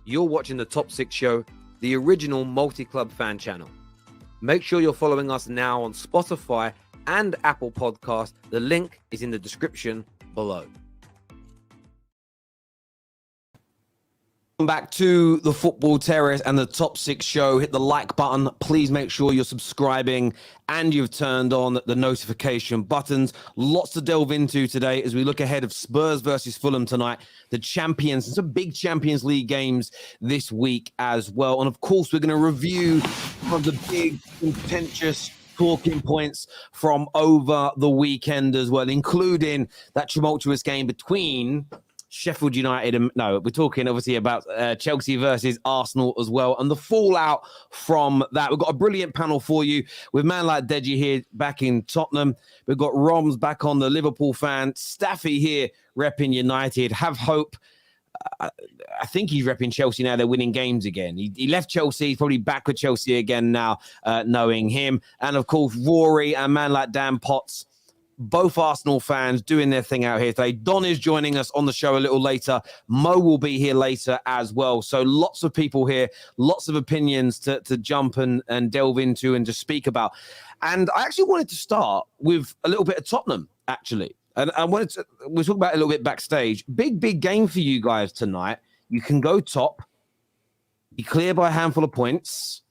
You're watching the Top 6 Show, the original multi-club fan channel. Make sure you're following us now on Spotify and Apple Podcasts. The link is in the description below. Welcome back to the Football Terrace and the Top 6 Show. Hit the like button. Please make sure you're subscribing and you've turned on the notification buttons. Lots to delve into today as we look ahead of Spurs versus Fulham tonight. The champions, and some big Champions League games this week as well. And of course, we're going to review some of the big, contentious talking points from over the weekend as well, including that tumultuous game between Sheffield United and we're talking obviously about Chelsea versus Arsenal as well, and the fallout from that. We've got a brilliant panel for you with man like Deji here back in Tottenham. We've got Roms back on the Liverpool fan, Staffy here repping United. Have hope. I think he's repping Chelsea now. They're winning games again. He left Chelsea. He's probably back with Chelsea again now, knowing him. And of course, Rory and man like Dan Potts, both Arsenal fans doing their thing out here today. Don is joining us on the show a little later. Mo will be here later as well. So lots of people here, lots of opinions to jump and delve into and just speak about. And I actually wanted to start with a little bit of Tottenham, actually. And we'll talk about it a little bit backstage. Big game for you guys tonight. You can go top, be clear by a handful of points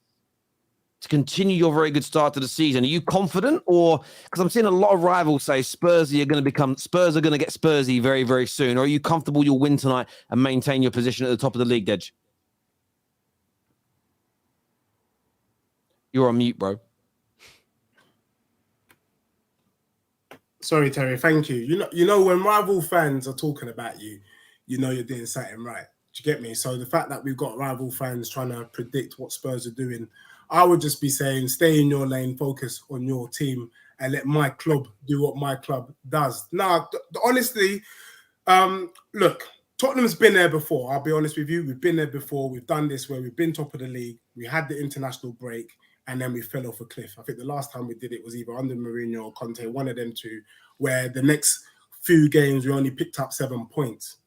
to continue your very good start to the season. Are you confident, or because I'm seeing a lot of rivals say Spurs are going to get Spursy very, very soon? Or are you comfortable you'll win tonight and maintain your position at the top of the league, Dej? You're on mute, bro. Sorry, Terry. Thank you. You know when rival fans are talking about you, you know you're doing something right. Do you get me? So the fact that we've got rival fans trying to predict what Spurs are doing, I would just be saying, stay in your lane, focus on your team, and let my club do what my club does. Now, honestly, look, Tottenham's been there before. I'll be honest with you. We've been there before. We've done this where we've been top of the league. We had the international break, and then we fell off a cliff. I think the last time we did it was either under Mourinho or Conte, one of them two, where the next few games we only picked up 7 points.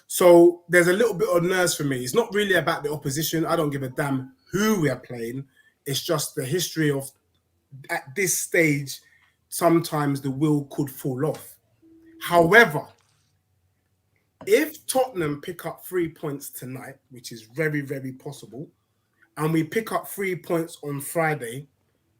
So there's a little bit of nerves for me. It's not really about the opposition. I don't give a damn who we are playing. It's just the history of, at this stage, sometimes the will could fall off. However, if Tottenham pick up 3 points tonight, which is very, very possible, and we pick up 3 points on Friday,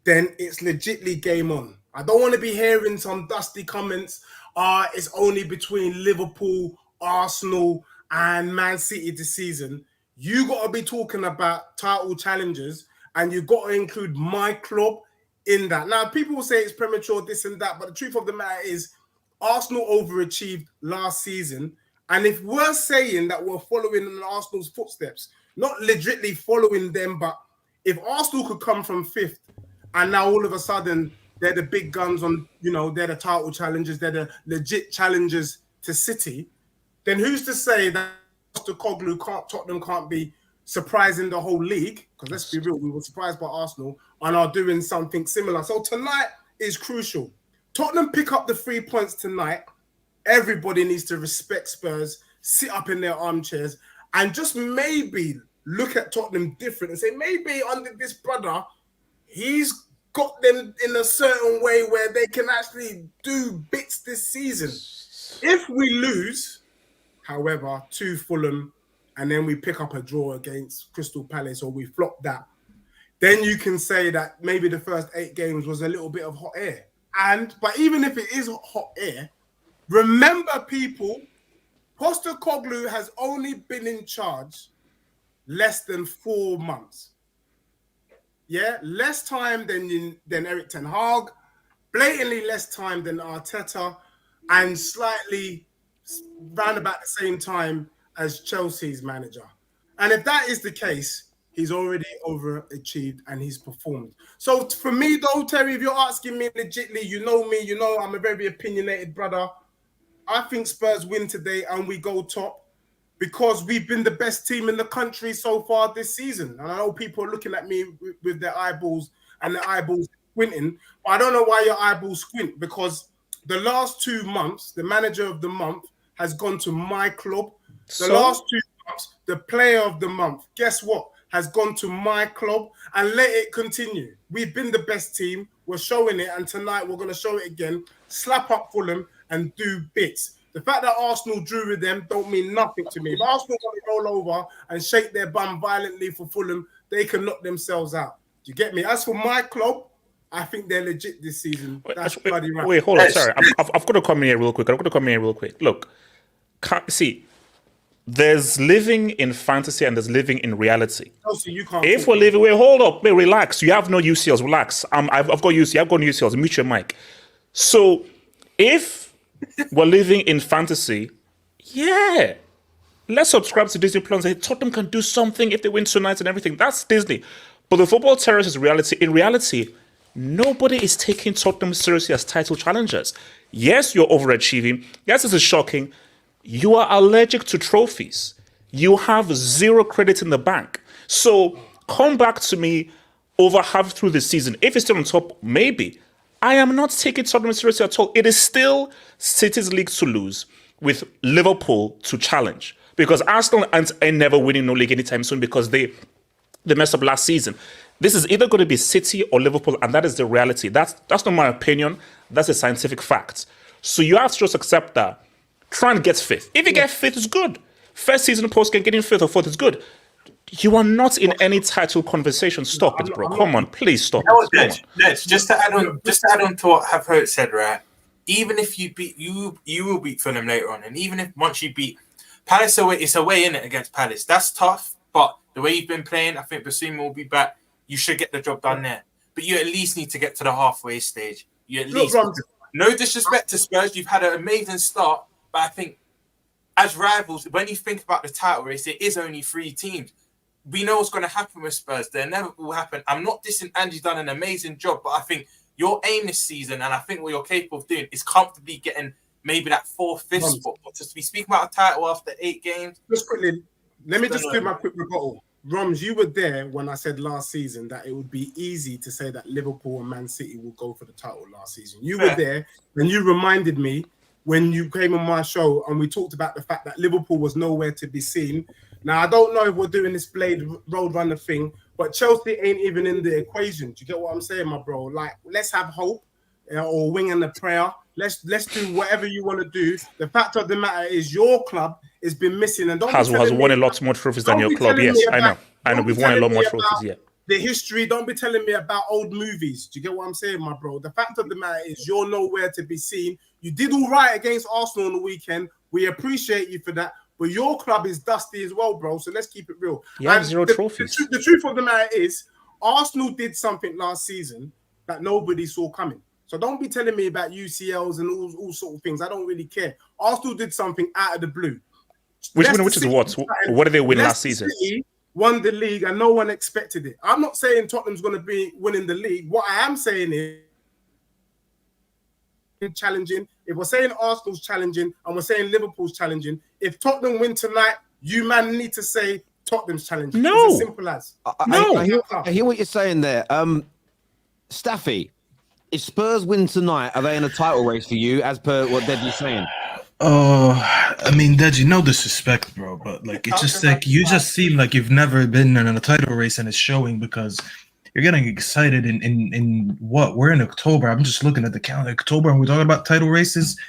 then it's legitly game on. I don't want to be hearing some dusty comments. It's only between Liverpool, Arsenal, and Man City this season. You got to be talking about title challenges, and you've got to include my club in that. Now, people will say it's premature, this and that, but the truth of the matter is Arsenal overachieved last season. And if we're saying that we're following in Arsenal's footsteps, not legitimately following them, but if Arsenal could come from fifth and now all of a sudden they're the big guns on, they're the title challengers, they're the legit challengers to City, then who's to say that Tottenham can't be surprising the whole league? Because let's be real, we were surprised by Arsenal and are doing something similar. So tonight is crucial. Tottenham pick up the 3 points tonight. Everybody needs to respect Spurs, sit up in their armchairs, and just maybe look at Tottenham different and say, maybe under this brother, he's got them in a certain way where they can actually do bits this season. If we lose, however, to Fulham, and then we pick up a draw against Crystal Palace, or we flop that, then you can say that maybe the first 8 games was a little bit of hot air. But even if it is hot air, remember, people, Postecoglou has only been in charge less than 4 months. Yeah, less time than Erik ten Hag, blatantly less time than Arteta, and slightly round about the same time as Chelsea's manager. And if that is the case, he's already overachieved and he's performed. So for me though, Terry, if you're asking me legitly, you know me, I'm a very opinionated brother. I think Spurs win today and we go top because we've been the best team in the country so far this season. And I know people are looking at me with their eyeballs and their eyeballs squinting, but I don't know why your eyeballs squint, because the last 2 months, the manager of the month has gone to my club. The last 2 the player of the month, guess what? Has gone to my club, and let it continue. We've been the best team. We're showing it, and tonight we're going to show it again. Slap up Fulham and do bits. The fact that Arsenal drew with them don't mean nothing to me. If Arsenal want to roll over and shake their bum violently for Fulham, they can knock themselves out. Do you get me? As for my club, I think they're legit this season. That's bloody right. Wait, hold on. Sorry, I've got to come in here real quick. Look, see, there's living in fantasy and there's living in reality. Chelsea, you can't. If we're living, wait, hold up, wait, relax. You have no UCLs. Relax. I've got UCL. I've got UCLs. Mute your mic. So, if we're living in fantasy, yeah, let's subscribe to Disney Plus and say Tottenham can do something if they win tonight and everything. That's Disney. But the football terrace is reality. In reality, nobody is taking Tottenham seriously as title challengers. Yes, you're overachieving. Yes, this is shocking. You are allergic to trophies. You have zero credit in the bank. So come back to me over half through the season. If it's still on top, maybe. I am not taking Tottenham seriously at all. It is still City's league to lose with Liverpool to challenge. Because Arsenal ain't never winning no league anytime soon because they messed up last season. This is either going to be City or Liverpool, and that is the reality. That's not my opinion. That's a scientific fact. So you have to just accept that. Try and get fifth. If you get fifth, it's good. First season post game, getting fifth or fourth is good. You are not in any title conversation. Stop it, bro. Come on, please stop it. Just to add on to what I've heard said, right? Even if you beat you will beat Fulham later on, and even if once you beat Palace away, it's away in it against Palace. That's tough, but the way you've been playing, I think Basuma will be back. You should get the job done there, but you at least need to get to the halfway stage. You at least. No disrespect to Spurs, you've had an amazing start. But I think as rivals, when you think about the title race, it is only 3 teams. We know what's going to happen with Spurs. There never will happen. I'm not dissing Andy's done an amazing job, but I think your aim this season, and I think what you're capable of doing, is comfortably getting maybe that 4th, 5th spot. But to be speaking about a title after 8 games. Just quickly, let me just do my quick rebuttal. Roms, you were there when I said last season that it would be easy to say that Liverpool and Man City will go for the title last season. You were there, and you reminded me when you came on my show and we talked about the fact that Liverpool was nowhere to be seen. Now, I don't know if we're doing this Blade Roadrunner thing, but Chelsea ain't even in the equation. Do you get what I'm saying, my bro? Like, let's have hope or wing and a prayer. Let's do whatever you want to do. The fact of the matter is your club has been missing. And has won a lot more trophies than your club. Yes, I know. We've won a lot more trophies, yeah. The history, don't be telling me about old movies. Do you get what I'm saying, my bro? The fact of the matter is you're nowhere to be seen. You did all right against Arsenal on the weekend. We appreciate you for that. But your club is dusty as well, bro. So let's keep it real. You have 0 trophies. The truth of the matter is Arsenal did something last season that nobody saw coming. So don't be telling me about UCLs and all sort of things. I don't really care. Arsenal did something out of the blue. Which is what? What did they win last season? City won the league and no one expected it. I'm not saying Tottenham's going to be winning the league. What I am saying is challenging. If we're saying Arsenal's challenging and we're saying Liverpool's challenging, if Tottenham win tonight, you man need to say Tottenham's challenging. No. It's as simple as. I hear what you're saying there. Staffy, if Spurs win tonight, are they in a title race for you, as per what Deji's saying? I mean, Deji, no disrespect, bro, but like it's just like you just seem like you've never been in a title race, and it's showing because you're getting excited in what we're in October. I'm just looking at the calendar, October, and we're talking about title races.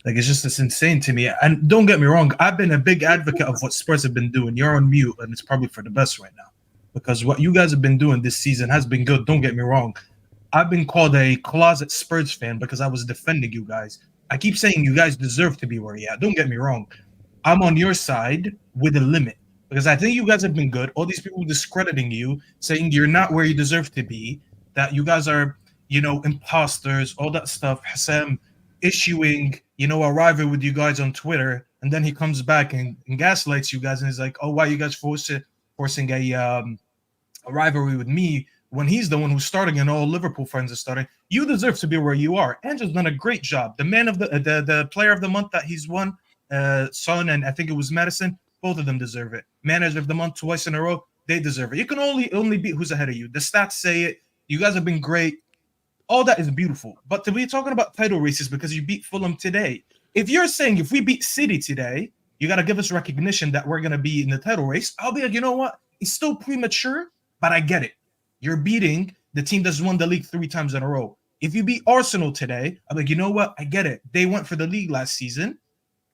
Like it's insane to me. And don't get me wrong, I've been a big advocate of what Spurs have been doing. You're on mute, and it's probably for the best right now because what you guys have been doing this season has been good. Don't get me wrong. I've been called a closet Spurs fan because I was defending you guys. I keep saying you guys deserve to be where you're at. Don't get me wrong. I'm on your side with a limit because I think you guys have been good. All these people discrediting you, saying you're not where you deserve to be, that you guys are, imposters, all that stuff. Hassam issuing, a rival with you guys on Twitter, and then he comes back and gaslights you guys and he's like, oh, why are you guys forcing a rivalry with me? When he's the one who's starting and all Liverpool friends are starting, you deserve to be where you are. Andrew's done a great job. The man of the player of the month that he's won, Son and I think it was Madison, both of them deserve it. Manager of the month twice in a row, they deserve it. You can only beat who's ahead of you. The stats say it. You guys have been great. All that is beautiful. But to be talking about title races because you beat Fulham today, if you're saying if we beat City today, You got to give us recognition that we're going to be in the title race. I'll be like, you know what? It's still premature, but I get it. You're beating the team that's won the league 3 times in a row. If you beat Arsenal today, I'm like, you know what? I get it. They went for the league last season,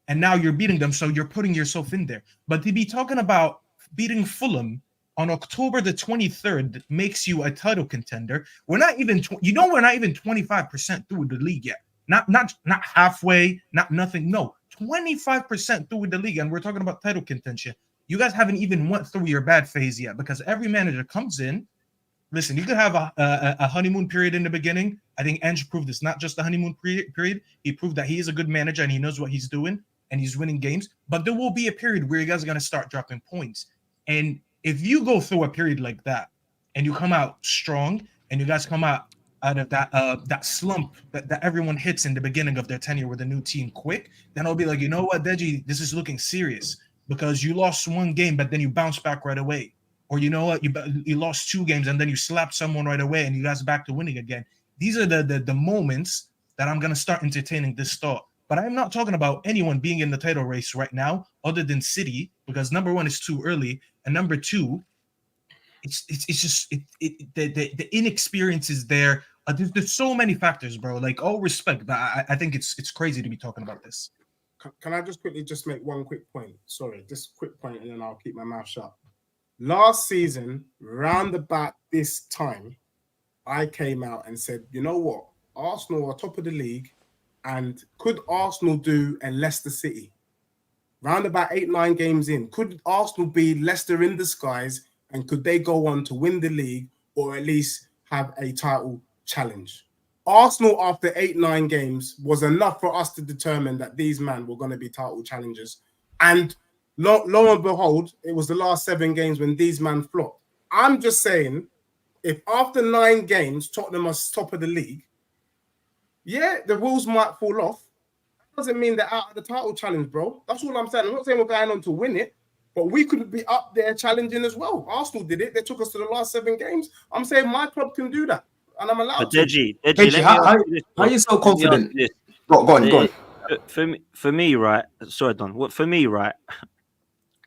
and now you're beating them, so you're putting yourself in there. But to be talking about beating Fulham on October the 23rd makes you a title contender. We're not even, we're not even 25% through the league yet. Not halfway, not nothing. No, 25% through the league, and we're talking about title contention. You guys haven't even went through your bad phase yet, because every manager comes in. Listen, you could have a honeymoon period in the beginning. I think Ange proved it's not just a honeymoon period. He proved that he is a good manager and he knows what he's doing and he's winning games. But there will be a period where you guys are going to start dropping points. And if you go through a period like that and you come out strong and you guys come out of that slump that everyone hits in the beginning of their tenure with a new team quick, then I'll be like, you know what, Deji, this is looking serious, because you lost 1 game, but then you bounce back right away. Or you know what, you lost 2 games and then you slapped someone right away and you guys are back to winning again. These are the moments that I'm going to start entertaining this thought. But I'm not talking about anyone being in the title race right now other than City, because number 1 is too early, and number 2, it's just the inexperience is there. There's so many factors, bro. Like, all respect, but I think it's crazy to be talking about this. Can I just quickly just make one quick point? Sorry, just a quick point, and then I'll keep my mouth shut. Last season, round about this time, I came out and said, you know what? Arsenal are top of the league, and could Arsenal do a Leicester City? Round about 8-9 games in, could Arsenal be Leicester in disguise, and could they go on to win the league or at least have a title challenge? Arsenal, after 8-9 games, was enough for us to determine that these men were going to be title challengers. And lo and behold, it was the last 7 games when these men flopped. I'm just saying, if after 9 games, Tottenham are top of the league, yeah, the wheels might fall off. That doesn't mean they're out of the title challenge, bro. That's all I'm saying. I'm not saying we're going on to win it, but we could be up there challenging as well. Arsenal did it. They took us to the last 7 games. I'm saying my club can do that, and I'm allowed to. Deji, how are you so confident? Go on. For me, right? Sorry, Don. For me, right?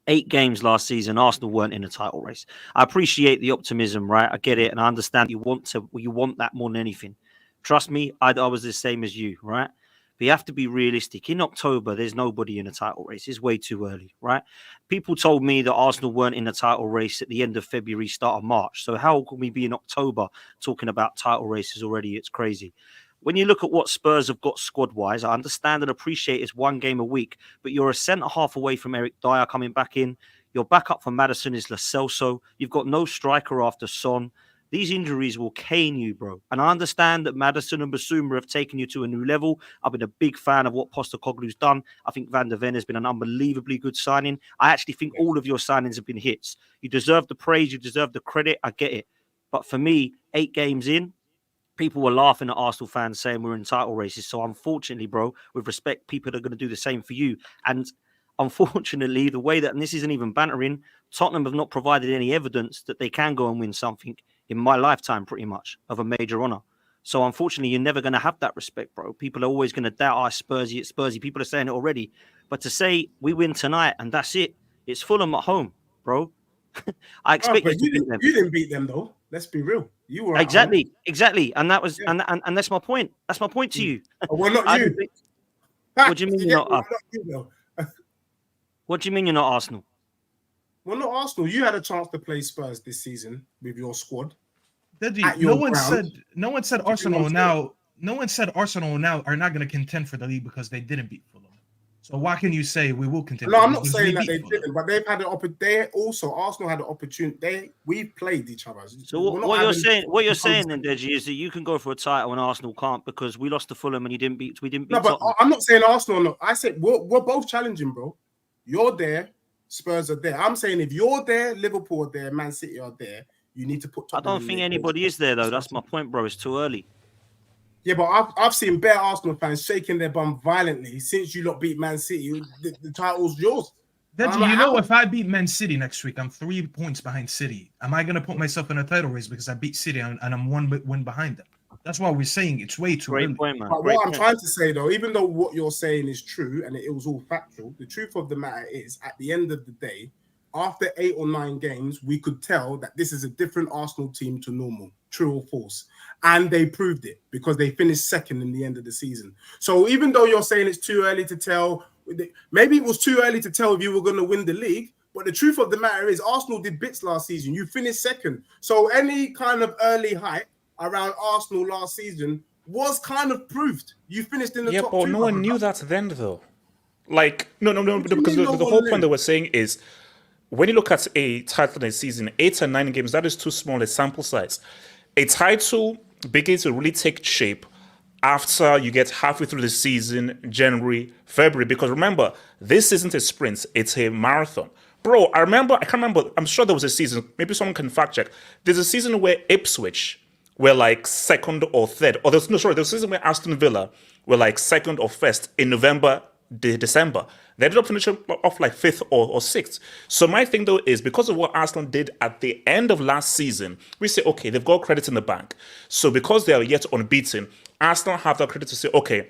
8 games last season, Arsenal weren't in a title race. I appreciate the optimism, right? I get it, and I understand you want that more than anything. Trust me, I was the same as you, right? But you have to be realistic. In October, there's nobody in a title race. It's way too early, right? People told me that Arsenal weren't in a title race at the end of February, start of March. So how can we be in October talking about title races already? It's crazy. When you look at what Spurs have got squad-wise, I understand and appreciate it's 1 game a week, but you're a centre-half away from Eric Dyer coming back in. Your backup for Maddison is Lo Celso. You've got no striker after Son. These injuries will cane you, bro. And I understand that Maddison and Basuma have taken you to a new level. I've been a big fan of what Postecoglou's done. I think Van der Ven has been an unbelievably good signing. I actually think all of your signings have been hits. You deserve the praise. You deserve the credit. I get it. But for me, 8 games in, people were laughing at Arsenal fans saying we're in title races. So unfortunately, bro, with respect, people are going to do the same for you. And unfortunately, the way that, and this isn't even bantering, Tottenham have not provided any evidence that they can go and win something in my lifetime, pretty much, of a major honour. So unfortunately, you're never going to have that respect, bro. People are always going to doubt, it's Spursy. People are saying it already. But to say we win tonight and that's it, it's Fulham at home, bro. I expect you to beat them. You didn't beat them, though. Let's be real. You were exactly. And that was, and that's my point. That's my point to you. Well, not you. What do you mean you're not us? What do you mean you're not Arsenal? Well, not Arsenal. You had a chance to play Spurs this season with your squad. No one said Arsenal now. No one said Arsenal now are not going to contend for the league because they didn't beat Fulham. So why can you say we will contend? No, I'm not saying that they didn't, but they've had an opportunity. Arsenal had an opportunity. We played each other. So what you're saying then, Deji, is that you can go for a title and Arsenal can't because we lost to Fulham and we didn't beat. No, but Tottenham. I'm not saying Arsenal. No, I said we're both challenging, bro. You're there. Spurs are there. I'm saying if you're there, Liverpool are there, Man City are there, you need to put Tottenham. I don't think anybody is there, though. That's my point, bro. It's too early. Yeah, but I've seen bare Arsenal fans shaking their bum violently since you lot beat Man City. The title's yours. Deji, you know, if I beat Man City next week, I'm 3 points behind City. Am I going to put myself in a title race because I beat City and I'm 1 win behind them? That's why we're saying it's way too Great early. point, man. But Great what I'm point. trying to say, though, even though what you're saying is true and it was all factual, the truth of the matter is, at the end of the day, after 8 or 9 games, we could tell that this is a different Arsenal team to normal, true or false. And they proved it because they finished second in the end of the season. So even though you're saying it's too early to tell, maybe it was too early to tell if you were going to win the league, but the truth of the matter is Arsenal did bits last season. You finished second. So any kind of early hype around Arsenal last season was kind of proved. You finished in the top 2. Yeah, but no one knew that then, though. Like, no, because the whole point that we're saying is, when you look at a title in a season, 8 and 9 games, that is too small a sample size. A title begins to really take shape after you get halfway through the season, January, February. Because remember, this isn't a sprint, it's a marathon. Bro, I can't remember, I'm sure there was a season, maybe someone can fact check. There's a season where Ipswich were like second or third. Or there was a season where Aston Villa were like second or first in November, December. They ended up finishing off like 5th or 6th. So my thing, though, is because of what Arsenal did at the end of last season, we say, okay, they've got credit in the bank. So because they are yet unbeaten, Arsenal have that credit to say, okay,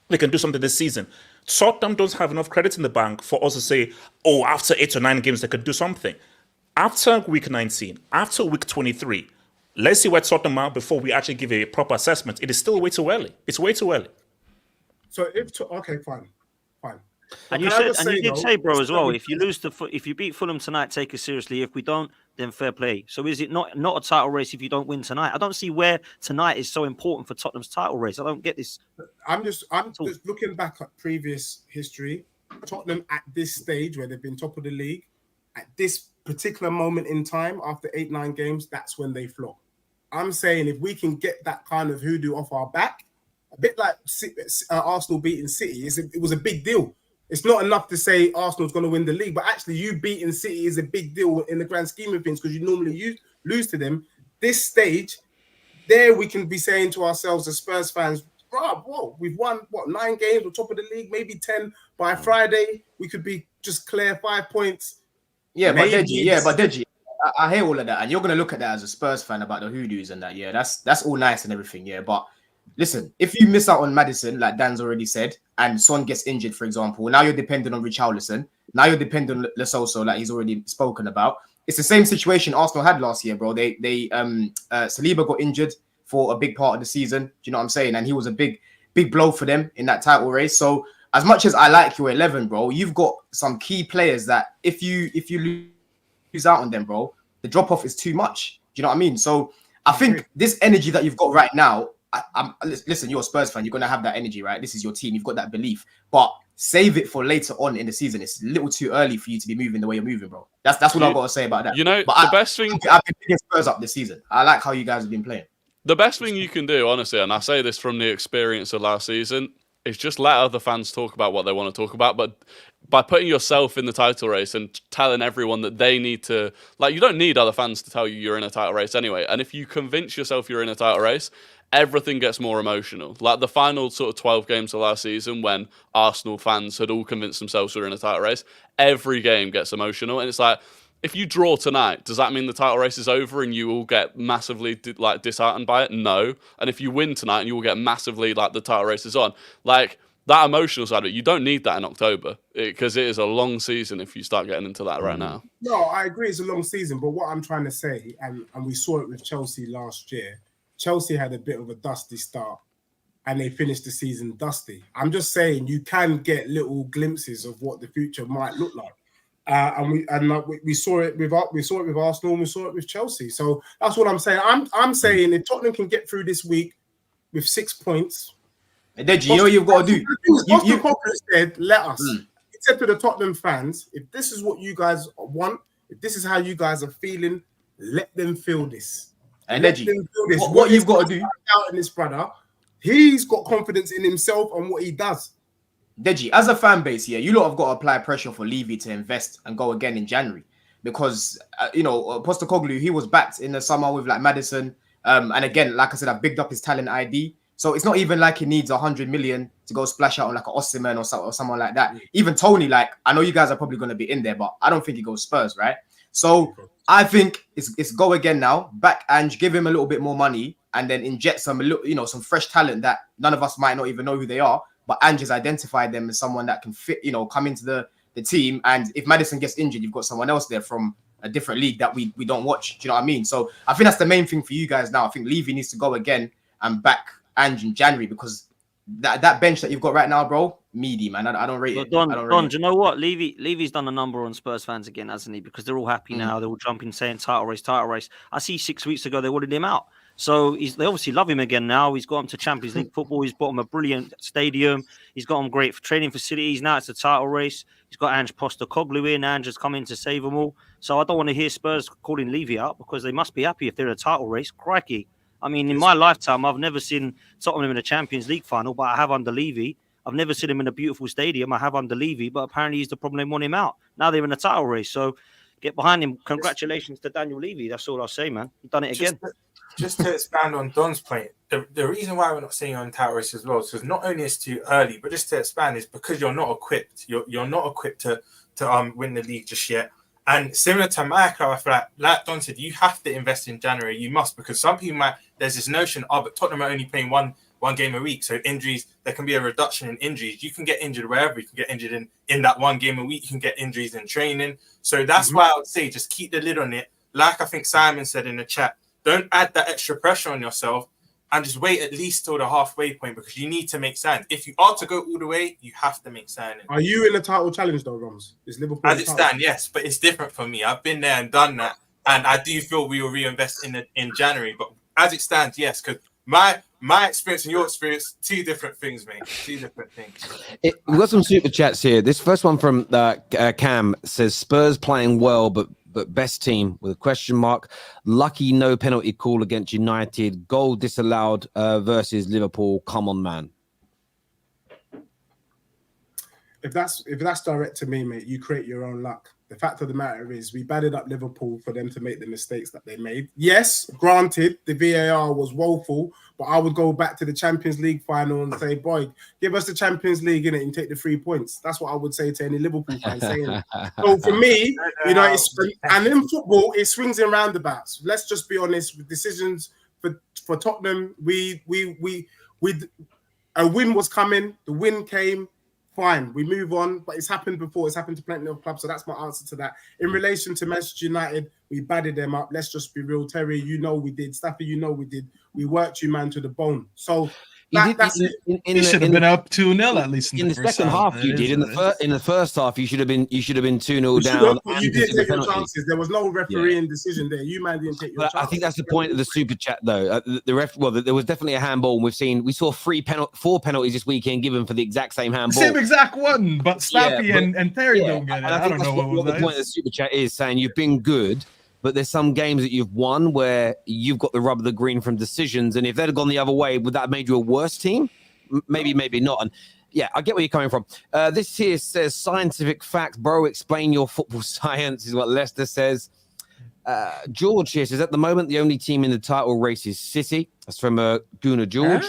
they can do something this season. Tottenham don't have enough credit in the bank for us to say, oh, after 8 or 9 games, they could do something. After week 19, after week 23, let's see where Tottenham are before we actually give a proper assessment. It is still way too early. It's way too early. So okay, fine. And you did say, bro, as well. If you beat Fulham tonight, take us seriously. If we don't, then fair play. So is it not a title race if you don't win tonight? I don't see where tonight is so important for Tottenham's title race. I don't get this. I'm just looking back at previous history. Tottenham at this stage where they've been top of the league, at this particular moment in time, after 8-9 games, that's when they flop. I'm saying if we can get that kind of hoodoo off our back, a bit like Arsenal beating City, it was a big deal. It's not enough to say Arsenal's going to win the league, but actually you beating City is a big deal in the grand scheme of things because you normally lose to them. This stage, there we can be saying to ourselves as Spurs fans, whoa, we've won, 9 games, we're top of the league, maybe 10. By Friday, we could be just clear 5 points. Yeah, but Deji, I hear all of that, and you're going to look at that as a Spurs fan about the hoodoos and that. Yeah, that's all nice and everything, yeah, but listen, if you miss out on Maddison, like Dan's already said, and Son gets injured, for example, now you're dependent on Richarlison. Now you're dependent on Lesotho, like he's already spoken about. It's the same situation Arsenal had last year, bro. Saliba got injured for a big part of the season. Do you know what I'm saying? And he was a big blow for them in that title race. So as much as I like your 11, bro, you've got some key players that if you lose out on them, bro, the drop off is too much. Do you know what I mean? So I think this energy that you've got right now. Listen, you're a Spurs fan. You're going to have that energy, right? This is your team. You've got that belief. But save it for later on in the season. It's a little too early for you to be moving the way you're moving, bro. That's what I've got to say about that. You know, but the best thing... I've been picking Spurs up this season. I like how you guys have been playing. The best thing you can do, honestly, and I say this from the experience of last season, is just let other fans talk about what they want to talk about. But by putting yourself in the title race and telling everyone that they need to... Like, you don't need other fans to tell you you're in a title race anyway. And if you convince yourself you're in a title race... everything gets more emotional. Like the final sort of 12 games of last season when Arsenal fans had all convinced themselves we were in a title race, every game gets emotional. And it's like, if you draw tonight, does that mean the title race is over and you all get massively disheartened by it? No. And if you win tonight and you all get massively the title race is on, like that emotional side of it, you don't need that in October because it is a long season if you start getting into that right now. No, I agree it's a long season, but what I'm trying to say, and we saw it with Chelsea last year, Chelsea had a bit of a dusty start and they finished the season dusty. I'm just saying you can get little glimpses of what the future might look like. We saw it with Arsenal and we saw it with Chelsea. So that's what I'm saying. I'm saying if Tottenham can get through this week with 6 points. And Deji, you know what you've got to do? Costa said, let us. He said to the Tottenham fans, if this is what you guys want, if this is how you guys are feeling, let them feel this. And Deji, what you've got to do out in this brother, he's got confidence in himself and what he does. Deji, as a fan base, yeah, you lot have got to apply pressure for Levy to invest and go again in January because Postecoglou, he was backed in the summer with like Maddison, and again, like I said, I've bigged up his talent ID. So it's not even like he needs 100 million to go splash out on like an Osimhen or someone like that. Even Tony, like I know you guys are probably going to be in there, but I don't think he goes Spurs, right? So I think it's go again now. Back and give him a little bit more money and then inject some, some fresh talent that none of us might not even know who they are, but Ange has identified them as someone that can fit, come into the team. And if Maddison gets injured, you've got someone else there from a different league that we don't watch. Do you know what I mean? So I think that's the main thing for you guys now. I think Levy needs to go again and back Ange in January, because that bench that you've got right now, bro, meaty, man. I don't rate it. Don, do you know what? Levy's done a number on Spurs fans again, hasn't he? Because they're all happy now. They're all jumping, saying title race. I see 6 weeks ago they wanted him out. So they obviously love him again now. He's got him to Champions League football. He's bought him a brilliant stadium. He's got him great training facilities. Now it's a title race. He's got Ange Postecoglou in. Ange has come in to save them all. So I don't want to hear Spurs calling Levy out, because they must be happy if they're in a title race. Crikey. I mean, in my lifetime, I've never seen Tottenham in a Champions League final, but I have under Levy. I've never seen him in a beautiful stadium. I have under Levy, but apparently he's the problem. They want him out. Now they're in a title race. So get behind him. Congratulations to Daniel Levy. That's all I'll say, man. You've done it again. Just to expand on Don's point, the reason why we're not seeing on title race as well is because not only it's too early, but just to expand is because you're not equipped. You're not equipped to win the league just yet. And similar to my club, I feel like Don said, you have to invest in January. You must, because some people there's this notion, but Tottenham are only playing one game a week. So injuries, there can be a reduction in injuries. You can get injured wherever. You can get injured in that one game a week. You can get injuries in training. So that's why I would say just keep the lid on it. Like I think Simon said in the chat, don't add that extra pressure on yourself and just wait at least till the halfway point, because you need to make signs. If you are to go all the way, you have to make signs. Are you in the title challenge though, Roms? Is Liverpool as it stands? Yes, but it's different for me. I've been there and done that, and I do feel we will reinvest in January. But as it stands, yes, because my experience and your experience, two different things, mate. Two different things. We've got some super chats here. This first one from Cam says Spurs playing well, but best team with a question mark. Lucky no penalty call against United. Goal disallowed versus Liverpool. Come on, man. If that's direct to me, mate, you create your own luck. The fact of the matter is we batted up Liverpool for them to make the mistakes that they made. Yes, granted, the VAR was woeful, but I would go back to the Champions League final and say, boy, give us the Champions League in it and take the 3 points. That's what I would say to any Liverpool fan saying. So for me, and in football, it swings in roundabouts. Let's just be honest with decisions for Tottenham. A win was coming, the win came. Fine, we move on, but it's happened before. It's happened to plenty of clubs, so that's my answer to that. In relation to Manchester United, we batted them up. Let's just be real, Terry. You know we did. Staffy, you know we did. We worked you, man, to the bone. So that's it. You should have been up 2-0 at least in the second half. You did in the first half. You should have been 2-0 down. You did take your chances. There was no refereeing decision there. You man didn't take your chances. I think that's the point of the super chat, though. There was definitely a handball, and we saw 4 penalties this weekend given for the exact same handball. Same exact one, but Staffy and Terry don't get it. I don't know what the point of the super chat is, saying you've been good, but there's some games that you've won where you've got the rub of the green from decisions. And if they'd have gone the other way, would that have made you a worse team? Maybe not. And yeah, I get where you're coming from. This here says scientific fact, bro. Explain your football science is what Leicester says. George here says at the moment the only team in the title race is City. That's from Guna George.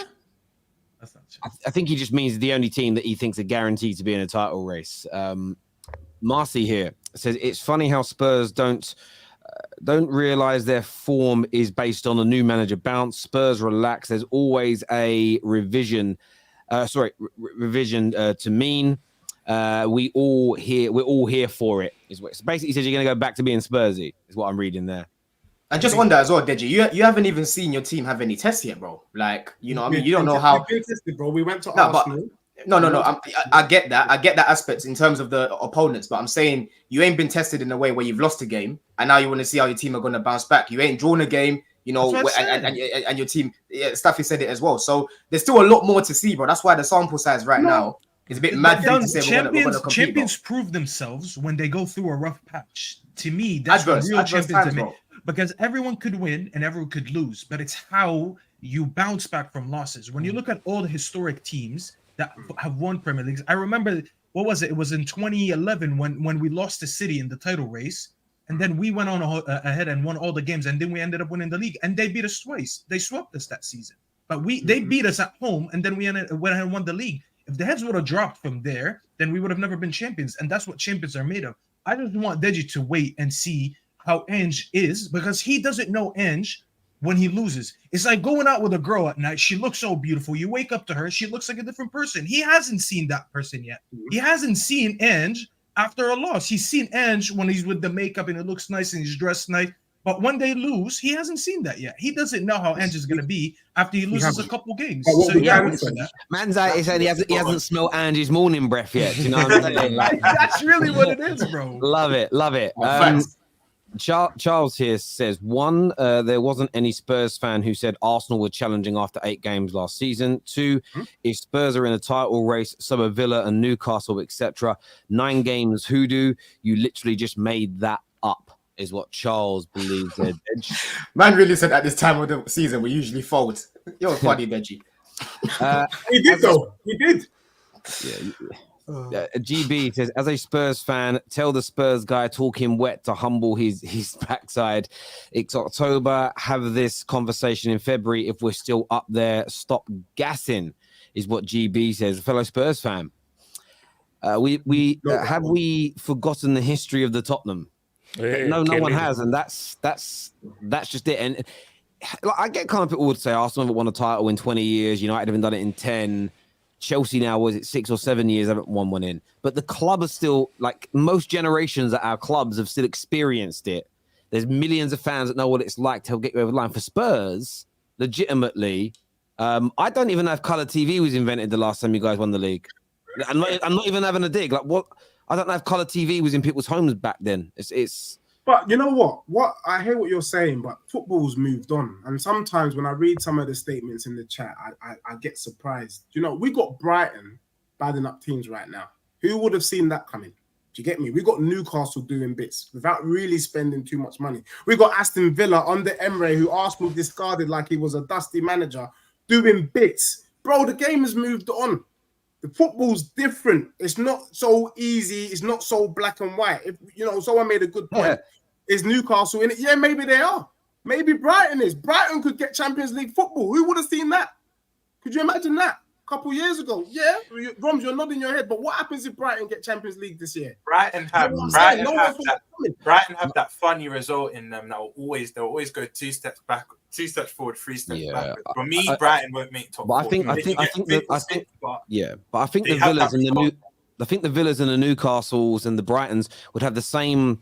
That's not true. I think he just means the only team that he thinks are guaranteed to be in a title race. Marcy here says it's funny how Spurs don't realize their form is based on a new manager bounce. Spurs relax. There's always a revision. Revision to mean. We're all here for it. Is what so basically says you're going to go back to being Spursy. Is what I'm reading there. And just on that as well, Deji, you haven't even seen your team have any tests yet, bro. Like, you know, I mean, you don't know how. We've been tested, bro. We went to Arsenal. No. I get that. I get that aspect in terms of the opponents, but I'm saying you ain't been tested in a way where you've lost a game, and now you want to see how your team are going to bounce back. You ain't drawn a game, you know, and your team. Yeah, Staffy said it as well. So there's still a lot more to see, bro. That's why the sample size now is a bit mad. Champions prove themselves when they go through a rough patch. To me, that's what real champions to me. Because everyone could win and everyone could lose, but it's how you bounce back from losses. When you look at all the historic teams that have won Premier Leagues, I remember, what was it? It was in 2011 when we lost to City in the title race, and then we went on ahead and won all the games, and then we ended up winning the league, and they beat us twice. They swept us that season, but they beat us at home, and then we went ahead and won the league. If the heads would have dropped from there, then we would have never been champions, and that's what champions are made of. I just want Deji to wait and see how Ange is, because he doesn't know Ange when he loses. It's like going out with a girl at night. She looks so beautiful. You wake up to her, she looks like a different person. He hasn't seen that person yet. He hasn't seen Ange after a loss. He's seen Ange when he's with the makeup and it looks nice and he's dressed nice. But when they lose, he hasn't seen that yet. He doesn't know how Ange is going to be after he loses a couple games. So Man's out is saying he hasn't smelled Ange's morning breath yet. You know what I'm saying? That's really what it is, bro. Love it. Charles here says, one, there wasn't any Spurs fan who said Arsenal were challenging after 8 games last season. 2, if Spurs are in a title race, so are Villa and Newcastle, etc. 9 games hoodoo. You literally just made that up, is what Charles believes. Man really said at this time of the season we usually fold. You're funny, Deji. He did though. He did. GB says, as a Spurs fan, tell the Spurs guy talking wet to humble his backside. It's October. Have this conversation in February. If we're still up there, stop gassing, is what GB says. A fellow Spurs fan. Have we forgotten the history of the Tottenham? No one has, and that's just it. And I get kind of people would say Arsenal haven't won a title in 20 years. United haven't done it in 10. Chelsea now, was it 6 or 7 years, haven't won one in. But the club is still, like most generations at our clubs have still experienced it. There's millions of fans that know what it's like to get you over the line. For Spurs, legitimately, I don't even know if colour TV was invented the last time you guys won the league. I'm not even having a dig. Like what? I don't know if colour TV was in people's homes back then. It's. But you know what? What I hear what you're saying, but football's moved on. And sometimes when I read some of the statements in the chat, I get surprised. We got Brighton badding up teams right now. Who would have seen that coming? Do you get me? We got Newcastle doing bits without really spending too much money. We got Aston Villa under Emre, who Arsenal discarded like he was a dusty manager, doing bits. Bro, the game has moved on. The football's different. It's not so easy. It's not so black and white. If someone made a good point. Yeah. Is Newcastle in it? Yeah, maybe they are. Maybe Brighton is. Brighton could get Champions League football. Who would have seen that? Could you imagine that? A couple years ago. Yeah, Roms, you're nodding your head. But what happens if Brighton get Champions League this year? Brighton have that funny result in them. They'll always go 2 steps back, 2 steps forward, 3 steps back. For me, Brighton won't make top 4. I think the Villas and the Newcastles and the Brightons would have the same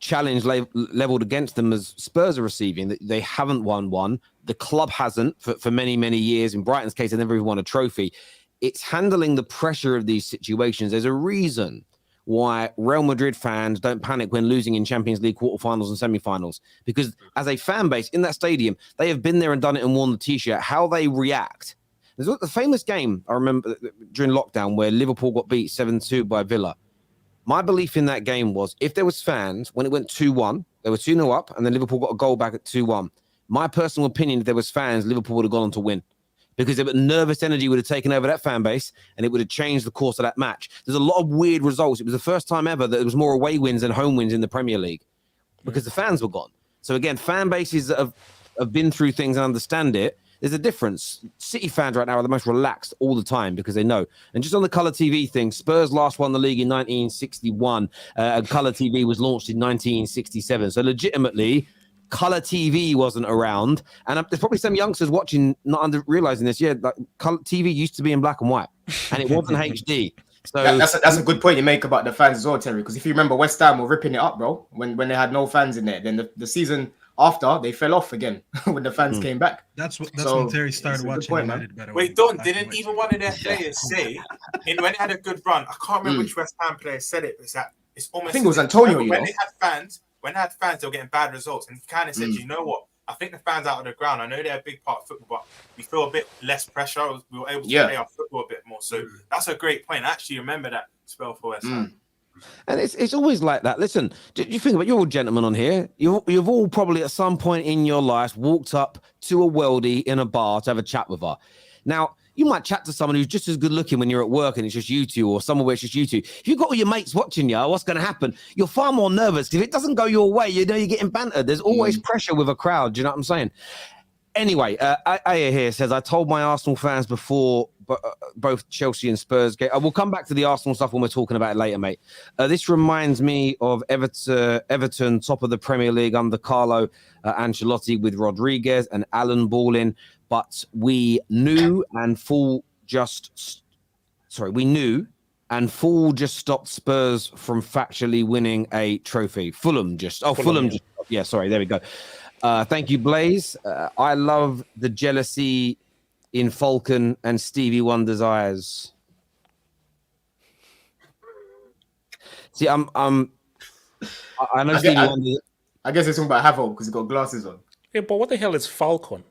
challenge leveled against them as Spurs are receiving. That they haven't won one. The club hasn't for many, many years. In Brighton's case, they never even won a trophy. It's handling the pressure of these situations. There's a reason why Real Madrid fans don't panic when losing in Champions League quarterfinals and semifinals, because as a fan base in that stadium, they have been there and done it and worn the t-shirt. How they react. There's the famous game I remember during lockdown where Liverpool got beat 7-2 by Villa. My belief in that game was if there was fans, when it went 2-1, they were 2-0 up, and then Liverpool got a goal back at 2-1. My personal opinion, if there was fans, Liverpool would have gone on to win, because the nervous energy would have taken over that fan base, and it would have changed the course of that match. There's a lot of weird results. It was the first time ever that there was more away wins than home wins in the Premier League, because the fans were gone. So again, fan bases that have been through things and understand it, there's a difference. City fans right now are the most relaxed all the time because they know. And just on the colour TV thing, Spurs last won the league in 1961, and colour TV was launched in 1967. So legitimately, colour TV wasn't around. And there's probably some youngsters watching not realising this. Yeah, like colour TV used to be in black and white, and it wasn't HD. So that's a good point you make about the fans as well, Terry. Because if you remember, West Ham were ripping it up, bro, when they had no fans in there. Then the season after, they fell off again when the fans came back. That's when Terry started watching United better. Wait, Don, didn't even one of their players say, when they had a good run, I can't remember which West Ham player said it, but it's almost... I think it was Antonio, when they had fans, they were getting bad results. And he kind of said, you know what? I think the fans out of the ground, I know they're a big part of football, but we feel a bit less pressure. We were able to play our football a bit more. So that's a great point. I actually remember that spell for West Ham. And it's always like that. Listen, you think about, you're all gentlemen on here. You've all probably at some point in your life walked up to a worldie in a bar to have a chat with her. Now, you might chat to someone who's just as good looking when you're at work and it's just you two, or somewhere where it's just you two. If you've got all your mates watching you, what's going to happen? You're far more nervous. If it doesn't go your way, you know you're getting bantered. There's always pressure with a crowd. Do you know what I'm saying? Anyway, Aya here says, I told my Arsenal fans before both Chelsea and Spurs game. We'll come back to the Arsenal stuff when we're talking about it later, mate. This reminds me of Everton, top of the Premier League under Carlo Ancelotti with Rodriguez and Alan balling. But we knew and full just stopped Spurs from factually winning a trophy. Fulham just. Yeah, sorry, there we go. Thank you, Blaze. I love the jealousy in Falcon and Stevie Wonder's eyes. See, I know Stevie Wonder. I guess it's talking about Havel because he's got glasses on. Yeah, but what the hell is Falcon?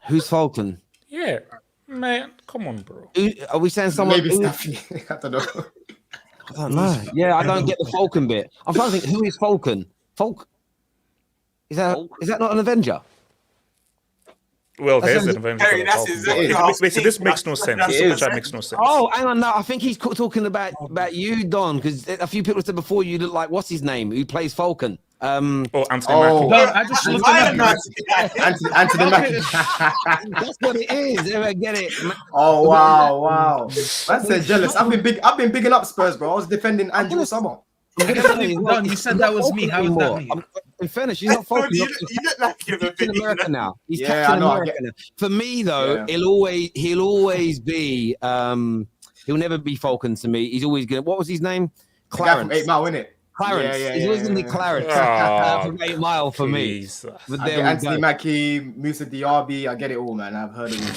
Who's Falcon? Yeah, man, come on, bro. Are we saying someone? Maybe Staffy. I don't know. I don't know. Yeah, I don't get the Falcon bit. I'm trying to think. Who is Falcon? Is that not an Avenger? Well, there's an Avenger. Harry, that's exactly This makes no sense. Superchat makes no sense. Oh, hang on. No, I think he's talking about you, Don, because a few people said before you look like what's his name, who plays Falcon. Anthony Mackie. No, I just looked at Anthony Mackie. That's what it is. I get it. Oh wow! That's jealous. I've been bigging up Spurs, bro. I was defending Andrew Summer. Don, you said that was me. How is that me? In fairness, he's not Falcon. You look like you're Captain America now. He's Yeah, Captain I know, America now. For me, though, he'll always be. He'll never be Falcon to me. He's always gonna. What was his name? Clarence. 8 Mile, innit? Clarence. He's always gonna be Clarence. From 8 Mile for me. But I there get we Anthony go. Mackie, Musa Diaby. I get it all, man. I've heard it all,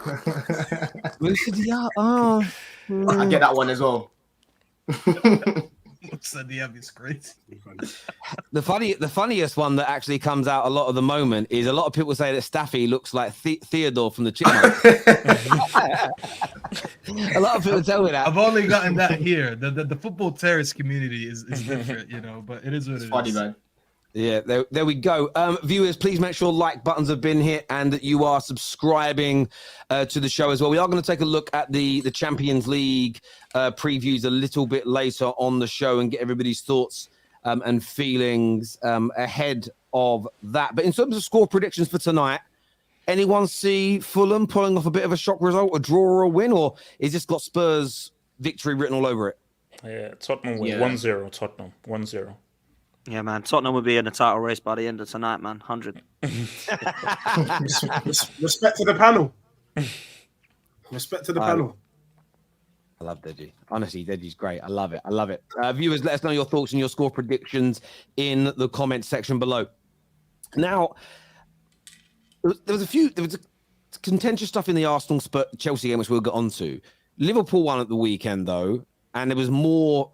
man. Musa Diaby. Oh. I get that one as well. It's great. The funniest one that actually comes out a lot of the moment is a lot of people say that Staffy looks like Theodore from the Chipmunks. A lot of people tell me that. I've only gotten that here. The football terrace community is different, you know, but it is what it is. Funny, man. Yeah, there we go. Viewers, please make sure like buttons have been hit and that you are subscribing to the show as well. We are going to take a look at the Champions League previews a little bit later on the show and get everybody's thoughts and feelings ahead of that. But in terms of score predictions for tonight, anyone see Fulham pulling off a bit of a shock result, a draw or a win, or is this got Spurs victory written all over it? Yeah, Tottenham win 1-0. Tottenham 1-0. Yeah, man. Tottenham will be in the title race by the end of tonight, man. 100. Respect to the panel. Respect to the panel. I love Deji. Honestly, Deji's great. I love it. Viewers, let us know your thoughts and your score predictions in the comment section below. Now, there was contentious stuff in the Arsenal Chelsea game, which we'll get onto. Liverpool won at the weekend, though, and there was more.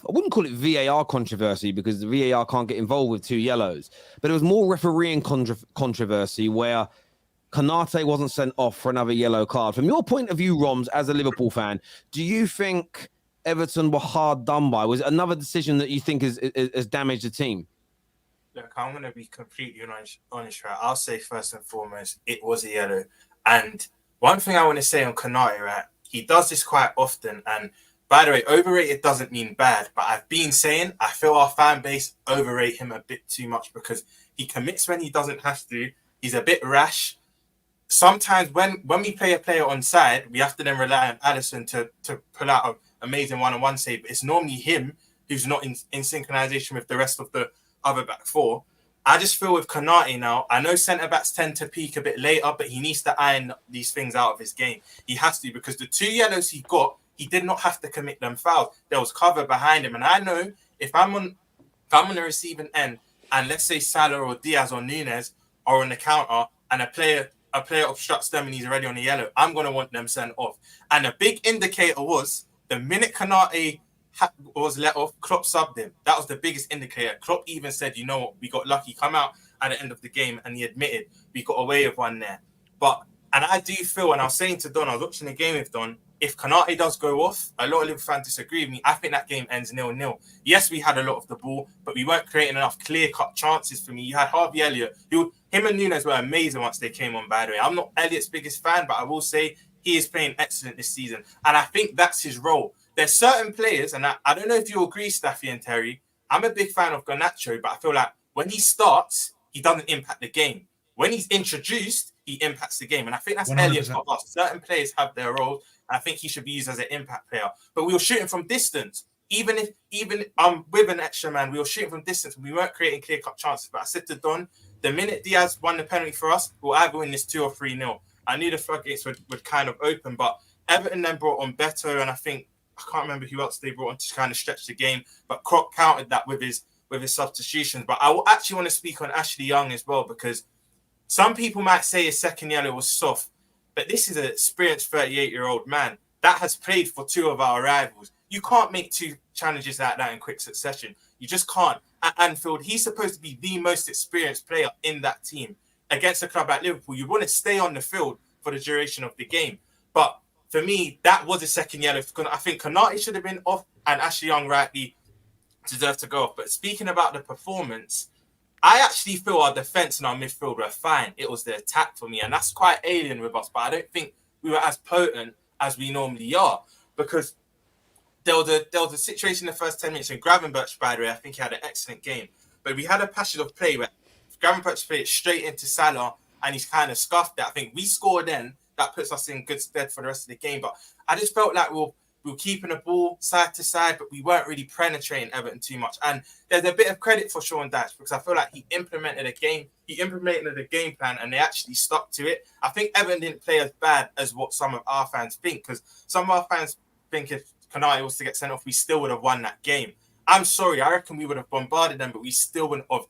I wouldn't call it VAR controversy because the VAR can't get involved with 2 yellows, but it was more refereeing controversy where Konate wasn't sent off for another yellow card. From your point of view, Roms, as a Liverpool fan, do you think Everton were hard done by? Was it another decision that you think has damaged the team? Look, I'm going to be completely honest, right? I'll say first and foremost, it was a yellow. And one thing I want to say on Konate, right? He does this quite often. And by the way, overrated doesn't mean bad, but I've been saying I feel our fan base overrate him a bit too much because he commits when he doesn't have to. He's a bit rash. Sometimes when we play a player on side, we have to then rely on Alisson to pull out an amazing one-on-one save. It's normally him who's not in synchronization with the rest of the other back four. I just feel with Konate now, I know centre-backs tend to peak a bit later, but he needs to iron these things out of his game. He has to, because the 2 yellows he got, he did not have to commit them fouls. There was cover behind him. And I know if I'm on the receiving end and let's say Salah or Diaz or Nunes are on the counter and a player obstructs them and he's already on the yellow, I'm going to want them sent off. And a big indicator was the minute Konate was let off, Klopp subbed him. That was the biggest indicator. Klopp even said, you know what, we got lucky. Come out at the end of the game and he admitted we got away with one there. And I do feel, and I was saying to Don, I was watching the game with Don, if Konate does go off, a lot of Liverpool fans disagree with me. I think that game ends 0-0. Yes, we had a lot of the ball, but we weren't creating enough clear-cut chances for me. You had Harvey Elliott. Him and Nunes were amazing once they came on, by the way. I'm not Elliott's biggest fan, but I will say he is playing excellent this season. And I think that's his role. There's certain players, and I don't know if you agree, Staffy and Terry, I'm a big fan of Garnacho, but I feel like when he starts, he doesn't impact the game. When he's introduced, he impacts the game. And I think that's 100%. Elliot's got us. Certain players have their roles, and I think he should be used as an impact player. But we were shooting from distance. Even with an extra man, we were shooting from distance. We weren't creating clear-cut chances. But I said to Don, the minute Diaz won the penalty for us, we'll either win this 2 or 3-0. I knew the floodgates would kind of open, but Everton then brought on Beto, and I can't remember who else they brought on to kind of stretch the game, but Kroc countered that with his substitutions. But I actually want to speak on Ashley Young as well, because some people might say his second yellow was soft, but this is an experienced 38-year-old man that has played for 2 of our rivals. You can't make 2 challenges like that in quick succession. You just can't. At Anfield, he's supposed to be the most experienced player in that team. Against a club like Liverpool, you want to stay on the field for the duration of the game. But for me, that was a second yellow. I think Konate should have been off, and Ashley Young rightly deserved to go off. But speaking about the performance, I actually feel our defence and our midfield were fine. It was the attack for me, and that's quite alien with us. But I don't think we were as potent as we normally are, because there was a situation in the first 10 minutes, and Gravenberch, by the way, I think he had an excellent game. But we had a passage of play where Gravenberch played it straight into Salah, and he's kind of scuffed that. I think we scored then. That puts us in good stead for the rest of the game. But I just felt like we were keeping the ball side to side, but we weren't really penetrating Everton too much. And there's a bit of credit for Sean Dyche, because I feel like he implemented a game plan, and they actually stuck to it. I think Everton didn't play as bad as what some of our fans think, because some of our fans think if Konate was to get sent off, we still would have won that game. I'm sorry, I reckon we would have bombarded them, but we still wouldn't have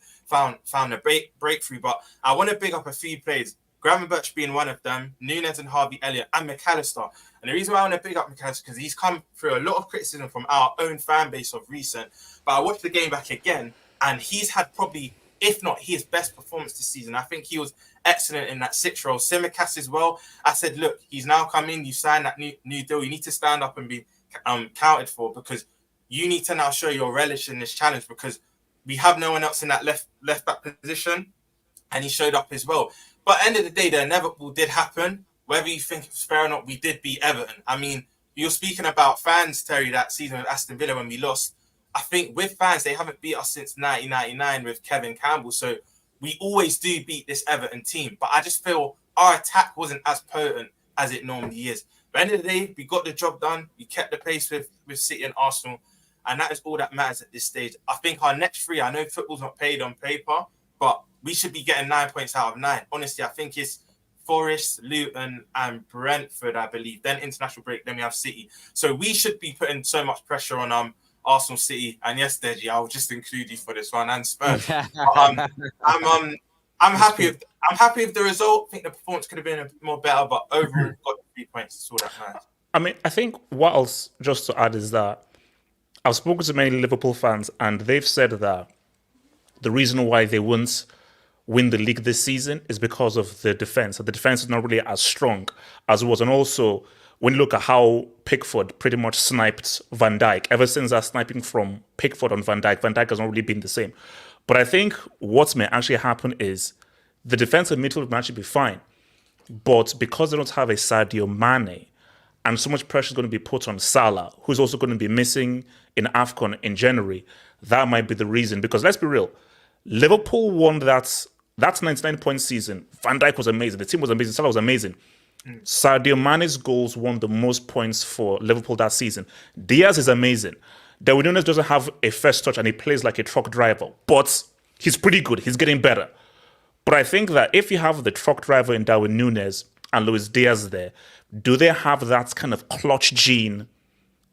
found a breakthrough. But I want to big up a few players. Gravenberch being one of them, Núñez and Harvey Elliott, and McAllister. And the reason why I want to big up McAllister is because he's come through a lot of criticism from our own fan base of recent. But I watched the game back again, and he's had probably, if not his best performance this season. I think he was excellent in that 6 role. Simicast as well. I said, look, he's now come in. You signed that new deal. You need to stand up and be counted for, because you need to now show your relish in this challenge, because we have no one else in that left back position, and he showed up as well. But at the end of the day, the inevitable did happen. Whether you think it's fair or not, we did beat Everton. I mean, you're speaking about fans, Terry, that season with Aston Villa when we lost. I think with fans, they haven't beat us since 1999 with Kevin Campbell. So we always do beat this Everton team. But I just feel our attack wasn't as potent as it normally is. But at the end of the day, we got the job done. We kept the pace with City and Arsenal. And that is all that matters at this stage. I think our next 3, I know football's not paid on paper, but we should be getting 9 points out of 9. Honestly, I think it's Forest, Luton, and Brentford, I believe. Then international break, then we have City. So we should be putting so much pressure on Arsenal, City, and yes, Deji, I'll just include you for this one, and Spurs. I'm happy with the result. I think the performance could have been more better, but overall, we've got 3 points. That's all that matters. I mean, I think what else just to add is that I've spoken to many Liverpool fans, and they've said that the reason why they wouldn't win the league this season is because of the defense. The defense is not really as strong as it was. And also, when you look at how Pickford pretty much sniped Van Dijk, ever since that sniping from Pickford on Van Dijk has not really been the same. But I think what may actually happen is the defensive midfield may actually be fine. But because they don't have a Sadio Mane, and so much pressure is going to be put on Salah, who's also going to be missing in AFCON in January, that might be the reason. Because let's be real, Liverpool won that 99-point season. Van Dijk was amazing. The team was amazing. Salah was amazing. Sadio Mane's goals won the most points for Liverpool that season. Diaz is amazing. Darwin Núñez doesn't have a first touch and he plays like a truck driver, but he's pretty good. He's getting better. But I think that if you have the truck driver in Darwin Núñez and Luis Diaz there, do they have that kind of clutch gene,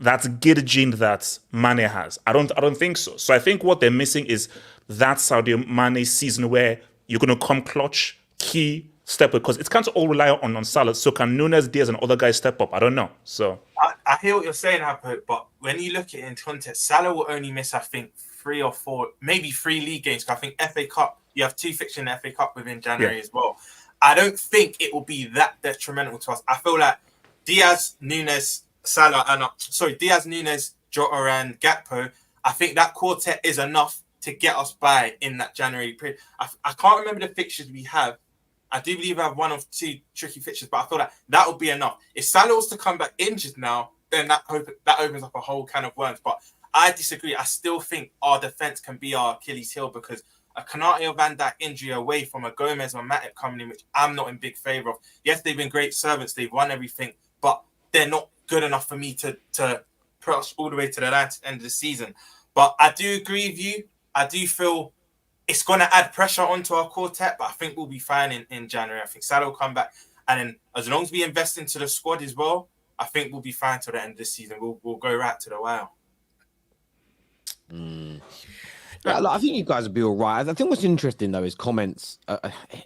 that giddy gene that Mane has? I don't think so. So I think what they're missing is that Sadio Mane season where you're going to come clutch, key, step up, because it can't all rely on Salah. So can Núñez, Diaz, and other guys step up? I don't know. So I hear what you're saying, Harpo, but when you look at it in context, Salah will only miss, I think, 3 or 4, maybe 3 league games. I think FA Cup, you have 2 fixtures in the FA Cup within January as well. I don't think it will be that detrimental to us. I feel like Diaz, Núñez, Diaz, Núñez, Jota, and Gakpo, I think that quartet is enough to get us by in that January period. I can't remember the fixtures we have. I do believe I have 1 or 2 tricky fixtures, but I feel like that will be enough. If Salah was to come back injured now, then that opens up a whole can of worms. But I disagree. I still think our defense can be our Achilles heel, because a Konate or Van Dijk injury away from a Gomez or Matip coming in, which I'm not in big favour of. Yes, they've been great servants. They've won everything, but they're not good enough for me to push all the way to the end of the season. But I do agree with you. I do feel it's going to add pressure onto our quartet, but I think we'll be fine in January. I think Salah will come back. And then as long as we invest into the squad as well, I think we'll be fine till the end of the season. We'll go right to the wire. Yeah, look, I think you guys will be all right. I think what's interesting though is comments.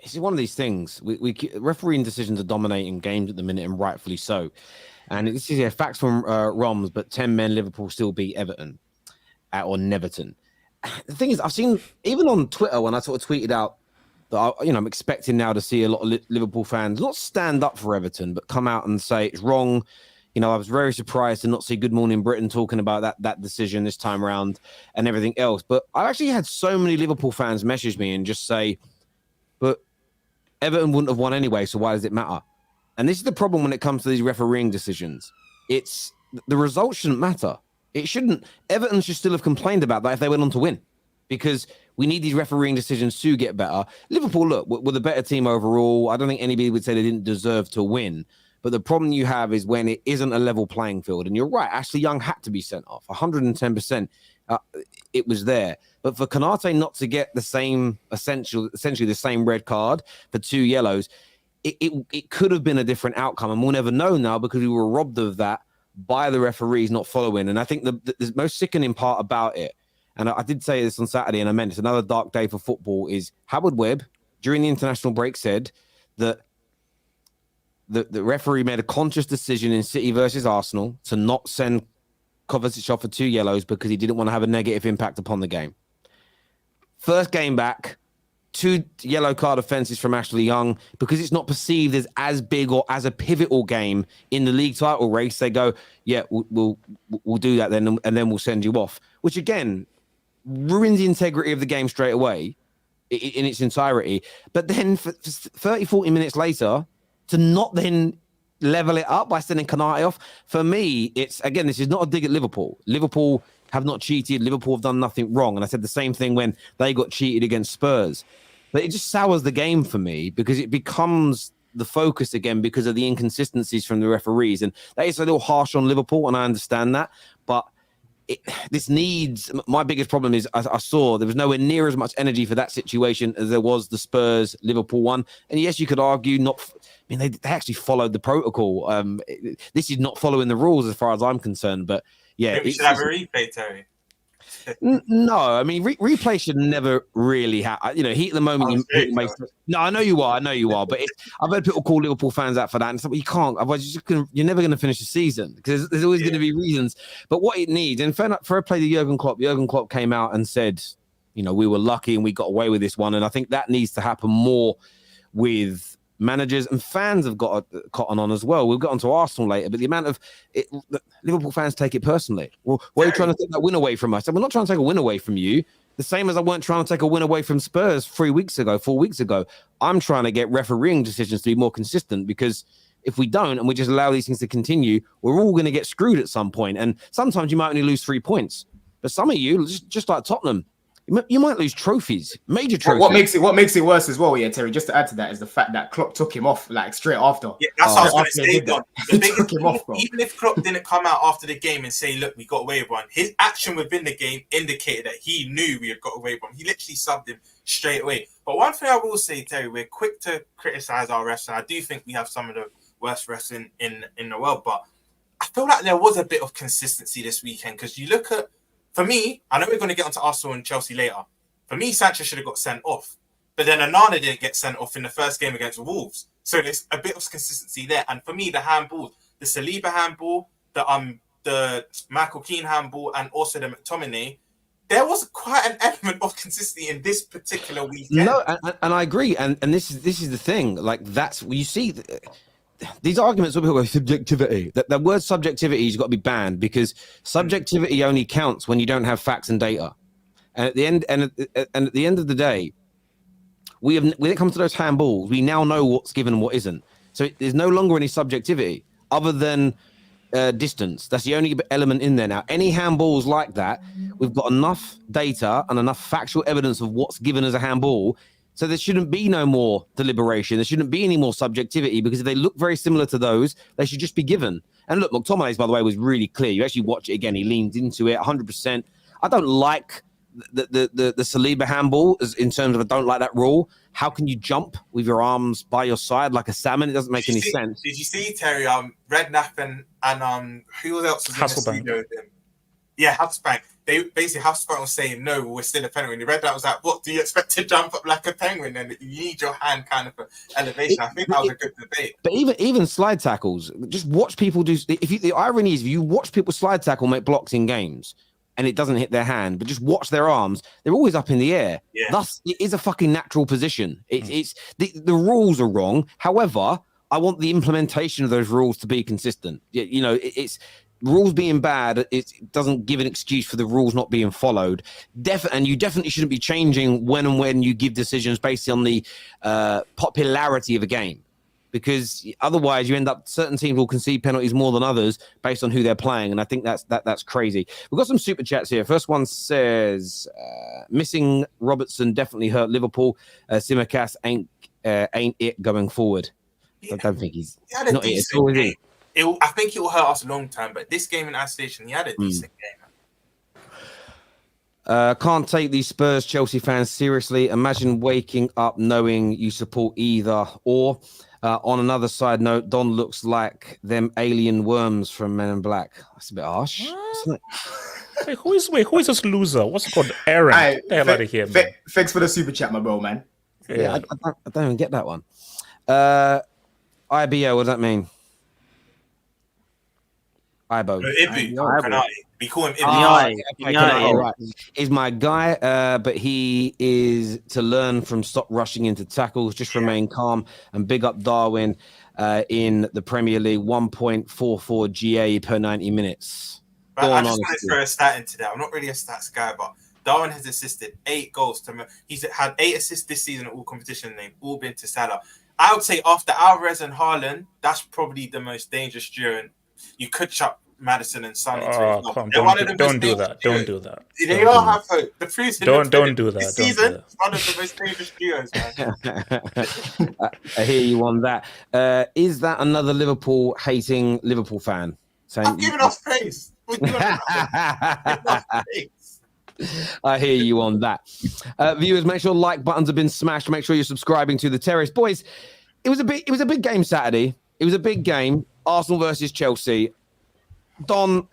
It's one of these things. Refereeing decisions are dominating games at the minute, and rightfully so. And this is facts from Roms, but 10 men Liverpool still beat Everton or Neverton. The thing is, I've seen even on Twitter when I sort of tweeted out that I'm expecting now to see a lot of Liverpool fans not stand up for Everton, but come out and say it's wrong. I was very surprised to not see Good Morning Britain talking about that decision this time around and everything else. But I actually had so many Liverpool fans message me and just say, but Everton wouldn't have won anyway, so why does it matter? And this is the problem when it comes to these refereeing decisions. It's the results shouldn't matter. It shouldn't. Everton should still have complained about that if they went on to win, because we need these refereeing decisions to get better. Liverpool, look, we're the better team overall. I don't think anybody would say they didn't deserve to win. But the problem you have is when it isn't a level playing field. And you're right, Ashley Young had to be sent off. 110%. It was there. But for Konate not to get the same, essentially the same red card for 2 yellows, it could have been a different outcome. And we'll never know now because we were robbed of that by the referees not following. And I think the most sickening part about it, and I did say this on Saturday, and I meant it's another dark day for football, is Howard Webb, during the international break, said that the referee made a conscious decision in City versus Arsenal to not send Kovacic off for 2 yellows because he didn't want to have a negative impact upon the game. First game back, 2 yellow card offences from Ashley Young because it's not perceived as big or as a pivotal game in the league title race. They go, yeah, we'll do that then, and then we'll send you off, which again ruins the integrity of the game straight away in its entirety. But then for 30, 40 minutes later, to not then level it up by sending Konate off, for me, it's, again, this is not a dig at Liverpool. Liverpool have not cheated. Liverpool have done nothing wrong. And I said the same thing when they got cheated against Spurs. But it just sours the game for me because it becomes the focus again because of the inconsistencies from the referees. And that is a little harsh on Liverpool, and I understand that. But this needs, my biggest problem is I saw there was nowhere near as much energy for that situation as there was the Spurs Liverpool one. And yes, you could argue they actually followed the protocol. This is not following the rules as far as I'm concerned. But yeah, maybe we should have a replay, Terry. No, I mean replay should never really happen. Heat of the moment. No, I know you are. But I've heard people call Liverpool fans out for that, and it's like, well, you can't. Otherwise, you're never going to finish the season because there's always going to be reasons. But what it needs, and fair play to Jurgen Klopp came out and said, we were lucky and we got away with this one, and I think that needs to happen more with managers, and fans have got cotton on as well. We'll get onto Arsenal later, but the amount of Liverpool fans take it personally. Well, why are you trying to take that win away from us? And we're not trying to take a win away from you. The same as I weren't trying to take a win away from Spurs 4 weeks ago. I'm trying to get refereeing decisions to be more consistent, because if we don't and we just allow these things to continue, we're all going to get screwed at some point. And sometimes you might only lose 3 points, but some of you, just like Tottenham, you might lose trophies, major trophies. What makes it worse as well, yeah, Terry, just to add to that, is the fact that Klopp took him off straight after. Yeah, that's what I was going to say. The biggest took him off, bro. Even if Klopp didn't come out after the game and say, look, we got away with one, his action within the game indicated that he knew we had got away with one. He literally subbed him straight away. But one thing I will say, Terry, we're quick to criticise our refs, and I do think we have some of the worst refs in the world, but I feel like there was a bit of consistency this weekend, because you look at, for me, I know we're going to get onto Arsenal and Chelsea later. For me, Sanchez should have got sent off. But then Onana didn't get sent off in the first game against Wolves. So there's a bit of consistency there. And for me, the handball, the Saliba handball, the Michael Keane handball, and also the McTominay, there was quite an element of consistency in this particular weekend. No, and I agree. And this is the thing. Like, that's you see. These arguments will be about subjectivity. That word subjectivity has got to be banned, because subjectivity only counts when you don't have facts and data. And at the end of the day, when it comes to those handballs, we now know what's given and what isn't. So there's no longer any subjectivity other than distance. That's the only element in there now. Any handballs like that, we've got enough data and enough factual evidence of what's given as a handball. So there shouldn't be no more deliberation. There shouldn't be any more subjectivity, because if they look very similar to those, they should just be given. And look, McTominay's, by the way, was really clear. You actually watch it again. He leans into it 100%. I don't like the Saliba handball in terms of I don't like that rule. How can you jump with your arms by your side like a salmon? It doesn't make any sense. Did you see, Terry, Redknapp and who else was in the studio with him? Yeah, Hasselbank. They basically, Hasselbank was saying, no, we're still a penguin. The Redknapp was like, what, do you expect to jump up like a penguin? And you need your hand kind of for elevation. I think that was a good debate. But even slide tackles, just watch people do. The irony is, if you watch people slide tackle, make blocks in games, and it doesn't hit their hand, but just watch their arms, they're always up in the air. Yeah. Thus, it is a fucking natural position. It's the rules are wrong. However, I want the implementation of those rules to be consistent. You know, it's rules being bad, it doesn't give an excuse for the rules not being followed. And you definitely shouldn't be changing when you give decisions based on the popularity of a game. Because otherwise you end up, certain teams will concede penalties more than others based on who they're playing. And I think that's crazy. We've got some super chats here. First one says, missing Robertson definitely hurt Liverpool. Simicast ain't it going forward. I don't think he's not it at all, is he? I think it will hurt us long term, but this game in isolation, he had a decent game. Can't take these Spurs Chelsea fans seriously. Imagine waking up knowing you support either or. On another side note, Don looks like them alien worms from Men in Black. That's a bit harsh. Wait, who is this loser? What's it called? Aaron. Get the hell out of here, man. Thanks for the super chat, my bro, man. Yeah, I don't even get that one. IBO, what does that mean? Ibo. We call him Ibo. Right. He's my guy, but he is to learn from stop rushing into tackles, just remain calm, and big up Darwin in the Premier League, 1.44 GA per 90 minutes. But I just want to throw a stat into that. I'm not really a stats guy, but Darwin has assisted 8 goals. He's had 8 assists this season at all competitions, and they've all been to Salah. I would say after Alvarez and Haaland, that's probably the most dangerous duo. And you could chuck Madison and Son into it. Don't do that. Don't do that. They all have hope. The proof's in don't do that. This season, it's one of the most dangerous duos, man. I hear you on that. Is that another Liverpool hating Liverpool fan? Saying I'm giving us praise. I hear you on that. Viewers, make sure like buttons have been smashed. Make sure you're subscribing to the Terrace. Boys, it was a big game Saturday. It was a big game. Arsenal versus Chelsea. Don,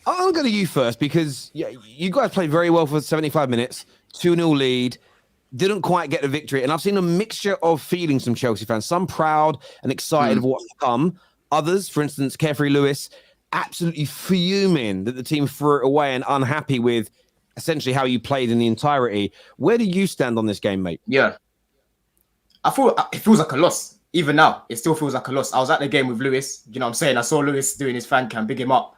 I'll go to you first, because you guys played very well for 75 minutes, 2-0 lead, didn't quite get the victory. And I've seen a mixture of feelings from Chelsea fans, some proud and excited of what's to come. Others, for instance, Carefree Lewis, absolutely fuming that the team threw it away and unhappy with essentially how you played in the entirety. Where do you stand on this game, mate? Yeah. I feel it feels like a loss. Even now, it still feels like a loss. I was at the game with Lewis. You know what I'm saying? I saw Lewis doing his fan cam, big him up.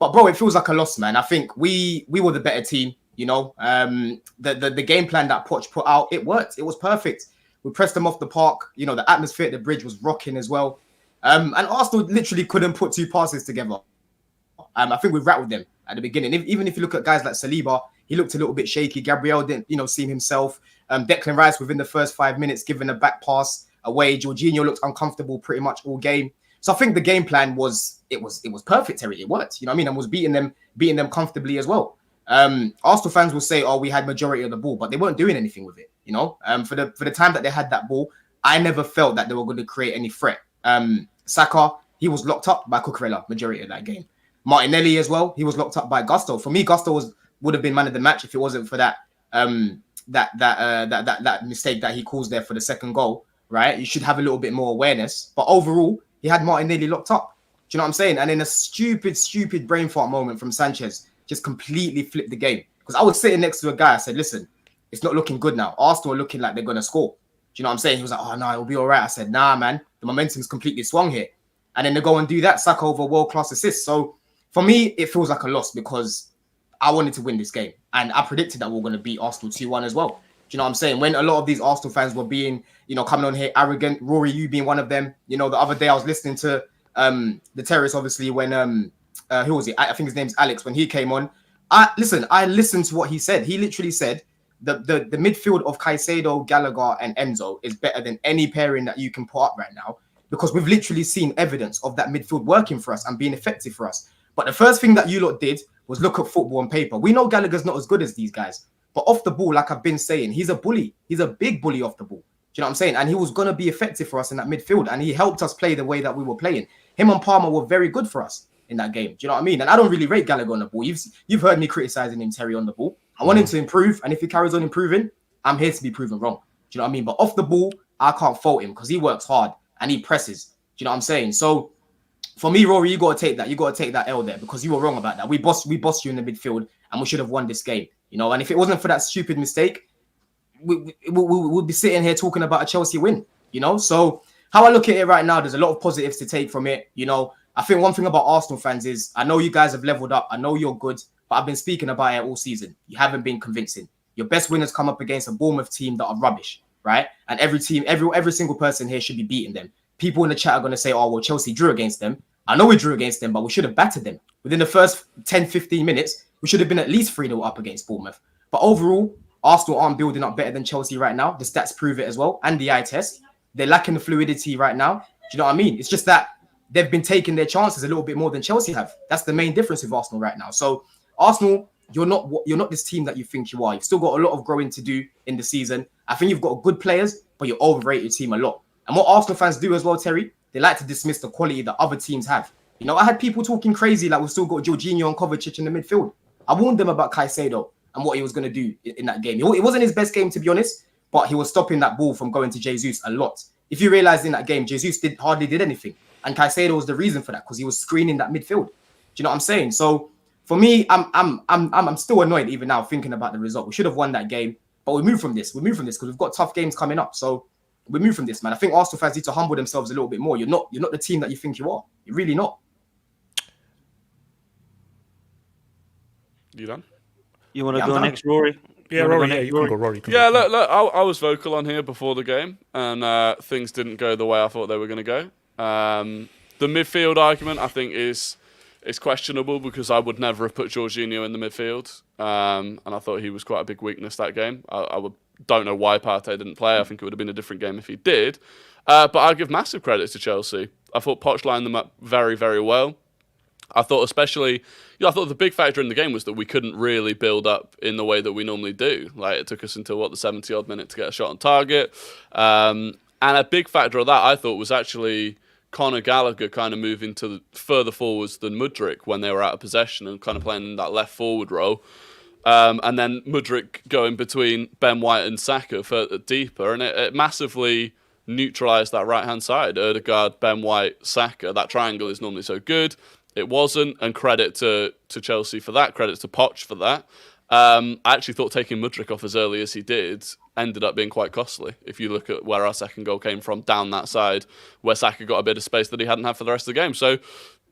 But, bro, it feels like a loss, man. I think we were the better team, you know. The game plan that Poch put out, it worked. It was perfect. We pressed them off the park. You know, the atmosphere at the bridge was rocking as well. And Arsenal literally couldn't put 2 passes together. I think we rattled them at the beginning. Even if you look at guys like Saliba, he looked a little bit shaky. Gabriel didn't, seem himself. Declan Rice within the first 5 minutes, giving a back pass away. Jorginho looked uncomfortable pretty much all game. So I think the game plan was perfect, Terry. It worked, you know what I mean? And was beating them comfortably as well. Arsenal fans will say, "Oh, we had majority of the ball," but they weren't doing anything with it. You know, for the time that they had that ball, I never felt that they were going to create any threat. Saka, he was locked up by Cucurella majority of that game. Martinelli as well, he was locked up by Gusto. For me, Gusto would have been man of the match if it wasn't for that mistake that he caused there for the second goal. Right, you should have a little bit more awareness. But overall, he had Martinelli locked up. Do you know what I'm saying? And in a stupid brain fart moment from Sanchez, just completely flipped the game. Because I was sitting next to a guy, I said, listen, it's not looking good now. Arsenal are looking like they're going to score. Do you know what I'm saying? He was like, oh, no, it'll be all right. I said, nah, man, the momentum's completely swung here. And then they go and do that, Saka over world-class assists. So for me, it feels like a loss because I wanted to win this game. And I predicted that we were going to beat Arsenal 2-1 as well. Do you know what I'm saying? When a lot of these Arsenal fans were being, coming on here arrogant, Rory, you being one of them. You know, the other day I was listening to the Terrace, obviously, when who was it? I think his name's Alex. When he came on, I listened to what he said. He literally said the midfield of Caicedo, Gallagher, and Enzo is better than any pairing that you can put up right now, because we've literally seen evidence of that midfield working for us and being effective for us. But the first thing that you lot did was look at football on paper. We know Gallagher's not as good as these guys, but off the ball, like I've been saying, he's a bully. He's a big bully off the ball. Do you know what I'm saying? And he was going to be effective for us in that midfield, and he helped us play the way that we were playing. Him and Palmer were very good for us in that game. Do you know what I mean? And I don't really rate Gallagher on the ball. You've heard me criticizing him, Terry, on the ball. I want him to improve, and if he carries on improving, I'm here to be proven wrong. Do you know what I mean? But off the ball, I can't fault him because he works hard and he presses. Do you know what I'm saying? So for me, Rory, you got to take that. You got to take that L there because you were wrong about that. We bossed you in the midfield, and we should have won this game. You know, and if it wasn't for that stupid mistake, we'd be sitting here talking about a Chelsea win. You know, so how I look at it right now, there's a lot of positives to take from it. You know, I think one thing about Arsenal fans is I know you guys have leveled up. I know you're good, but I've been speaking about it all season. You haven't been convincing. Your best winners come up against a Bournemouth team that are rubbish, right? And every team, every single person here should be beating them. People in the chat are going to say, oh, well, Chelsea drew against them. I know we drew against them, but we should have battered them. Within the first 10, 15 minutes, we should have been at least 3-0 up against Bournemouth. But overall, Arsenal aren't building up better than Chelsea right now. The stats prove it as well, and the eye test. They're lacking the fluidity right now. Do you know what I mean? It's just that they've been taking their chances a little bit more than Chelsea have. That's the main difference with Arsenal right now. So Arsenal, you're not this team that you think you are. You've still got a lot of growing to do in the season. I think you've got good players, but you overrate your team a lot. And what Arsenal fans do as well, Terry, they like to dismiss the quality that other teams have. You know, I had people talking crazy like we've still got Jorginho and Kovacic in the midfield. I warned them about Caicedo and what he was going to do in that game. It wasn't his best game, to be honest, but he was stopping that ball from going to Jesus a lot. If you realize in that game, Jesus hardly did anything. And Caicedo was the reason for that because he was screening that midfield. Do you know what I'm saying? So for me, I'm still annoyed even now thinking about the result. We should have won that game, but we move from this. We move from this because we've got tough games coming up. So we move from this, man. I think Arsenal fans need to humble themselves a little bit more. You're not the team that you think you are. You're really not. You done? You want to go next, Rory? Yeah, Rory. Yeah, you can go, Rory. Yeah, look, I was vocal on here before the game, and things didn't go the way I thought they were going to go. The midfield argument, I think, is questionable because I would never have put Jorginho in the midfield, and I thought he was quite a big weakness that game. Don't know why Partey didn't play. I think it would have been a different game if he did. But I give massive credit to Chelsea. I thought Poch lined them up very, very well. I thought especially, I thought the big factor in the game was that we couldn't really build up in the way that we normally do. Like, it took us until, the 70-odd minute to get a shot on target. And a big factor of that, I thought, was actually Conor Gallagher kind of moving to further forwards than Mudryk when they were out of possession and kind of playing in that left forward role. And then Mudryk going between Ben White and Saka further deeper. And it massively neutralised that right-hand side. Ødegaard, Ben White, Saka. That triangle is normally so good. It wasn't, and credit to Chelsea for that, credit to Poch for that. I actually thought taking Mudryk off as early as he did ended up being quite costly. If you look at where our second goal came from, down that side, where Saka got a bit of space that he hadn't had for the rest of the game. So,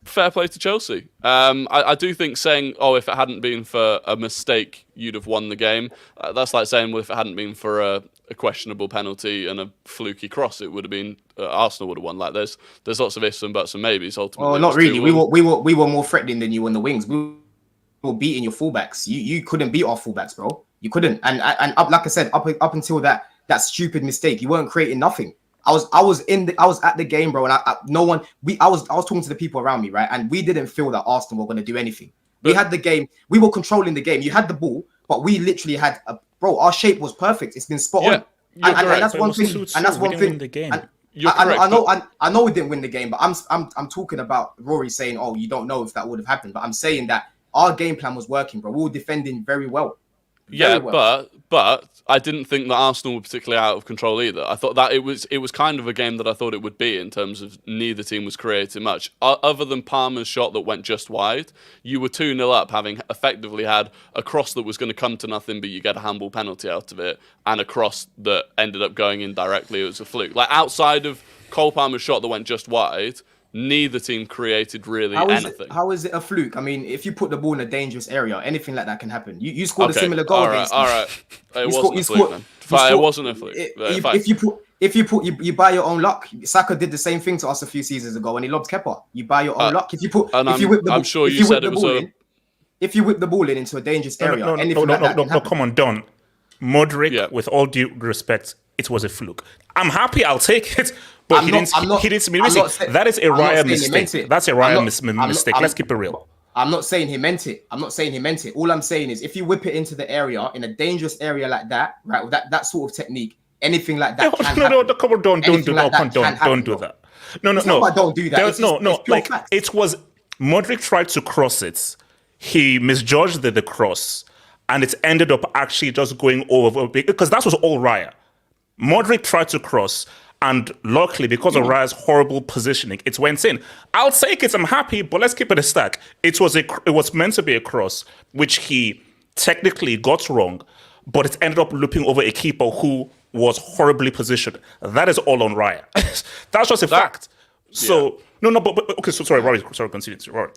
fair play to Chelsea. I do think saying, if it hadn't been for a mistake, you'd have won the game. That's like saying, well, if it hadn't been for a questionable penalty and a fluky cross, it would have been Arsenal would have won. Like there's lots of ifs and buts and maybes. Ultimately, not really. We were more threatening than you on the wings. We were beating your fullbacks. You couldn't beat our fullbacks, bro. You couldn't. And up, like I said, up until that stupid mistake, you weren't creating nothing. I was at the game, bro, and I was talking to the people around me, right? And we didn't feel that Arsenal were going to do anything. We had the game. We were controlling the game. You had the ball, but we literally had our shape was perfect. It's been spot on. And that's one thing. And that's one thing. I know we didn't win the game, but I'm talking about Rory saying, "Oh, you don't know if that would have happened." But I'm saying that our game plan was working, bro. We were defending very well. But I didn't think that Arsenal were particularly out of control either. I thought that it was kind of a game that I thought it would be in terms of neither team was creating much. Other than Palmer's shot that went just wide, you were 2-0 up, having effectively had a cross that was going to come to nothing, but you get a handball penalty out of it, and a cross that ended up going in directly. It was a fluke. Like, outside of Cole Palmer's shot that went just wide, neither team created really anything. How is it a fluke? I mean, if you put the ball in a dangerous area, anything like that can happen. You scored a similar goal against All right. It wasn't a fluke, then. It wasn't a fluke. if you buy your own luck. Saka did the same thing to us a few seasons ago when he lobbed Kepa. You buy your own luck. If you whip the ball in into a dangerous area, no, come on, Don. Modric, with all due respect, it was a fluke. I'm happy, I'll take it, but he didn't. That is a Raya mistake. That's a Raya mistake. Let's keep it real. I'm not saying he meant it. All I'm saying is if you whip it into the area, in a dangerous area like that, right, with that sort of technique, anything like that can happen. No, come on, don't do that. Don't do that. No. Don't do that. It was Modric tried to cross it. He misjudged the cross, and it ended up actually just going over because that was all Raya. Modric tried to cross, and luckily, because of Raya's horrible positioning, it went in. I'll take it. I'm happy, but let's keep it a stack. It was meant to be a cross, which he technically got wrong, but it ended up looping over a keeper who was horribly positioned. That is all on Raya. That's just a fact. So but okay. So sorry, Rory. Sorry, continue. Rory.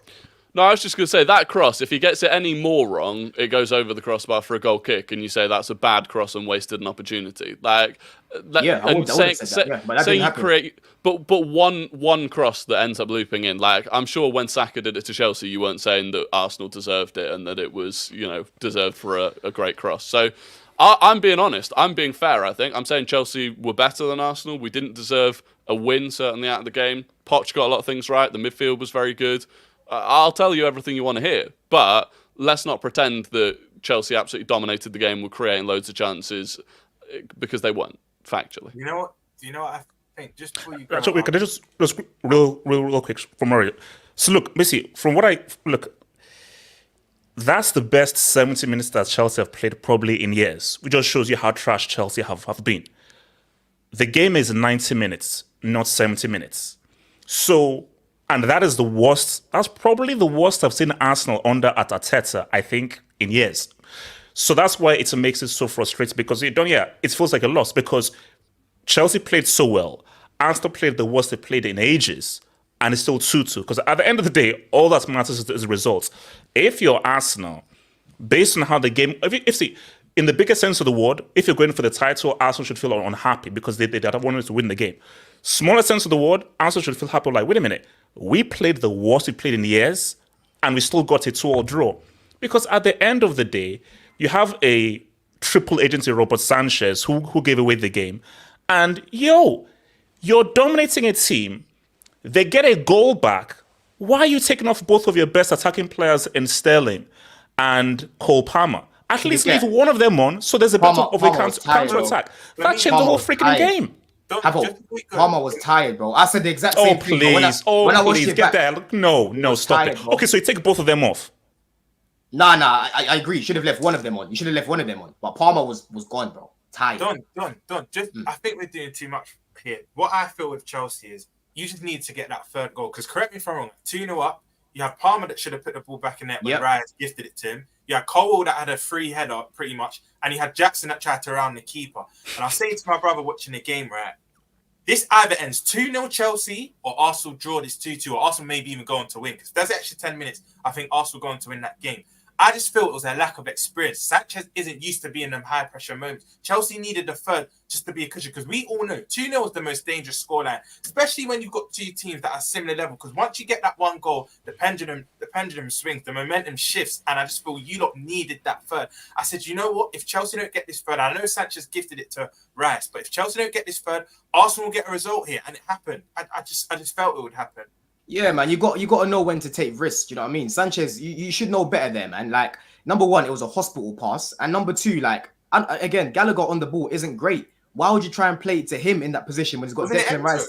No, I was just going to say that cross, if he gets it any more wrong, it goes over the crossbar for a goal kick, and you say that's a bad cross and wasted an opportunity. Like, but one cross that ends up looping in. Like, I'm sure when Saka did it to Chelsea, you weren't saying that Arsenal deserved it and that it was, deserved for a great cross. So I'm being honest. I'm being fair, I think. I'm saying Chelsea were better than Arsenal. We didn't deserve a win, certainly, out of the game. Poch got a lot of things right. The midfield was very good. I'll tell you everything you want to hear, but let's not pretend that Chelsea absolutely dominated the game, were creating loads of chances, because they weren't, factually. You know what? Do you know what I think? Just before you go Can I just real quick from Mario? So look, Missy, from what that's the best 70 minutes that Chelsea have played probably in years. It just shows you how trash Chelsea have been. The game is 90 minutes, not 70 minutes. So... And that is the worst. That's probably the worst I've seen Arsenal under at Arteta, I think, in years. So that's why it makes it so frustrating, because it feels like a loss, because Chelsea played so well. Arsenal played the worst they played in ages, and it's still 2-2. Because at the end of the day, all that matters is the results. If you're Arsenal, based on how the game, in the biggest sense of the word, if you're going for the title, Arsenal should feel unhappy because they wanted to win the game. Smaller sense of the word, Arsenal should feel happy, like, wait a minute, we played the worst we played in years, and we still got a 2-2 draw. Because at the end of the day, you have a triple agency, Robert Sanchez, who gave away the game. And, you're dominating a team. They get a goal back. Why are you taking off both of your best attacking players in Sterling and Cole Palmer? At least leave one of them on, so there's a bit of a counter-attack. That changed the whole freaking game. Palmer was tired, bro. I said the exact same thing. When I watched it get back, there. No, stop tired, it. Bro. Okay, so you take both of them off. Nah, I agree. You should have left one of them on. But Palmer was gone, bro. Tired. Done. I think we're doing too much here. What I feel with Chelsea is you just need to get that third goal. Because correct me if I'm wrong, 2-0 up. You have Palmer that should have put the ball back in net when Raya gifted it to him. You had Colwell that had a free header, pretty much. And you had Jackson that tried to round the keeper. And I was saying to my brother watching the game, right, this either ends 2-0 Chelsea or Arsenal draw this 2-2, or Arsenal maybe even go on to win. Because there's extra 10 minutes, I think Arsenal going to win that game. I just feel it was a lack of experience. Sanchez isn't used to being in them high-pressure moments. Chelsea needed the third just to be a cushion, because we all know 2-0 is the most dangerous scoreline, especially when you've got two teams that are similar level. Because once you get that one goal, the pendulum swings, the momentum shifts, and I just feel you lot needed that third. I said, you know what? If Chelsea don't get this third, I know Sanchez gifted it to Rice, but if Chelsea don't get this third, Arsenal will get a result here, and it happened. I just felt it would happen. Yeah, man, you got to know when to take risks. You know what I mean? Sanchez, you should know better there, man. Like, number one, it was a hospital pass, and number two, like, again, Gallagher on the ball isn't great. Why would you try and play it to him in that position when he's got Declan Rice?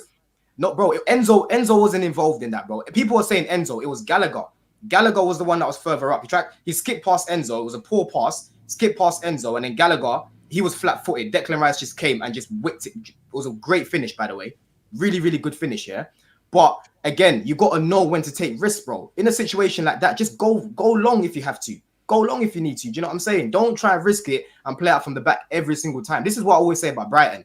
No, bro, Enzo wasn't involved in that, bro. People were saying Enzo, it was Gallagher. Gallagher was the one that was further up. He skipped past Enzo. It was a poor pass. Skipped past Enzo, and then Gallagher, he was flat-footed. Declan Rice just came and just whipped it. It was a great finish, by the way. Really, really good finish, yeah. But again, you got to know when to take risks, bro. In a situation like that, just go long if you have to. Go long if you need to. Do you know what I'm saying? Don't try and risk it and play out from the back every single time. This is what I always say about Brighton.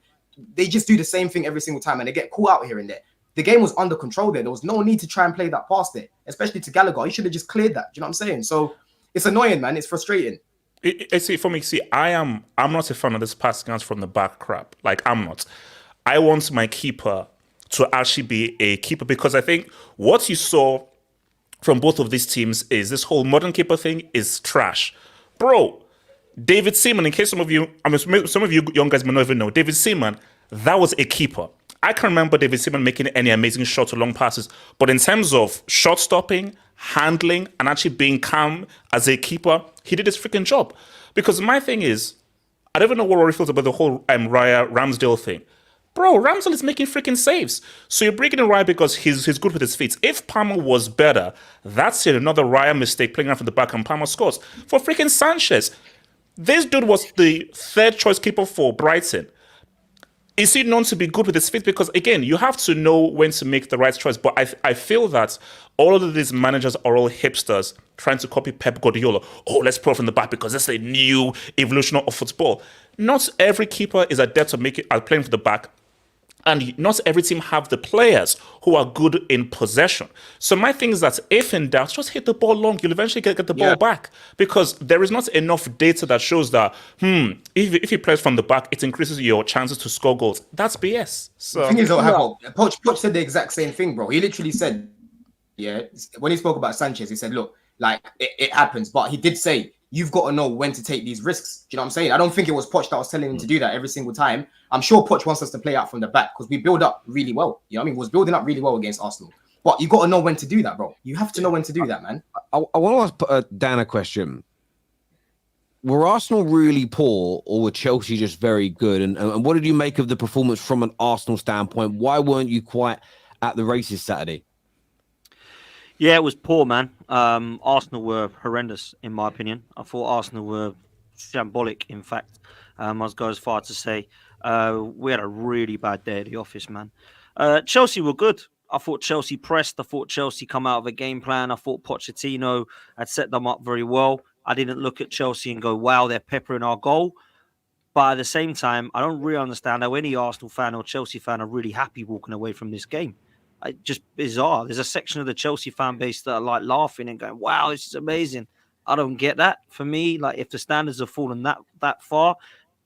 They just do the same thing every single time, and they get caught out here and there. The game was under control there. There was no need to try and play that past there, especially to Gallagher. He should have just cleared that. Do you know what I'm saying? So it's annoying, man. It's frustrating. I'm not a fan of this passing out from the back crap. Like, I'm not. I want my keeper to actually be a keeper, because I think what you saw from both of these teams is this whole modern keeper thing is trash. Bro, David Seaman, in case some of you young guys may not even know, David Seaman, that was a keeper. I can't remember David Seaman making any amazing shots or long passes, but in terms of shot stopping, handling, and actually being calm as a keeper, he did his freaking job. Because my thing is, I don't even know what Rory feels about the whole Raya Ramsdale thing. Bro, Ramsdale is making freaking saves. So you're bringing in Raya because he's good with his feet. If Palmer was better, that's it. Another Raya mistake playing out from the back and Palmer scores. For freaking Sanchez, this dude was the third choice keeper for Brighton. Is he known to be good with his feet? Because again, you have to know when to make the right choice. But I feel that all of these managers are all hipsters trying to copy Pep Guardiola. Oh, let's play from the back because that's a new evolution of football. Not every keeper is adept at playing from the back. And not every team have the players who are good in possession. So my thing is that if in doubt, just hit the ball long. You'll eventually get the ball back, because there is not enough data that shows that, if you play from the back, it increases your chances to score goals. That's BS. So the thing is, Poch said the exact same thing, bro. He literally said, when he spoke about Sanchez, he said, look, like it happens, but he did say, you've got to know when to take these risks. Do you know what I'm saying? I don't think it was Poch that was telling him to do that every single time. I'm sure Poch wants us to play out from the back because we build up really well. You know what I mean? Was building up really well against Arsenal. But you got to know when to do that, bro. You have to know when to do that, man. I want to ask Dan a question. Were Arsenal really poor, or were Chelsea just very good? And what did you make of the performance from an Arsenal standpoint? Why weren't you quite at the races Saturday? Yeah, it was poor, man. Arsenal were horrendous, in my opinion. I thought Arsenal were shambolic, in fact. I must go as far to say we had a really bad day at the office, man. Chelsea were good. I thought Chelsea pressed. I thought Chelsea come out of a game plan. I thought Pochettino had set them up very well. I didn't look at Chelsea and go, wow, they're peppering our goal. But at the same time, I don't really understand how any Arsenal fan or Chelsea fan are really happy walking away from this game. Just bizarre. There's a section of the Chelsea fan base that are like laughing and going, wow, this is amazing. I don't get that. For me, like, if the standards have fallen that far,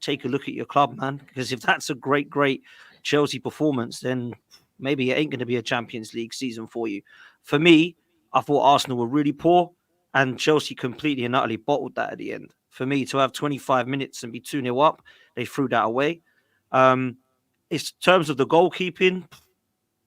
take a look at your club, man. Because if that's a great Chelsea performance, then maybe it ain't going to be a Champions League season for you. For me, I thought Arsenal were really poor, and Chelsea completely and utterly bottled that at the end. For me, to have 25 minutes and be 2-0 up, they threw that away. In terms of the goalkeeping,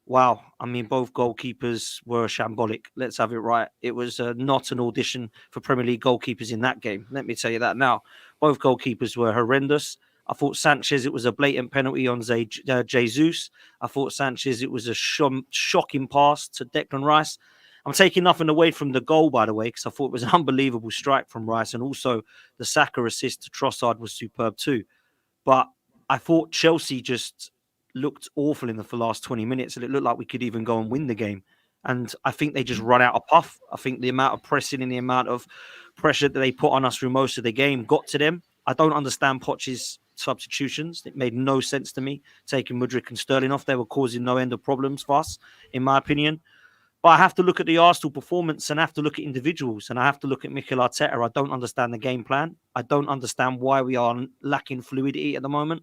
wow. I mean, both goalkeepers were shambolic. Let's have it right. It was not an audition for Premier League goalkeepers in that game. Let me tell you that now. Both goalkeepers were horrendous. I thought Sanchez, it was a blatant penalty on Jesus. I thought Sanchez, it was a shocking pass to Declan Rice. I'm taking nothing away from the goal, by the way, because I thought it was an unbelievable strike from Rice. And also the Saka assist to Trossard was superb too. But I thought Chelsea just looked awful in the last 20 minutes, and it looked like we could even go and win the game. And I think they just run out of puff. I think the amount of pressing and the amount of pressure that they put on us through most of the game got to them. I don't understand Poch's substitutions. It made no sense to me, taking Mudryk and Sterling off. They were causing no end of problems for us, in my opinion. But I have to look at the Arsenal performance, and I have to look at individuals, and I have to look at Mikel Arteta. I don't understand the game plan. I don't understand why we are lacking fluidity at the moment.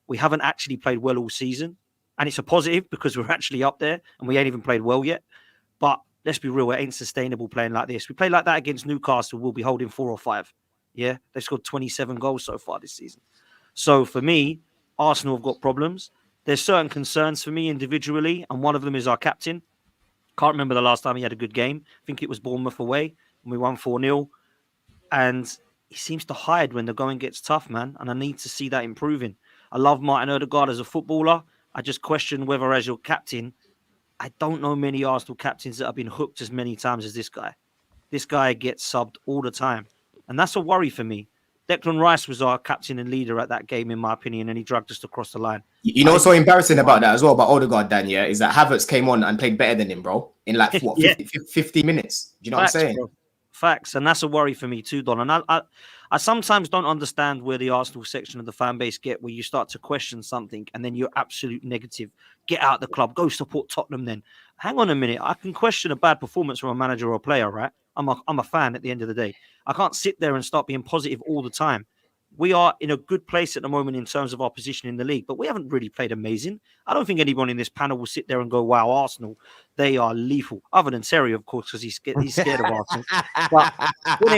We haven't actually played well all season. And it's a positive because we're actually up there and we ain't even played well yet. But let's be real, it ain't sustainable playing like this. We play like that against Newcastle, we'll be holding 4 or 5. Yeah, they've scored 27 goals so far this season. So for me, Arsenal have got problems. There's certain concerns for me individually, and one of them is our captain. Can't remember the last time he had a good game. I think it was Bournemouth away and we won 4-0. And he seems to hide when the going gets tough, man. And I need to see that improving. I love Martin Odegaard as a footballer. I just question whether, as your captain, I don't know many Arsenal captains that have been hooked as many times as this guy. This guy gets subbed all the time. And that's a worry for me. Declan Rice was our captain and leader at that game, in my opinion, and he dragged us across the line. You know what's so embarrassing about that as well, about Odegaard, Dan, yeah, is that Havertz came on and played better than him, bro, in like, what, 50 minutes? Do you know Facts, what I'm saying? Bro. Facts, and that's a worry for me too, Don. And I sometimes don't understand where the Arsenal section of the fan base get, where you start to question something and then you're absolute negative. Get out of the club, go support Tottenham then. Hang on a minute, I can question a bad performance from a manager or a player, right? I'm a fan at the end of the day. I can't sit there and start being positive all the time. we are in a good place at the moment in terms of our position in the league, but we haven't really played amazing. I don't think anyone in this panel will sit there and go, wow, Arsenal, they are lethal. Other than Terry, of course, because he's scared of Arsenal. But when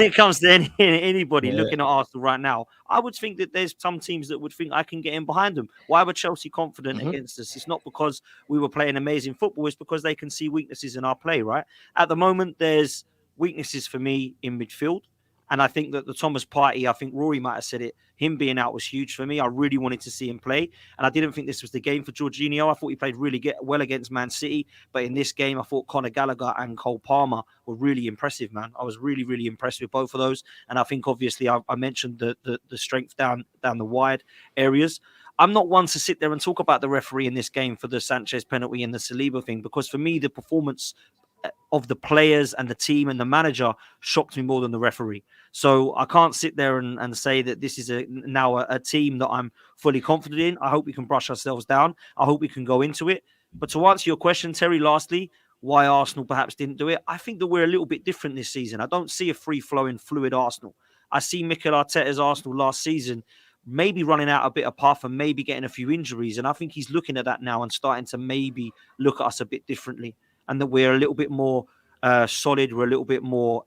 it comes to anybody looking at Arsenal right now, I would think that there's some teams that would think I can get in behind them. Why were Chelsea confident against us? It's not because we were playing amazing football. It's because they can see weaknesses in our play, right? At the moment, there's weaknesses for me in midfield. And I think that the Thomas Partey, I think Rory might have said it, him being out was huge for me. I really wanted to see him play. And I didn't think this was the game for Jorginho. I thought he played really well against Man City. But in this game, I thought Conor Gallagher and Cole Palmer were really impressive, man. I was really, really impressed with both of those. And I think, obviously, I mentioned the strength down the wide areas. I'm not one to sit there and talk about the referee in this game for the Sanchez penalty and the Saliba thing, because for me, the performance of the players and the team and the manager shocked me more than the referee. So I can't sit there and say that this is now a team that I'm fully confident in. I hope we can brush ourselves down. I hope we can go into it. But to answer your question, Terry, lastly, why Arsenal perhaps didn't do it, I think that we're a little bit different this season. I don't see a free-flowing, fluid Arsenal. I see Mikel Arteta's Arsenal last season maybe running out a bit of puff and maybe getting a few injuries. And I think he's looking at that now and starting to maybe look at us a bit differently, and that we're a little bit more solid. We're a little bit more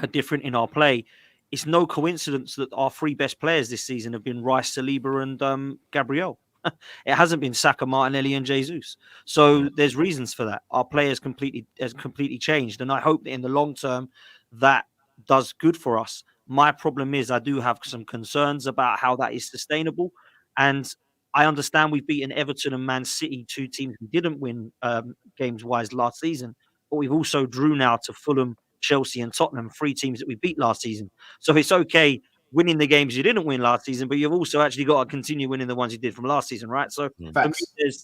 different in our play. It's no coincidence that our three best players this season have been Rice, Saliba and Gabriel. It hasn't been Saka, Martinelli and Jesus. So there's reasons for that. Our play has completely changed. And I hope that in the long term, that does good for us. My problem is I do have some concerns about how that is sustainable. And I understand we've beaten Everton and Man City, two teams who didn't win games-wise last season. But we've also drew now to Fulham, Chelsea and Tottenham, three teams that we beat last season. So it's okay winning the games you didn't win last season, but you've also actually got to continue winning the ones you did from last season, right? So for me,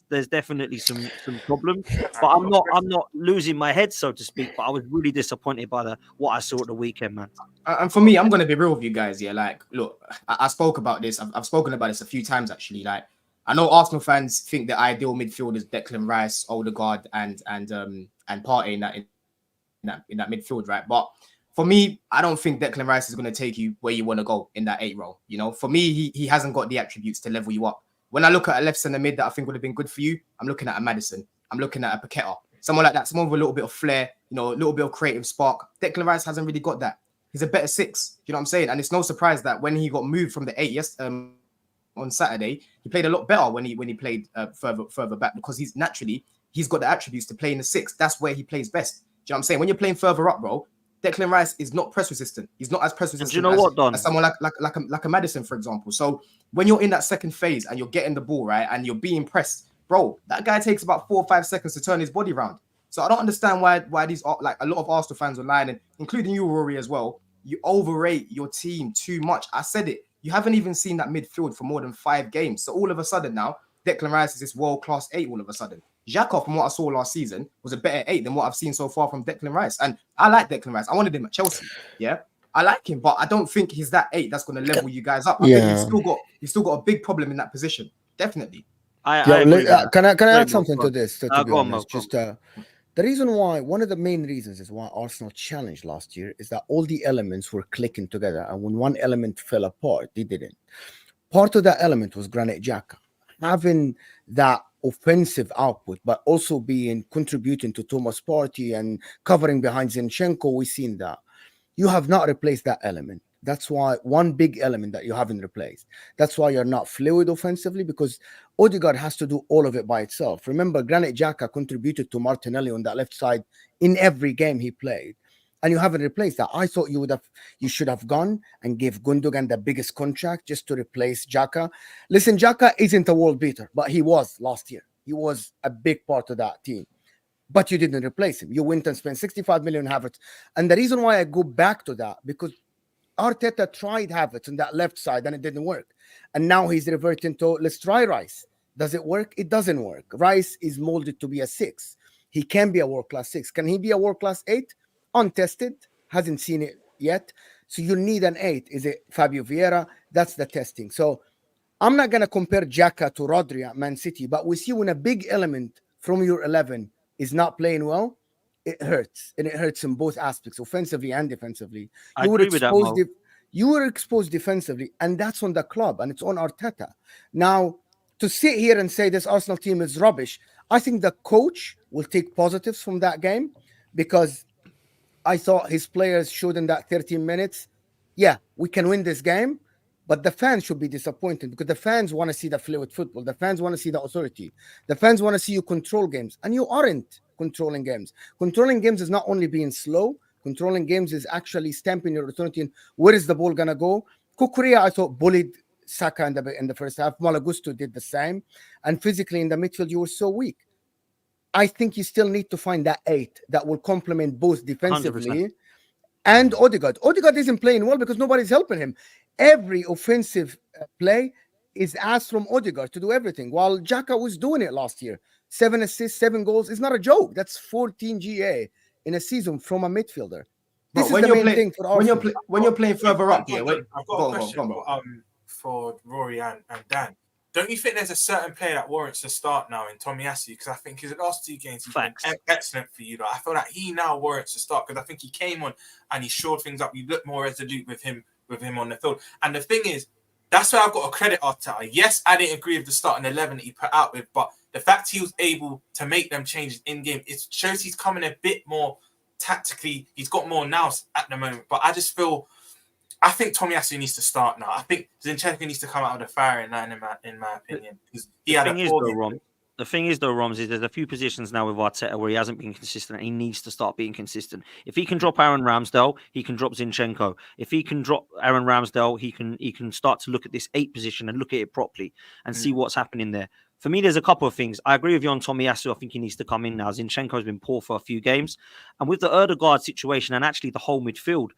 there's definitely some problems. But I'm not losing my head, so to speak. But I was really disappointed by what I saw at the weekend, man. And for me, I'm going to be real with you guys. Yeah, like, look, I spoke about this. I've spoken about this a few times, actually. Like, I know Arsenal fans think the ideal midfield is Declan Rice, Odegaard, and Partey in that midfield, right? But for me, I don't think Declan Rice is going to take you where you want to go in that 8 role. You know, for me, he hasn't got the attributes to level you up. When I look at a left centre mid that I think would have been good for you, I'm looking at a Maddison. I'm looking at a Paqueta. Someone like that, someone with a little bit of flair, you know, a little bit of creative spark. Declan Rice hasn't really got that. He's a better 6. You know what I'm saying? And it's no surprise that when he got moved from the 8 on Saturday, he played a lot better when he played further back, because he's got the attributes to play in the 6. That's where he plays best. Do you know what I'm saying? When you're playing further up, bro, Declan Rice is not press resistant. He's not as press resistant as someone like a Maddison, for example. So when you're in that second phase and you're getting the ball, right, and you're being pressed, bro, that guy takes about 4 or 5 seconds to turn his body around. So I don't understand why these, like, a lot of Arsenal fans online, and including you, Rory, as well, you overrate your team too much. I said it. You haven't even seen that midfield for more than 5 games. So all of a sudden now, Declan Rice is this world-class 8 all of a sudden. Xhaka, from what I saw last season, was a better 8 than what I've seen so far from Declan Rice. And I like Declan Rice. I wanted him at Chelsea. Yeah, I like him, but I don't think he's that 8 that's going to level you guys up. I think he's still got a big problem in that position. Definitely. Can I add something to this? To be honest, the reason why, one of the main reasons is why Arsenal challenged last year is that all the elements were clicking together, and when one element fell apart, they didn't. Part of that element was Granit Xhaka having that offensive output, but also contributing to Thomas Partey and covering behind Zinchenko. We've seen that. You have not replaced that element. That's why one big element that you haven't replaced. That's why you're not fluid offensively, because Odegaard has to do all of it by itself. Remember, Granit Xhaka contributed to Martinelli on that left side in every game he played, and you haven't replaced that. I thought you should have gone and give Gundogan the biggest contract just to replace Xhaka. Listen, Xhaka isn't a world beater, but he was last year. He was a big part of that team. But you didn't replace him. You went and spent 65 million on Havertz. And the reason why I go back to that, because Arteta tried Havertz on that left side and it didn't work. And now he's reverting to, let's try Rice. Does it work? It doesn't work. Rice is molded to be a 6. He can be a world-class 6. Can he be a world-class 8? Untested. Hasn't seen it yet. So you need an 8. Is it Fabio Vieira? That's the testing. So I'm not going to compare Xhaka to Rodri at Man City, but we see when a big element from your 11 is not playing well, it hurts. And it hurts in both aspects, offensively and defensively. You were exposed defensively, and that's on the club, and it's on Arteta. Now, to sit here and say this Arsenal team is rubbish, I think the coach will take positives from that game, because I thought his players showed in that 13 minutes, yeah, we can win this game, but the fans should be disappointed, because the fans want to see the fluid football. The fans want to see the authority. The fans want to see you control games, and you aren't controlling games. Controlling games is not only being slow. Controlling games is actually stamping your authority in where is the ball going to go. Kukurea, I thought, bullied Saka in the first half. Malagusto did the same. And physically in the midfield, you were so weak. I think you still need to find that 8 that will complement both defensively 100%. and Odegaard. Odegaard isn't playing well because nobody's helping him. Every offensive play is asked from Odegaard to do everything, while Xhaka was doing it last year. 7 assists, 7 goals. It's not a joke. That's 14 GA in a season from a midfielder. This is the main thing for Arsenal. When you're playing further up, I've got a question for Rory and Dan. Don't you think there's a certain player that warrants a start now in Tomiyasu? Because I think his last 2 games he's been excellent for you. Like, I feel like he now warrants a start, because I think he came on and he shored things up. You look more resolute with him on the field. And the thing is, that's where I've got to credit Arteta. Yes, I didn't agree with the starting 11 that he put out with, but the fact he was able to make them changes in game, it shows he's coming a bit more tactically. He's got more nous at the moment. But I think Tomiyasu needs to start now. I think Zinchenko needs to come out of the firing line, in my opinion. The thing is, though, Roms, is there's a few positions now with Arteta where he hasn't been consistent, and he needs to start being consistent. If he can drop Aaron Ramsdale, he can drop Zinchenko. If he can drop Aaron Ramsdale, he can start to look at this 8 position and look at it properly and see what's happening there. For me, there's a couple of things. I agree with you on Tomiyasu. I think he needs to come in now. Zinchenko's been poor for a few games. And with the Odegaard situation and actually the whole midfield,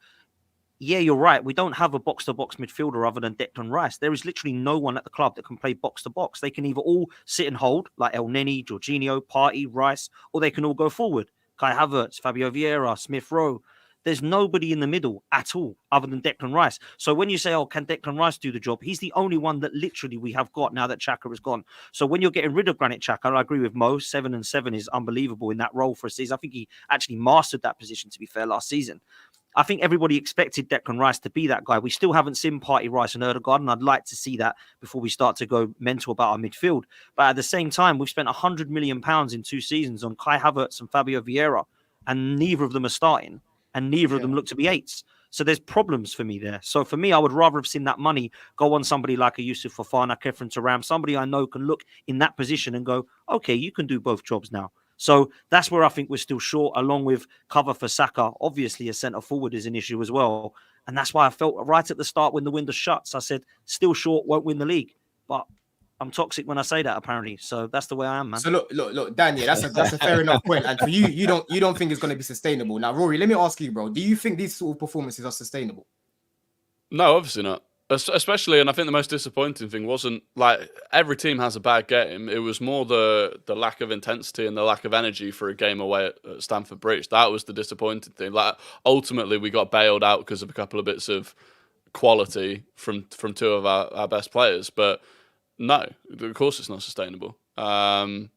yeah, you're right. We don't have a box-to-box midfielder other than Declan Rice. There is literally no one at the club that can play box-to-box. They can either all sit and hold, like El Neni, Jorginho, Partey, Rice, or they can all go forward. Kai Havertz, Fabio Vieira, Smith Rowe. There's nobody in the middle at all other than Declan Rice. So when you say, oh, can Declan Rice do the job? He's the only one that literally we have got now that Xhaka is gone. So when you're getting rid of Granit Xhaka, I agree with Mo, 7-7 is unbelievable in that role for a season. I think he actually mastered that position, to be fair, last season. I think everybody expected Declan Rice to be that guy. We still haven't seen Partey, Rice and Odegaard, and I'd like to see that before we start to go mental about our midfield. But at the same time, we've spent £100 million in 2 seasons on Kai Havertz and Fabio Vieira, and neither of them are starting, and neither of them look to be 8s. So there's problems for me there. So for me, I would rather have seen that money go on somebody like a Yusuf Fofana, Kefren Turam, somebody I know can look in that position and go, okay, you can do both jobs now. So that's where I think we're still short, along with cover for Saka. Obviously, a centre forward is an issue as well. And that's why I felt right at the start when the window shuts, I said, still short, won't win the league. But I'm toxic when I say that, apparently. So that's the way I am, man. So look, Daniel, that's a fair enough point. And for you, you don't think it's going to be sustainable. Now, Rory, let me ask you, bro. Do you think these sort of performances are sustainable? No, obviously not. Especially, and I think the most disappointing thing wasn't like every team has a bad game. It was more the lack of intensity and the lack of energy for a game away at Stamford Bridge. That was the disappointing thing. Like ultimately, we got bailed out because of a couple of bits of quality from 2 of our best players. But no, of course, it's not sustaable. And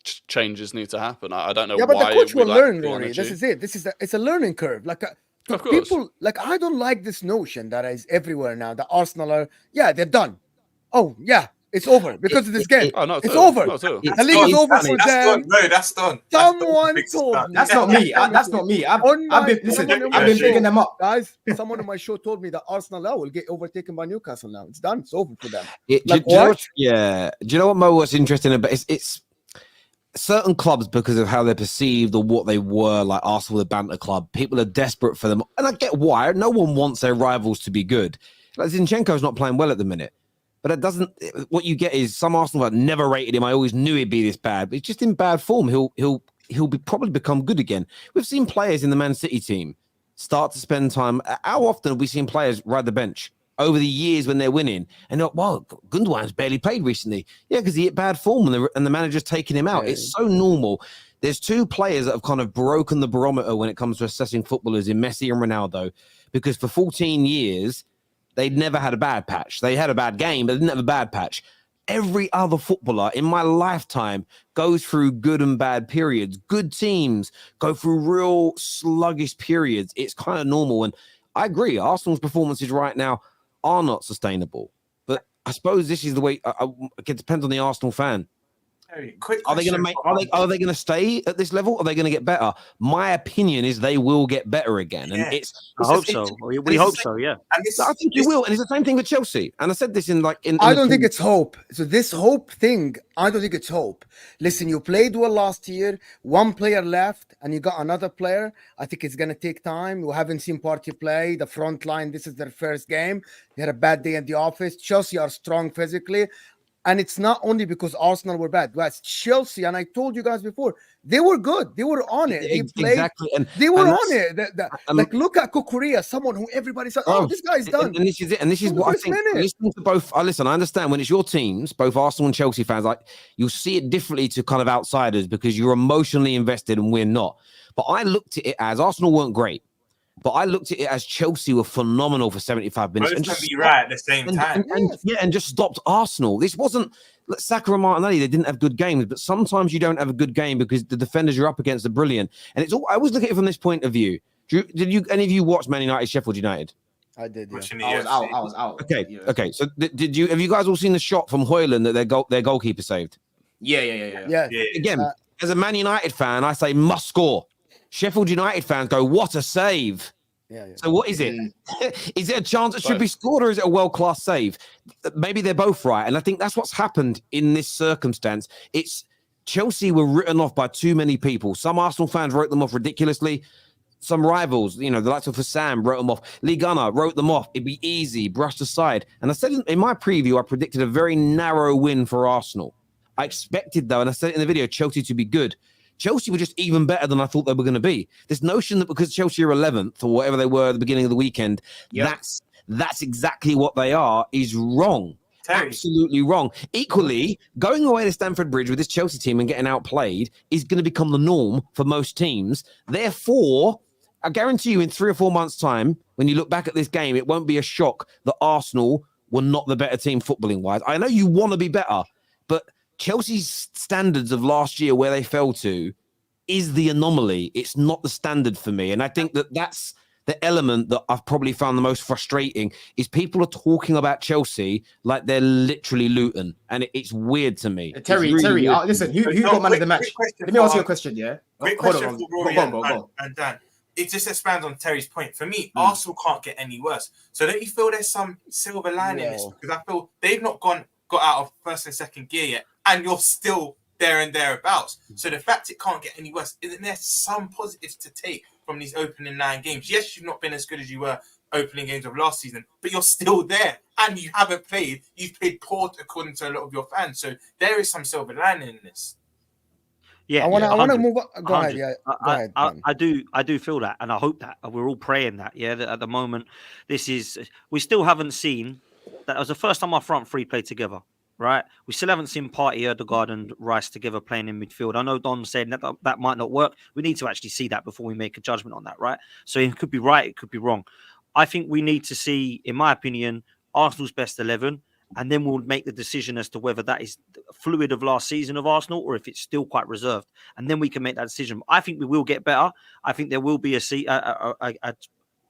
changes need to happen. I don't know. Yeah, but why the coach will learn, Rory. Rory. This is it. It's a learning curve. Like. Of course. People, like, I don't like this notion that is everywhere now. The Arsenal are, they're done. Oh, yeah, it's over because of this game. It's over. The league is over for them. No, that's done. Someone told me. That's not me. That's not me. I've been picking them up. Guys, someone on my show told me that Arsenal now will get overtaken by Newcastle now. It's done. It's over for them. Do you know what, Mo, what's interesting about it's certain clubs, because of how they're perceived or what they were, like Arsenal, the banter club, people are desperate for them. And I get why. No one wants their rivals to be good. Like Zinchenko's not playing well at the minute. But it doesn't. What you get is some Arsenal have never rated him. I always knew he'd be this bad. But he's just in bad form. He'll probably become good again. We've seen players in the Man City team start to spend time. How often have we seen players ride the bench over the years when they're winning? And they're like, well, Gundogan's barely played recently. Yeah, because he hit bad form and the manager's taking him out. Yeah. It's so normal. There's 2 players that have kind of broken the barometer when it comes to assessing footballers in Messi and Ronaldo, because for 14 years, they'd never had a bad patch. They had a bad game, but they didn't have a bad patch. Every other footballer in my lifetime goes through good and bad periods. Good teams go through real sluggish periods. It's kind of normal. And I agree. Arsenal's performances right now are not sustainable. But I suppose this is the way. It depends on the Arsenal fan. Quick Are they going to make? Are they going to stay at this level? Or are they going to get better? My opinion is they will get better again, and I hope so. We hope so. Yeah, I think you will, and it's the same thing with Chelsea. And I said this in I don't think it's hope. So this hope thing, I don't think it's hope. Listen, you played well last year. One player left, and you got another player. I think it's going to take time. We haven't seen Partey play. The front line. This is their first game. They had a bad day at the office. Chelsea are strong physically. And it's not only because Arsenal were bad. That's Chelsea. And I told you guys before, they were good. They were on it. They played. Exactly. And they were on it. Like, look at Kukurea, someone who everybody said, this guy's done. And this is it. And this is what I think. Listening to both, listen, I understand when it's your teams, both Arsenal and Chelsea fans, like you'll see it differently to kind of outsiders because you're emotionally invested and we're not. But I looked at it as Arsenal weren't great. But I looked at it as Chelsea were phenomenal for 75 minutes. Both can be right at the same time. And just stopped Arsenal. This wasn't Saka and Martinelli. They didn't have good games, but sometimes you don't have a good game because the defenders you're up against are brilliant. And it's all. I always look at it from this point of view. Did you any of you watch Man United, Sheffield United? I did. Yeah. I was out. Okay. Okay. So did you? Have you guys all seen the shot from Højlund that their goalkeeper saved? Yeah. Again, as a Man United fan, I say must score. Sheffield United fans go, what a save. Yeah. So what is it? Is it a chance it should be scored or is it a world-class save? Maybe they're both right. And I think that's what's happened in this circumstance. It's Chelsea were written off by too many people. Some Arsenal fans wrote them off ridiculously. Some rivals, the likes of Sam wrote them off. Lee Gunnar wrote them off. It'd be easy, brushed aside. And I said in my preview, I predicted a very narrow win for Arsenal. I expected, though, and I said it in the video, Chelsea to be good. Chelsea were just even better than I thought they were going to be. This notion that because Chelsea are 11th or whatever they were at the beginning of the weekend, that's exactly what they are is wrong. Absolutely wrong. Equally, going away to Stamford Bridge with this Chelsea team and getting outplayed is going to become the norm for most teams. Therefore, I guarantee you in 3 or 4 months' time, when you look back at this game, it won't be a shock that Arsenal were not the better team footballing-wise. I know you want to be better, but Chelsea's standards of last year where they fell to is the anomaly. It's not the standard for me. And I think that's the element that I've probably found the most frustrating is people are talking about Chelsea like they're literally Luton. And it's weird to me. Terry, listen, who got man of the match? Let me ask you a question, yeah? Quick question for Rory and Dan. It just expands on Terry's point. For me, Arsenal can't get any worse. So don't you feel there's some silver lining in this? Because I feel they've not got out of first and second gear yet. And you're still there and thereabouts. So the fact it can't get any worse, isn't there some positives to take from these opening 9 games? Yes, you've not been as good as you were opening games of last season, but you're still there. And you haven't played. You've played poor according to a lot of your fans. So there is some silver lining in this. Yeah, I want to move on. Go ahead. Yeah, go ahead. I do feel that, and I hope that we're all praying that. Yeah, that at the moment, we still haven't seen that was the first time our front three played together. Right, we still haven't seen Partey, Ødegaard, and Rice together playing in midfield. I know Don said that might not work. We need to actually see that before we make a judgment on that, right? So it could be right, it could be wrong. I think we need to see, in my opinion, Arsenal's best 11, and then we'll make the decision as to whether that is fluid of last season of Arsenal or if it's still quite reserved, and then we can make that decision. I think we will get better. I think there will be a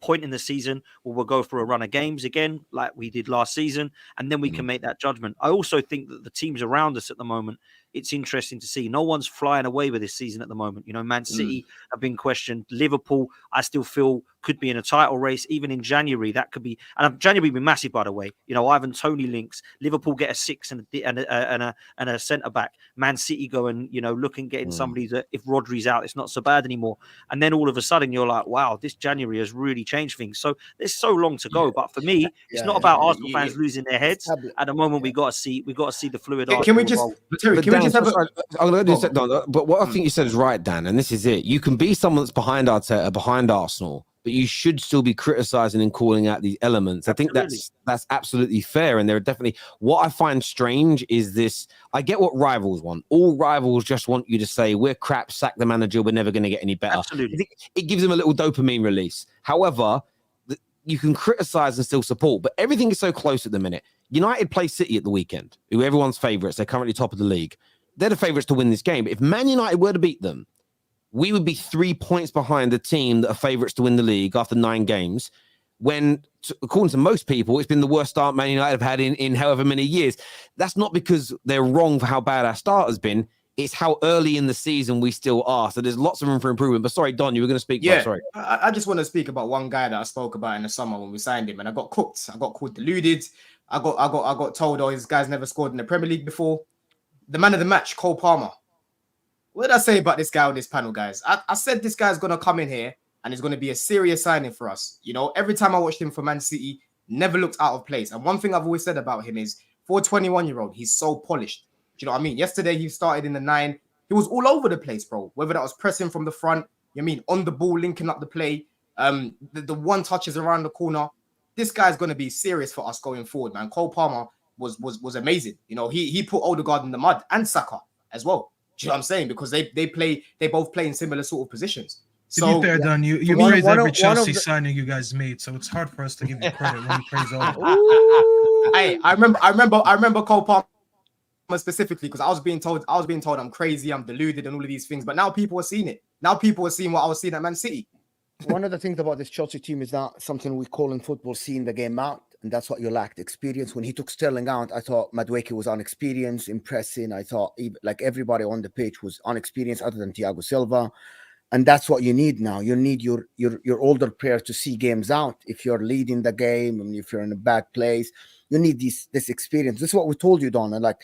point in the season where we'll go for a run of games again, like we did last season, and then we can make that judgment. I also think that the teams around us at the moment, it's interesting to see. No one's flying away with this season at the moment. Man City have been questioned. Liverpool, I still feel could be in a title race. Even in January, that could be. And January will be massive, by the way. Ivan Toney links. Liverpool get a 6 and a centre back. Man City go and look and getting somebody that if Rodri's out, it's not so bad anymore. And then all of a sudden you're like, wow, this January has really changed things. So there's so long to go. But for me, it's not about Arsenal fans losing their heads. At the moment, we got to see the fluid. Can we just? Terry, can we just have I'm going to do that, but what I think you said is right, Dan, and this is it. You can be someone that's behind Arteta, behind Arsenal, but you should still be criticizing and calling out these elements. I think that's absolutely fair, and there are definitely. What I find strange is this. I get what rivals want. All rivals just want you to say we're crap, sack the manager, we're never going to get any better. Absolutely, it gives them a little dopamine release. However, you can criticize and still support, but everything is so close at the minute. United play City at the weekend, who are everyone's favourites. They're currently top of the league. They're the favourites to win this game. But if Man United were to beat them, we would be 3 points behind the team that are favourites to win the league after 9 games. when, according to most people, it's been the worst start Man United have had in however many years. That's not because they're wrong for how bad our start has been. It's how early in the season we still are. So there's lots of room for improvement. But sorry, Don, you were going to speak. Yeah, sorry. I just want to speak about one guy that I spoke about in the summer when we signed him, and I got cooked. I got called deluded. I got told, oh, this guy's never scored in the Premier League before. The man of the match, Cole Palmer. What did I say about this guy on this panel, guys? I said this guy's going to come in here and he's going to be a serious signing for us. You know, every time I watched him for Man City, never looked out of place. And one thing I've always said about him is, for a 21-year-old, he's so polished. Do you know what I mean? Yesterday, he started in the 9. He was all over the place, bro. Whether that was pressing from the front, you mean on the ball, linking up the play, the one touches around the corner. This guy's going to be serious for us going forward, man. Cole Palmer was amazing. You know, he put Odegaard in the mud and Saka as well. Do you know what I'm saying? Because they both play in similar sort of positions. To be fair, Don, you praise every Chelsea signing you guys made, so it's hard for us to give you credit when you praise all. Hey, I remember Cole Palmer specifically because I was being told I'm crazy, I'm deluded, and all of these things. But now people are seeing it. Now people are seeing what I was seeing at Man City. One of the things about this Chelsea team is that something we call in football seeing the game out, and that's what you lacked, experience. When he took Sterling out, I thought Madueke was unexperienced, impressing. I thought like everybody on the pitch was unexperienced other than Thiago Silva. And that's what you need now. You need your older players to see games out. If you're leading the game and if you're in a bad place, you need this experience. This is what we told you, Don. And like,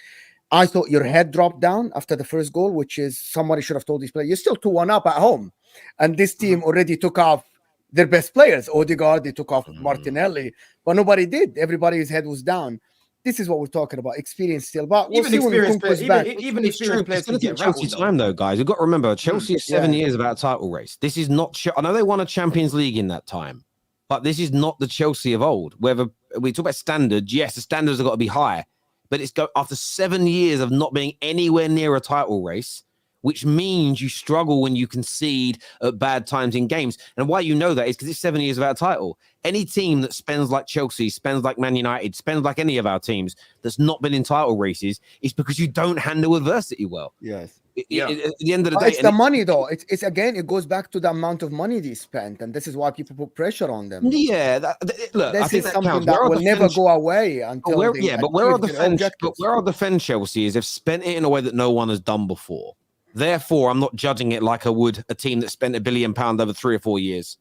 I thought your head dropped down after the first goal, which is somebody should have told these players, you're still 2-1 up at home. And this team already took off their best players. Odegaard, they took off Martinelli, but nobody did. Everybody's head was down. This is what we're talking about. Experience still, but we'll even experienced players, even experienced players can get Chelsea time though, guys. You've got to remember, Chelsea is 7 years without a title race. This is not. I know they won a Champions League in that time, but this is not the Chelsea of old. Whether we talk about standards, yes, the standards have got to be high, but it's after 7 years of not being anywhere near a title race, which means you struggle when you concede at bad times in games. And why you know that is because it's 7 years without a title. Any team that spends like Chelsea, spends like Man United, spends like any of our teams that's not been in title races is because you don't handle adversity well. Yes. At the end of the day, it's the money though. It's again, it goes back to the amount of money they spent, and this is why people put pressure on them. Yeah, look, this is something that will never go away until. But where are the Fen Chelsea is they've spent it in a way that no one has done before. Therefore, I'm not judging it like I would a team that spent £1 billion over 3 or 4 years.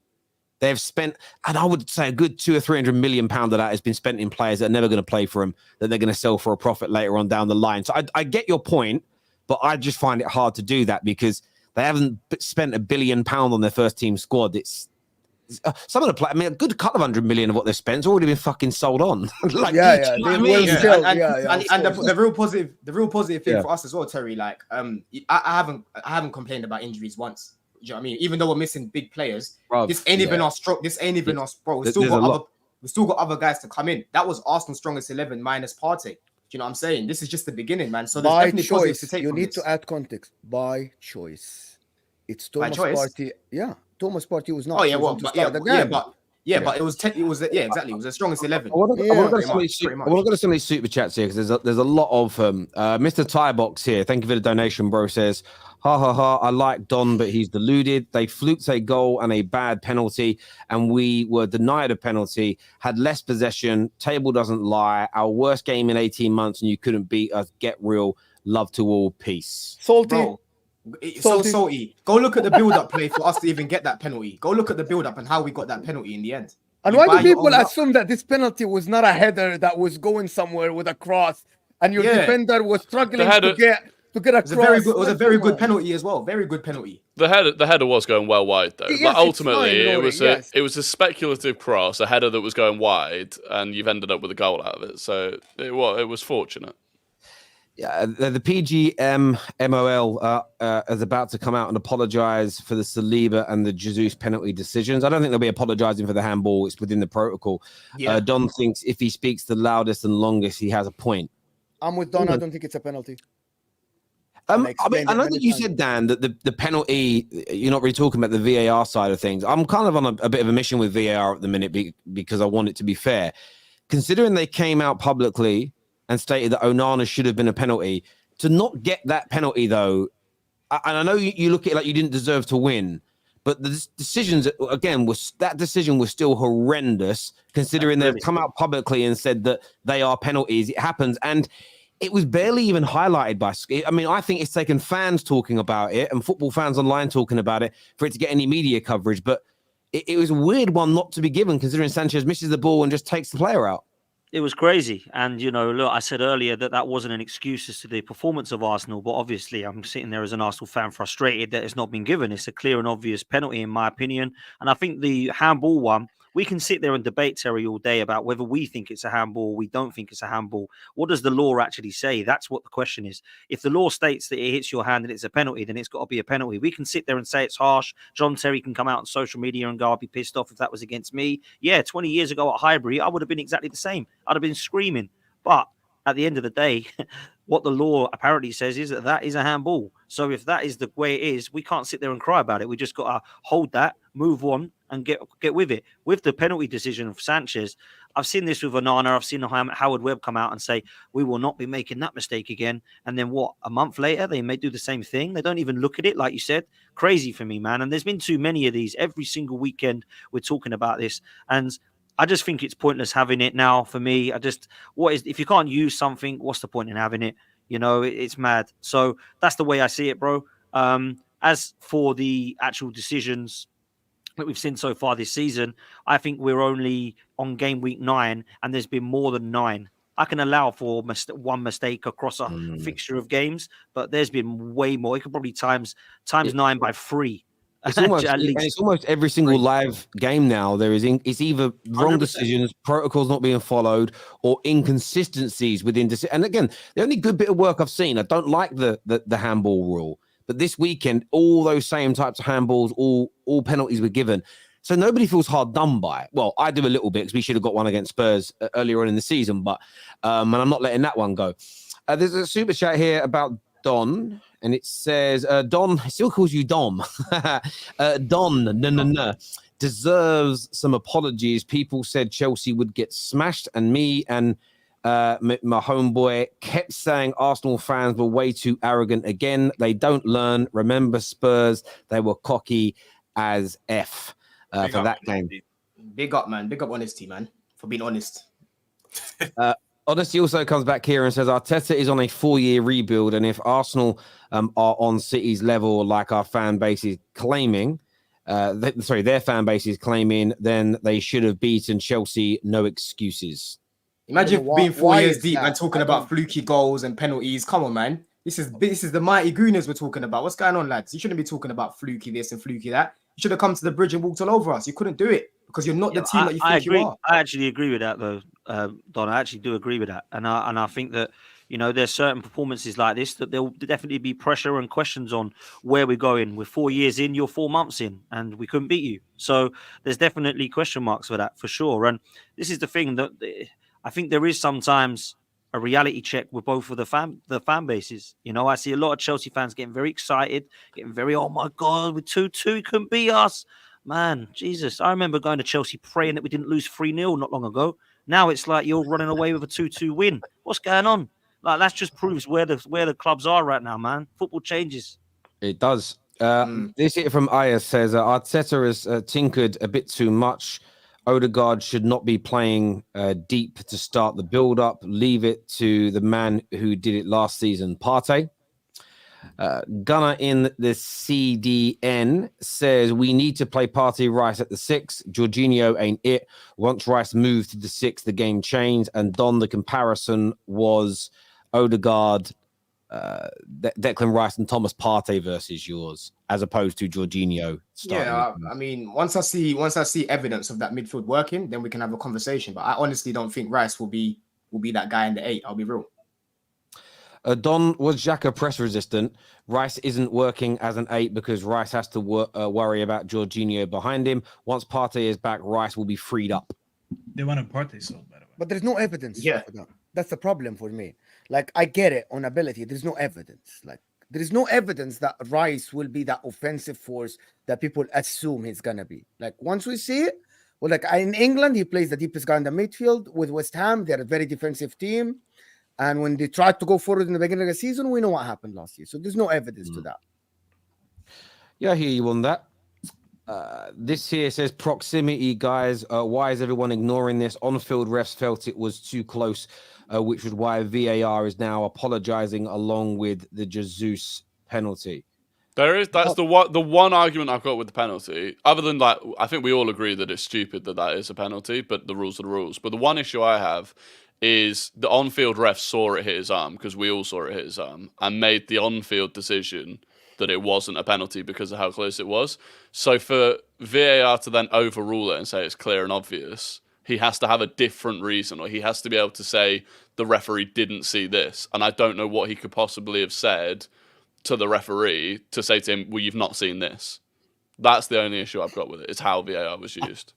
They've spent, and I would say a good 200 or 300 million pound of that has been spent in players that are never going to play for them, that they're going to sell for a profit later on down the line. So I get your point, but I just find it hard to do that because they haven't spent £1 billion on their first team squad. It's some of the players, I mean, a good couple of 100 million of what they've spent has already been fucking sold on. Like, the real positive thing for us as well, Terry. Like, I haven't complained about injuries once. Do you know what I mean? Even though we're missing big players, this ain't even our stroke. This ain't even us, bro. We still got other guys to come in. That was Arsenal's strongest 11 minus Partey. Do you know what I'm saying? This is just the beginning, man. So there's definitely positives to take. You need to add context. By choice. It's Thomas Partey. Yeah. Thomas Partey was not. Oh yeah, well, but it was exactly. It was the strongest 11. I want to go to some of these super chats here because there's a lot of Mr. Tybox here. Thank you for the donation, bro. Says, ha ha ha. I like Don, but he's deluded. They fluked a goal and a bad penalty, and we were denied a penalty. Had less possession. Table doesn't lie. Our worst game in 18 months, and you couldn't beat us. Get real. Love to all. Peace. Salty. Bro. It's so salty. Go look at the build-up play for us to even get that penalty. Go look at the build-up and how we got that penalty in the end. And why do people assume that this penalty was not a header that was going somewhere with a cross, and your defender was struggling to get a cross? It was a very good penalty as well. Very good penalty. The header was going well wide though. Yes, but ultimately, it was a speculative cross, a header that was going wide, and you've ended up with a goal out of it. So it was fortunate. Yeah, the PGMOL is about to come out and apologise for the Saliba and the Jesus penalty decisions. I don't think they'll be apologising for the handball. It's within the protocol. Yeah. Don thinks if he speaks the loudest and longest, he has a point. I'm with Don. I don't think it's a penalty. I know that you said, Dan, that the penalty, you're not really talking about the VAR side of things. I'm kind of on a bit of a mission with VAR at the minute because I want it to be fair. Considering they came out publicly and stated that Onana should have been a penalty. To not get that penalty, though, and I know you look at it like you didn't deserve to win, But the decisions, again, that decision was still horrendous, considering they've come out publicly and said that they are penalties. It happens. And it was barely even highlighted by... I mean, I think it's taken fans talking about it and football fans online talking about it for it to get any media coverage. But it was a weird one not to be given, considering Sanchez misses the ball and just takes the player out. It was crazy. And, look, I said earlier that wasn't an excuse as to the performance of Arsenal, but obviously I'm sitting there as an Arsenal fan frustrated that it's not been given. It's a clear and obvious penalty, in my opinion. And I think the handball one, we can sit there and debate, Terry, all day about whether we think it's a handball or we don't think it's a handball. What does the law actually say? That's what the question is. If the law states that it hits your hand and it's a penalty, then it's got to be a penalty. We can sit there and say it's harsh. John Terry can come out on social media and go, I'd be pissed off if that was against me. Yeah, 20 years ago at Highbury, I would have been exactly the same. I'd have been screaming. But at the end of the day, what the law apparently says is that is a handball. So if that is the way it is, we can't sit there and cry about it. We just got to hold that, move on, and get with it. With the penalty decision of Sanchez, I've seen this with Onana. I've seen Howard Webb come out and say, we will not be making that mistake again. And then a month later, they may do the same thing. They don't even look at it, like you said. Crazy for me, man. And there's been too many of these. Every single weekend, we're talking about this. And I just think it's pointless having it now for me. If you can't use something, what's the point in having it? It's mad. So that's the way I see it, bro. As for the actual decisions that we've seen so far this season, I think we're only on game week 9 and there's been more than 9. I can allow for one mistake across a fixture of games, but there's been way more. It could probably times 9 by 3. It's almost every single live game now. It's either wrong 100%. Decisions, protocols not being followed, or inconsistencies within. And again, the only good bit of work I've seen, I don't like the handball rule, but this weekend, all those same types of handballs, all penalties were given. So nobody feels hard done by. Well, I do a little bit because we should have got one against Spurs earlier on in the season, but and I'm not letting that one go. There's a super chat here about Don. And it says, Don, it still calls you Dom. Don, deserves some apologies. People said Chelsea would get smashed, and me and my homeboy kept saying Arsenal fans were way too arrogant again. They don't learn. Remember Spurs, they were cocky as F for that game. Big up, man. Big up honesty, man, for being honest. Honesty also comes back here and says Arteta is on a 4-year rebuild, and if Arsenal are on City's level, like our fan base is claiming, their fan base is claiming, then they should have beaten Chelsea. No excuses. Imagine being 4 years deep and talking about fluky goals and penalties. Come on, man. This is the mighty Gooners we're talking about. What's going on, lads? You shouldn't be talking about fluky this and fluky that. You should have come to the bridge and walked all over us. You couldn't do it because you're not the team that you think you are. I actually agree with that, though, Don. I actually do agree with that, and I think that there's certain performances like this that there'll definitely be pressure and questions on where we're going. We're 4 years in, you're 4 months in, and we couldn't beat you. So there's definitely question marks for that, for sure. And this is the thing that I think there is sometimes a reality check with both of the fan bases. I see a lot of Chelsea fans getting very excited, getting very, oh my God, with 2-2, he couldn't beat us. Man, Jesus. I remember going to Chelsea praying that we didn't lose 3-0 not long ago. Now it's like you're running away with a 2-2 win. What's going on? Like, that just proves where the clubs are right now, man. Football changes. It does. This here from Aya says Arteta has tinkered a bit too much. Odegaard should not be playing deep to start the build-up. Leave it to the man who did it last season, Partey. Gunnar in the CDN says we need to play Partey Rice at the 6. Jorginho ain't it. Once Rice moved to the 6, the game changed. And Don, the comparison was Odegaard, Declan Rice, and Thomas Partey versus yours, as opposed to Jorginho. Yeah, I mean, once I see evidence of that midfield working, then we can have a conversation. But I honestly don't think Rice will be that guy in the 8. I'll be real. Don, was Xhaka press resistant? Rice isn't working as an 8 because Rice has to worry about Jorginho behind him. Once Partey is back, Rice will be freed up. They wanted Partey sold, by the way. But there's no evidence. Yeah. For that. That's the problem for me. Like, I get it on ability. There's no evidence. Like, there is no evidence that Rice will be that offensive force that people assume he's going to be. Like, once we see it, well, like in England, he plays the deepest guy in the midfield. With West Ham, they're a very defensive team. And when they tried to go forward in the beginning of the season, we know what happened last year. So there's no evidence to that. Yeah, I hear you on that. This here says proximity, guys. Why is everyone ignoring this? On-field refs felt it was too close, which is why VAR is now apologizing along with the Jesus penalty. That's the one argument I've got with the penalty. Other than that, I think we all agree that it's stupid that is a penalty, but the rules are the rules. But the one issue I have is the on-field ref saw it hit his arm, because we all saw it hit his arm, and made the on-field decision that it wasn't a penalty because of how close it was. So for VAR to then overrule it and say it's clear and obvious, he has to have a different reason, or he has to be able to say the referee didn't see this. And I don't know what he could possibly have said to the referee to say to him, well, you've not seen this. That's the only issue I've got with it. It's how VAR was used.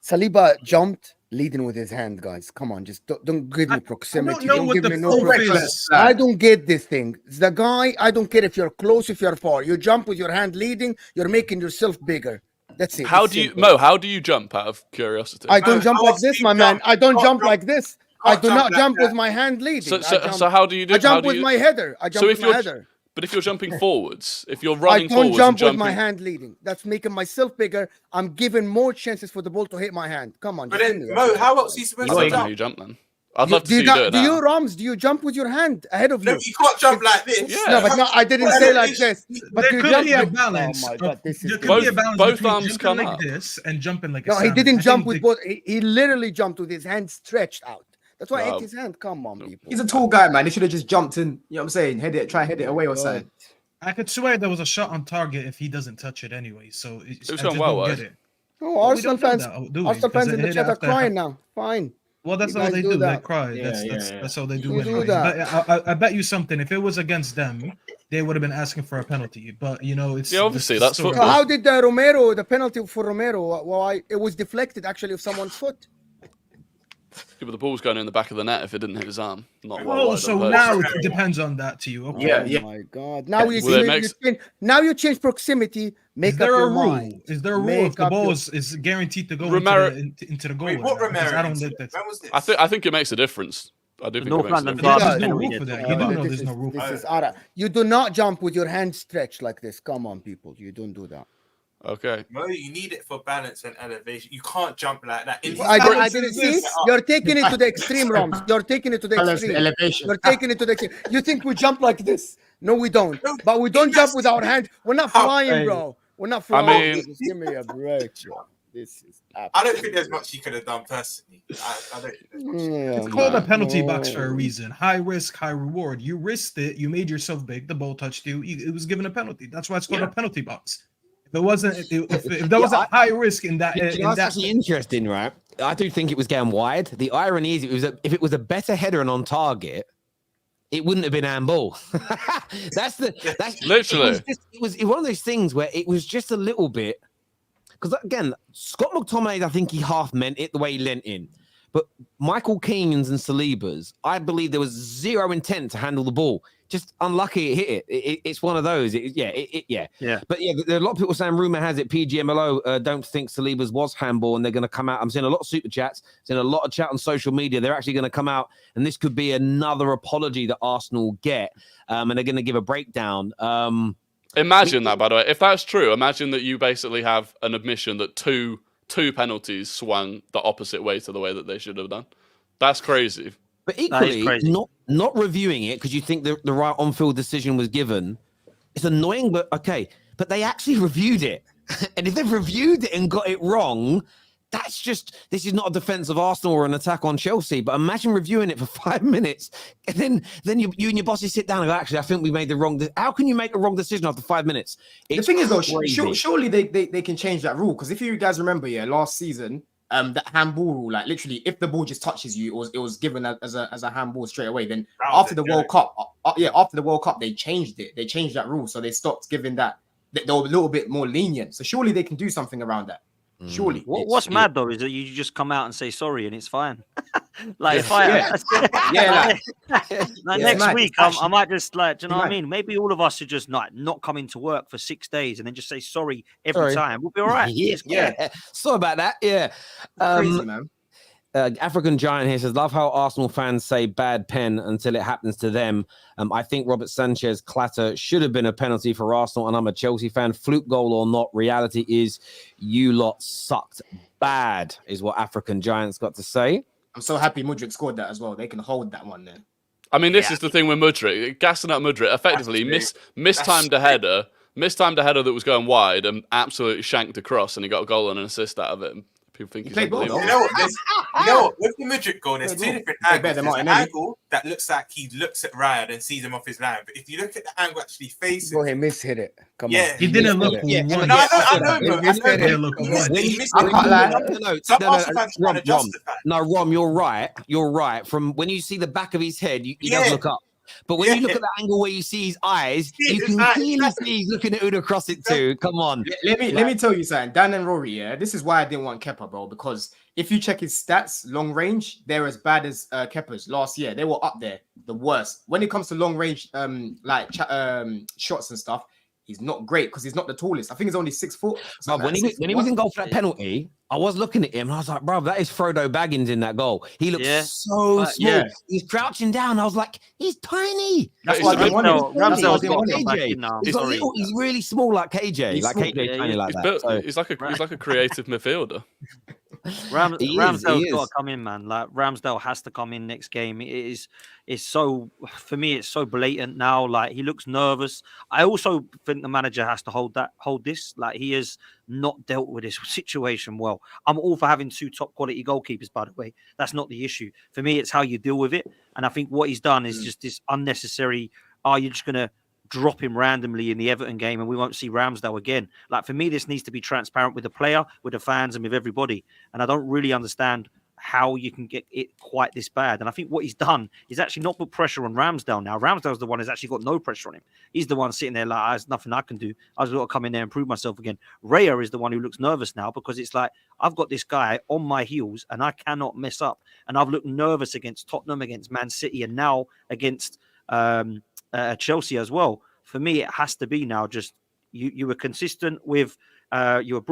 Saliba jumped leading with his hand, guys. Come on, just don't give me proximity. I don't know what give the me no fuck proximity. is. I don't get this thing. The guy, I don't care if you're close, if you're far. You jump with your hand leading, you're making yourself bigger. That's it. How It's do you, simple. Mo, how do you jump out of curiosity? I don't jump like this, my man. I don't jump like this. I do not jump with that. my hand leading. So how do you do I how jump do with you, my header. I jump So with if my you're header. But if you're jumping forwards, if you're I running don't forwards jump and jumping, with my hand leading. That's making myself bigger. I'm giving more chances for the ball to hit my hand. Come on. But just then, give me Mo, that. how else are you supposed I to don't know how jump? you jump then. I'd love to see you do it Do now. you, Rams? Do you jump with your hand ahead of No, you? you can't jump like this. Yeah. No, but no, I didn't say like this. But There you could jump be a like balance. Oh my God, this is There could Both- be a balance both between arms jumping come like up. this and jumping like a No, he salmon. didn't I jump think with the- both. He literally jumped with his hand stretched out. That's why I Wow. hit his hand. Come on, people. He's a tall guy, man. He should have just jumped in. You know what I'm saying? Try and head it away or something. I could swear there was a shot on target if he doesn't touch it anyway. So I was just going well, don't right? get it. Oh, we Arsenal don't know fans. that, do we? Arsenal Because fans in it the hit chat are after crying now. Fine. Well, that's You all guys they do do. They that. cry. Yeah, That's all they do You do anyway. that. But I bet you something. If it was against them, they would have been asking for a penalty. But you know, it's Yeah, obviously, the that's story. So how did the penalty for Romero? Why it was deflected actually of someone's foot? Yeah, but the ball's going in the back of the net if it didn't hit his arm. Not well Oh, wide so on post. now it depends on that to you. Okay. Yeah, Oh my God! Now you Well, it see, makes- now you change proximity. Make Is up there your a rule? mind. Is there a rule Make if the up ball your- is guaranteed to go Romero- into the goal? Wait, or what not? Because Romero? I don't think When that's. was this? I think it makes a difference. I do think North it makes a London difference. There's VAR no penalty rule did. for that. You do know there's no rule for This that. is You do not jump with your hand stretched like this. Come on, people. You don't do that. Okay. Mo, you need it for balance and elevation. You can't jump like that. I didn't see. You're taking it to the extreme, Rams. You're taking it to the Balance and extreme. elevation. You're taking it to the extreme. You think we jump like this? No, we don't. No, But we don't yes. jump with our hand. We're not How- flying, bro. We're not flying. mean- Just give me a break, bro. This is. I don't think there's much he could have done personally. I don't think there's much. It's called a penalty box for a reason. High risk, high reward. You risked it. You made yourself big. The ball touched you. It was given a penalty. That's why it's called a penalty box. If it wasn't, if there was a high risk in that, You know, that's actually interesting, right? I do think it was going wide. The irony is, if it was a better header and on target, it wouldn't have been handball. that's Literally. It was one of those things where it was just a little bit. Because again, Scott McTominay, I think he half meant it the way he leant in. But Michael Keane's and Saliba's, I believe there was zero intent to handle the ball. Just unlucky it hit it. It's one of those. Yeah. But yeah, there are a lot of people saying, rumor has it, PGMLO don't think Saliba's was handball, and they're going to come out. I'm seeing a lot of super chats, seeing a lot of chat on social media. They're actually going to come out, and this could be another apology that Arsenal get, and they're going to give a breakdown. Imagine that, by the way. If that's true, imagine that you basically have an admission that two penalties swung the opposite way to the way that they should have done. That's crazy. But That is equally, crazy. not reviewing it because you think the right on-field decision was given, it's annoying, but okay. But they actually reviewed it. And if they've reviewed it and got it wrong, that's just, this is not a defense of Arsenal or an attack on Chelsea. But imagine reviewing it for 5 minutes and then you and your bosses sit down and go, actually, I think we made the wrong. How can you make a wrong decision after 5 minutes? The thing is, though, crazy. surely they can change that rule, because if you guys remember, last season, that handball rule, like literally, if the ball just touches you, it was given as a handball straight away. Then after the World Cup, they changed it. They changed that rule, so they stopped giving that. They were a little bit more lenient. So surely they can do something around that. Surely. What's mad though is that you just come out and say sorry and it's fine. Like if next week I might just like, do you know what I mean? Maybe all of us should just not come into work for 6 days and then just say sorry every time. We'll be all right. Yeah. Sorry about that. Yeah. Crazy, man. African Giant here says, love how Arsenal fans say bad pen until it happens to them. I think Robert Sanchez clatter should have been a penalty for Arsenal, and I'm a Chelsea fan. Fluke goal or not, reality is you lot sucked bad, is what African Giant's got to say. I'm so happy Mudryk scored that as well. They can hold that one there. I mean, this is the thing with Mudryk. Gassing up Mudryk, effectively mistimed a header that was going wide and absolutely shanked across, and he got a goal and an assist out of it. People think he's unbelievable. You know what? With the Mudryk goal, there's two different angles. There's an angle that looks like he looks at Raya and sees him off his line. But if you look at the angle actually facing, he mishit it. Come on. He didn't look one. Rom, you're right. You're right. From when you see the back of his head, he does look up. But when you look at the angle where you see his eyes, you can clearly see he's looking at who to cross it to. Come on. Let me tell you something. Dan and Rory, this is why I didn't want Kepa, bro, because if you check his stats, long range, they're as bad as Kepa's last year. They were up there, the worst. When it comes to long range shots and stuff, he's not great because he's not the tallest. I think he's only 6 foot. But when he was in goal for that penalty, I was looking at him and I was like, bro, that is Frodo Baggins in that goal. He looks so small. Yeah. He's crouching down. I was like, he's tiny. That's why he's really small like KJ. KJ tiny like that. He's like a creative midfielder. Ramsdale's got to come in, man. Like Ramsdale has to come in next game. It's so, for me, it's so blatant now. Like he looks nervous. I also think the manager has to hold this. Like he has not dealt with this situation well. I'm all for having 2 top quality goalkeepers, by the way. That's not the issue. For me, it's how you deal with it. And I think what he's done is just this unnecessary, you're just going to drop him randomly in the Everton game and we won't see Ramsdale again. Like for me, this needs to be transparent with the player, with the fans and with everybody. And I don't really understand how you can get it quite this bad. And I think what he's done is actually not put pressure on Ramsdale now. Ramsdale's the one who's actually got no pressure on him. He's the one sitting there like, there's nothing I can do. I've got to come in there and prove myself again. Raya is the one who looks nervous now because it's like, I've got this guy on my heels and I cannot mess up. And I've looked nervous against Tottenham, against Man City, and now against Chelsea as well. For me, it has to be now just you were consistent with you were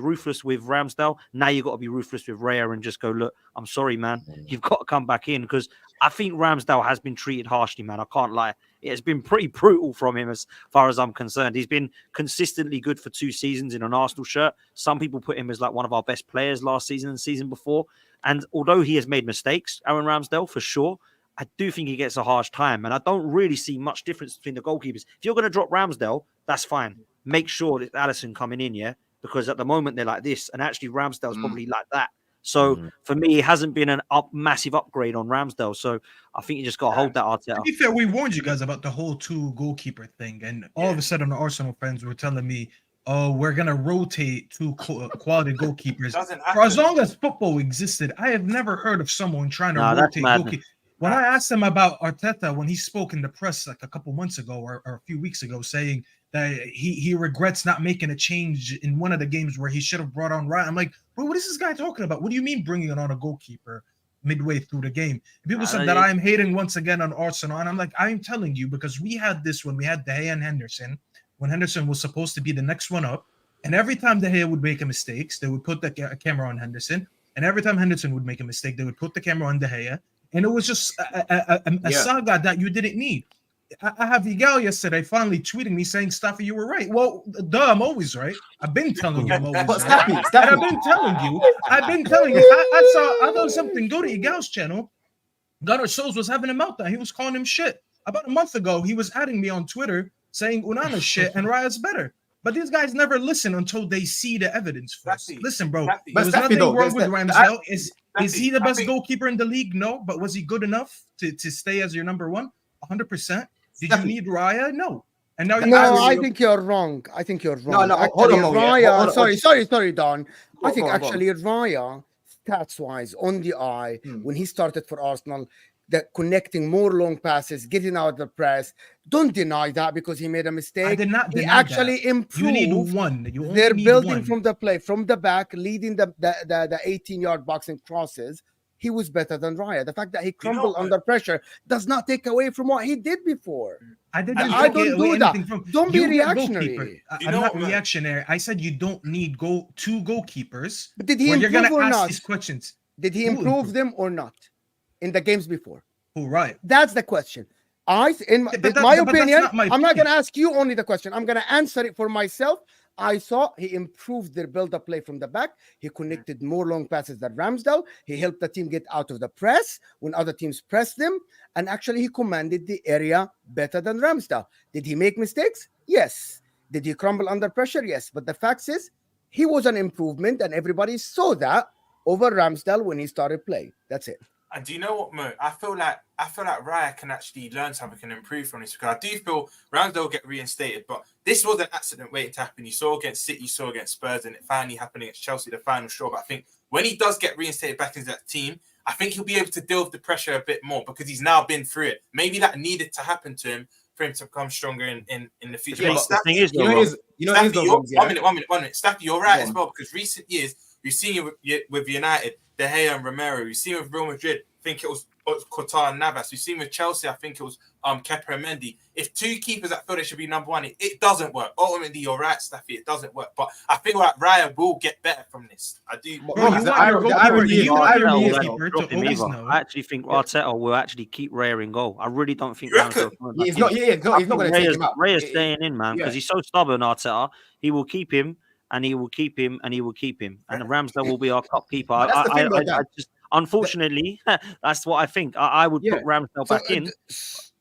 ruthless with Ramsdale. Now you've got to be ruthless with Raya and just go, look, I'm sorry, man. You've got to come back in because I think Ramsdale has been treated harshly, man. I can't lie. It has been pretty brutal from him as far as I'm concerned. He's been consistently good for 2 seasons in an Arsenal shirt. Some people put him as like one of our best players last season and season before. And although he has made mistakes, Aaron Ramsdale, for sure, I do think he gets a harsh time. And I don't really see much difference between the goalkeepers. If you're going to drop Ramsdale, that's fine. Make sure that Alisson coming in, because at the moment they're like this. And actually Ramsdale's probably like that. So for me, it hasn't been an massive upgrade on Ramsdale. So I think you just got to hold that, Arteta. To be fair, we warned you guys about the whole 2 goalkeeper thing. And all of a sudden, the Arsenal fans were telling me, oh, we're going to rotate 2 quality goalkeepers. For as long as football existed, I have never heard of someone trying to rotate goalkeepers. When I asked him about Arteta, when he spoke in the press like a couple months ago or a few weeks ago, saying that he regrets not making a change in one of the games where he should have brought on Raya. I'm like, bro, what is this guy talking about? What do you mean bringing on a goalkeeper midway through the game? People said that I'm hating once again on Arsenal. And I'm like, I'm telling you, because we had this when we had De Gea and Henderson, when Henderson was supposed to be the next one up. And every time De Gea would make a mistake, they would put the camera on Henderson. And every time Henderson would make a mistake, they would put the camera on De Gea. And it was just a saga that you didn't need. I have Yigal yesterday finally tweeting me saying, Staffy, you were right. Well, I'm always right. I've been telling you I'm always right. Staffy. I've been telling you. I thought something. Go to Yigal's channel. Gunnar Souls was having a meltdown. He was calling him shit. About a month ago, he was adding me on Twitter saying Unana's shit and Raya's better. But these guys never listen until they see the evidence first. Listen, bro, there was nothing wrong with Ramsdale. Is he the best goalkeeper in the league? No. But was he good enough to stay as your number 1? 100%. Did you need Raya? No. And now I think you're wrong. No, hold on. Raya, sorry, Don. I think actually Raya, stats-wise, on the eye, when he started for Arsenal, that connecting more long passes, getting out of the press. Don't deny that because he made a mistake. I did not deny he actually that. improved. You need one. They're building from the play, from the back, leading the 18-yard box and crosses. He was better than Raya. The fact that he crumbled under pressure does not take away from what he did before. I don't do that. Don't be reactionary. I'm not reactionary. I said you don't need 2 goalkeepers. But did he improve or ask not? These questions. Did he Who improve improved? them or not in the games before? Oh, right. That's the question. In my, Yeah, but my but that's opinion, not my I'm not opinion. going to ask you only the question. I'm going to answer it for myself. I saw he improved their build-up play from the back. He connected more long passes than Ramsdale. He helped the team get out of the press when other teams pressed them. And actually, he commanded the area better than Ramsdale. Did he make mistakes? Yes. Did he crumble under pressure? Yes. But the fact is, he was an improvement, and everybody saw that over Ramsdale when he started playing. That's it. And do you know what, Mo? I feel like Raya can actually learn something and improve from this, because I do feel Ramsdale will get reinstated, but this was an accident waiting to happen. You saw against City, you saw against Spurs, and it finally happened against Chelsea, the final straw. But I think when he does get reinstated back into that team, I think he'll be able to deal with the pressure a bit more, because he's now been through it. Maybe that needed to happen to him for him to become stronger in the future. Yeah, But but the thing is, one minute. Staffy, you're right as well, because recent years we've seen it with United, De Gea and Romero. We've seen it with Real Madrid. I think it was Qatar and Navas. We've seen with Chelsea, I think it was Kepa and Mendy. If two keepers that feel they should be number one, it doesn't work. Ultimately, you're right, Staffy, it doesn't work. But I feel like Raya will get better from this. I do. Bro, you want your goalkeeper to always know. I actually think Arteta will actually keep Raya in goal. I really don't think You reckon? He's not going to take him out. Raya's staying in, man, because he's so stubborn, Arteta. He will keep him, and he will keep him, and he will keep him. And Ramsdale will be our top keeper. I just, unfortunately, that's what I think. I would put Ramsdale back in.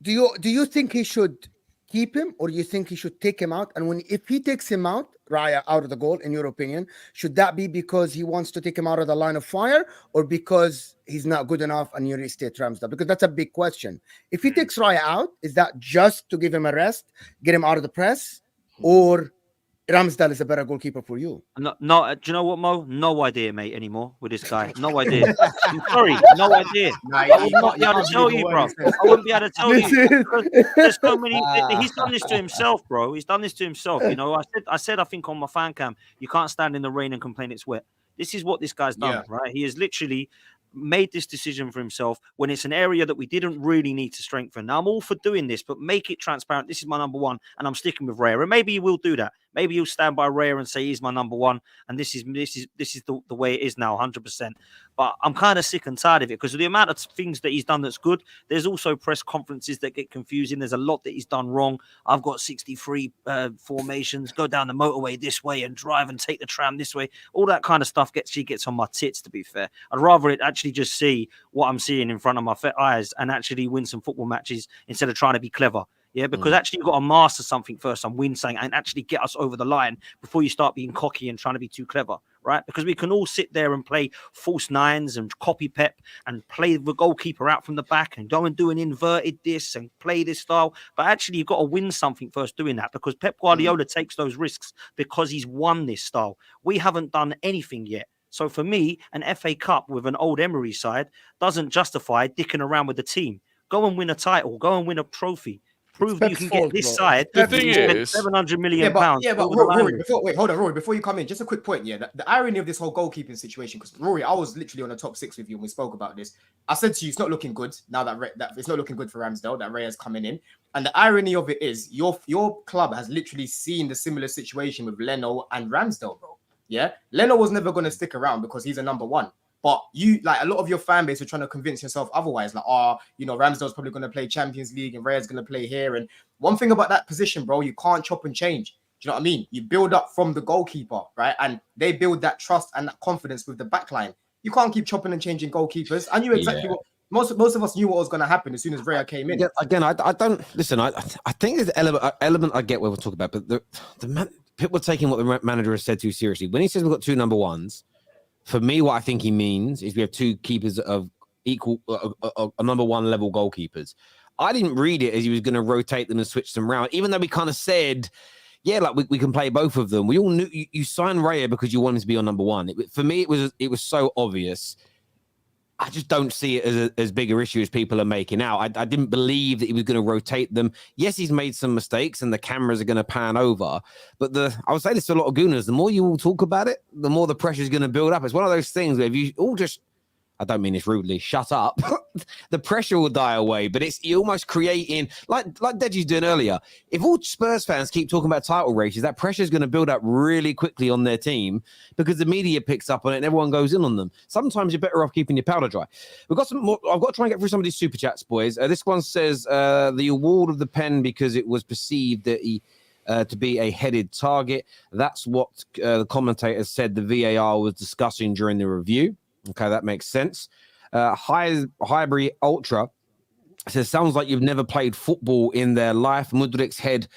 Do you think he should keep him, or do you think he should take him out? And if he takes him out, Raya, out of the goal, in your opinion, should that be because he wants to take him out of the line of fire, or because he's not good enough and you restate Ramsdale? Because that's a big question. If he takes Raya out, is that just to give him a rest, get him out of the press, or Ramsdale is a better goalkeeper for you? No, do you know what, Mo? No idea, mate, anymore with this guy. No idea. I'm sorry, no idea. I wouldn't be able to tell you, bro. I wouldn't be able to tell you. There's so many. He's done this to himself, bro. He's done this to himself. You know, I said, I think on my fan cam, you can't stand in the rain and complain it's wet. This is what this guy's done, right? He has literally made this decision for himself when it's an area that we didn't really need to strengthen. Now, I'm all for doing this, but make it transparent. This is my number one, and I'm sticking with Raya. And maybe he will do that. Maybe he'll stand by Raya and say he's my number one, and this is the way it is now, 100%. But I'm kind of sick and tired of it, because of the amount of things that he's done that's good. There's also press conferences that get confusing. There's a lot that he's done wrong. I've got 63 formations. Go down the motorway this way and drive and take the tram this way. All that kind of stuff gets on my tits, to be fair. I'd rather it actually just see what I'm seeing in front of my eyes and actually win some football matches instead of trying to be clever. Yeah, because actually you've got to master something first and win something and actually get us over the line before you start being cocky and trying to be too clever, right? Because we can all sit there and play false nines and copy Pep and play the goalkeeper out from the back and go and do an inverted this and play this style. But actually you've got to win something first doing that, because Pep Guardiola takes those risks because he's won this style. We haven't done anything yet. So for me, an FA Cup with an old Emery side doesn't justify dicking around with the team. Go and win a title. Go and win a trophy. Prove that you can get this side. The thing is, 700 million pounds. Yeah, but Rory, Rory, before you come in, just a quick point. Yeah, the irony of this whole goalkeeping situation, because Rory, I was literally on the top six with you when we spoke about this. I said to you, it's not looking good now that it's not looking good for Ramsdale, that Raya's coming in. And the irony of it is, your club has literally seen the similar situation with Leno and Ramsdale, bro. Yeah, Leno was never going to stick around because he's a number one. But you, like a lot of your fan base, are trying to convince yourself otherwise. Like, Ramsdale's probably going to play Champions League and Raya's going to play here. And one thing about that position, bro, you can't chop and change. Do you know what I mean? You build up from the goalkeeper, right? And they build that trust and that confidence with the backline. You can't keep chopping and changing goalkeepers. I knew exactly what most of us knew what was going to happen as soon as Raya came in. Again, I don't listen. I think there's an element I get what we're talking about, but the man, people are taking what the manager has said too seriously. When he says we've got two number ones, for me, what I think he means is we have two keepers of equal, a number one level goalkeepers. I didn't read it as he was going to rotate them and switch them around, even though we kind of said, yeah, like we can play both of them. We all knew you signed Raya because you wanted to be on number one. For me, it was so obvious. I just don't see it as big an issue as people are making out. I didn't believe that he was going to rotate them. Yes, he's made some mistakes and the cameras are going to pan over. But I would say this to a lot of Gooners, the more you all talk about it, the more the pressure is going to build up. It's one of those things where if you all just, I don't mean this rudely, shut up, the pressure will die away. But you're almost creating, like Deji's doing earlier, if all Spurs fans keep talking about title races, that pressure is going to build up really quickly on their team because the media picks up on it and everyone goes in on them. Sometimes you're better off keeping your powder dry. We've got some more. I've got to try and get through some of these super chats, boys. This one says the award of the pen because it was perceived that he to be a headed target. That's what the commentator said the VAR was discussing during the review. Okay, that makes sense. Highbury Ultra says, sounds like you've never played football in their life. Mudrik's hands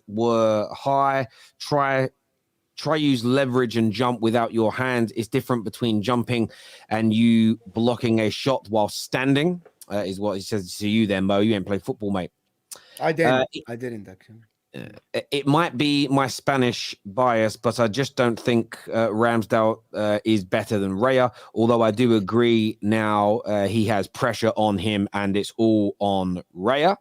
were high. Try use leverage and jump without your hands. It's different between jumping and you blocking a shot while standing, is what he says to you there, Mo. You ain't played football, mate. I didn't. I didn't actually. It might be my Spanish bias, but I just don't think Ramsdale is better than Raya. Although I do agree now he has pressure on him and it's all on Raya.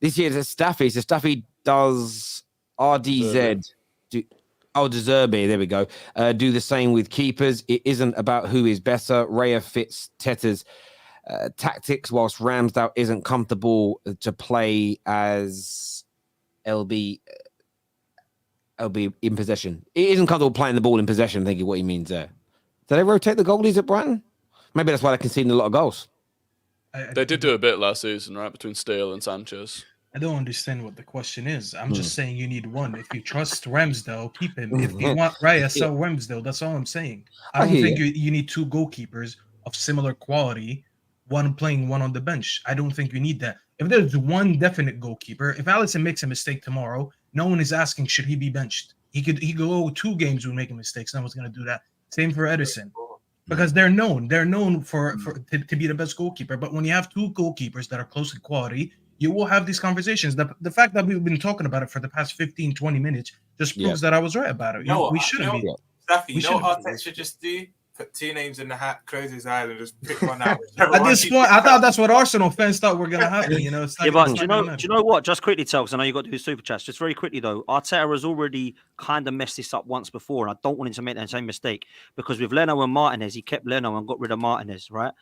This year's a Staffy. So Staffy does RDZ. De Zerbi, there we go. Do the same with keepers. It isn't about who is better. Raya fits Teta's tactics, whilst Ramsdale isn't comfortable to play as LB in possession. It isn't comfortable playing the ball in possession, I think is what he means there. Did they rotate the goalies at Brighton? Maybe that's why they're conceding a lot of goals. They did do a bit last season, right, between Steele and Sanchez. I don't understand what the question is. I'm just saying you need one. If you trust Ramsdale, keep him. If you want Raya, sell Ramsdale. That's all I'm saying. I don't think you need two goalkeepers of similar quality, one playing, one on the bench. I don't think you need that. If there's one definite goalkeeper, if Alisson makes a mistake tomorrow, no one is asking, should he be benched? He could go 2 games with making mistakes. No one's going to do that. Same for Edison. Because they're known. They're known to be the best goalkeeper. But when you have 2 goalkeepers that are close in quality, you will have these conversations. The fact that we've been talking about it for the past 15, 20 minutes just proves that I was right about it. We shouldn't be. Staffy, you know what Arteta should just do? Put 2 names in the hat, close his eyes, and just pick one out. At this point, I thought that's what Arsenal fans thought were going to happen. You know, it's like, but do you know what? Just quickly, tell, because I know you got to do super chats. Just very quickly though, Arteta has already kind of messed this up once before, and I don't want him to make that same mistake because with Leno and Martinez, he kept Leno and got rid of Martinez, right?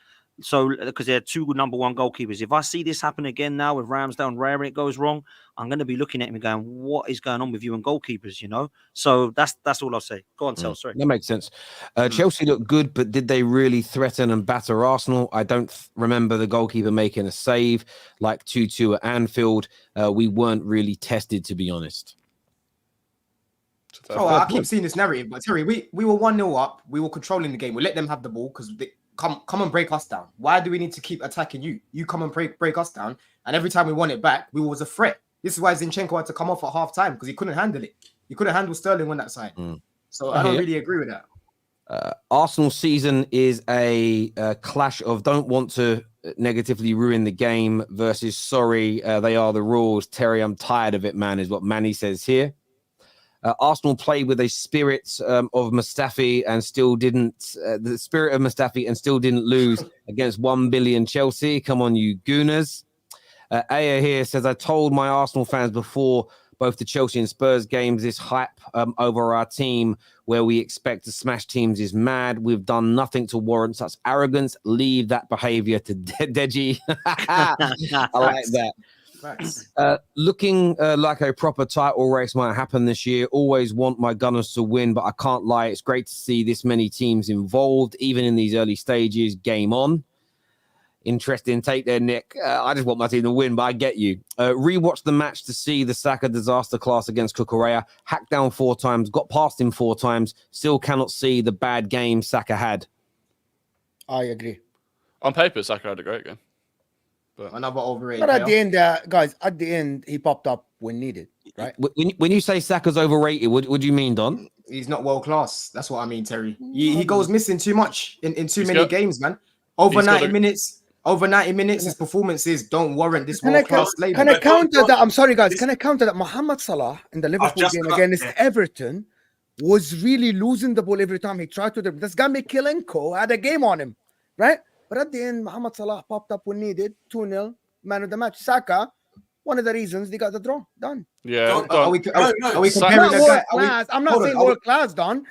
So because they're 2 number 1 goalkeepers. If I see this happen again now with Ramsdale and Raya and it goes wrong, I'm going to be looking at him and going, "What is going on with you and goalkeepers?" You know. So that's all I'll say. Go on, Tell. Sorry. That makes sense. Chelsea looked good, but did they really threaten and batter Arsenal? I don't remember the goalkeeper making a save like 2-2 at Anfield. We weren't really tested, to be honest. Oh, I keep seeing this narrative, but Terry, we were 1-0 up. We were controlling the game. We let them have the ball because they come and break us down. Why do we need to keep attacking you? You come and break us down, and every time we won it back, we was a threat. This is why Zinchenko had to come off at half time because he couldn't handle it. He couldn't handle Sterling on that side. So I don't really agree with that. Arsenal season is a clash of don't want to negatively ruin the game versus sorry, they are the rules. Terry, I'm tired of it, man, is what Manny says here. Arsenal played with a spirit of Mustafi and still didn't lose against 1 billion Chelsea. Come on, you gooners. Aya here says, I told my Arsenal fans before both the Chelsea and Spurs games, this hype over our team where we expect to smash teams is mad. We've done nothing to warrant such arrogance. Leave that behavior to Deji. I like that. Looking like a proper title race might happen this year. Always want my Gunners to win, but I can't lie. It's great to see this many teams involved, even in these early stages. Game on. Interesting take there, Nick. I just want my team to win, but I get you. Rewatch the match to see the Saka disaster class against Cucurella. Hacked down 4 times, got past him 4 times. Still cannot see the bad game Saka had. I agree. On paper, Saka had a great game. But another overrated. But at the end, guys, at the end, he popped up when needed, right? When you say Saka's overrated, what do you mean, Don? He's not world class. That's what I mean, Terry. He goes missing too much in too many games, man. Over 90 minutes, his performances don't warrant this world-class label. Can I counter that? I'm sorry, guys. Can I counter that? Mohamed Salah in the Liverpool game against Everton was really losing the ball every time he tried to. This guy Mikilenko had a game on him, right? But at the end, Mohamed Salah popped up when needed. 2-0, man of the match. Saka, one of the reasons they got the draw. Done. Yeah. Are we comparing the guy? I'm not saying world class, Don.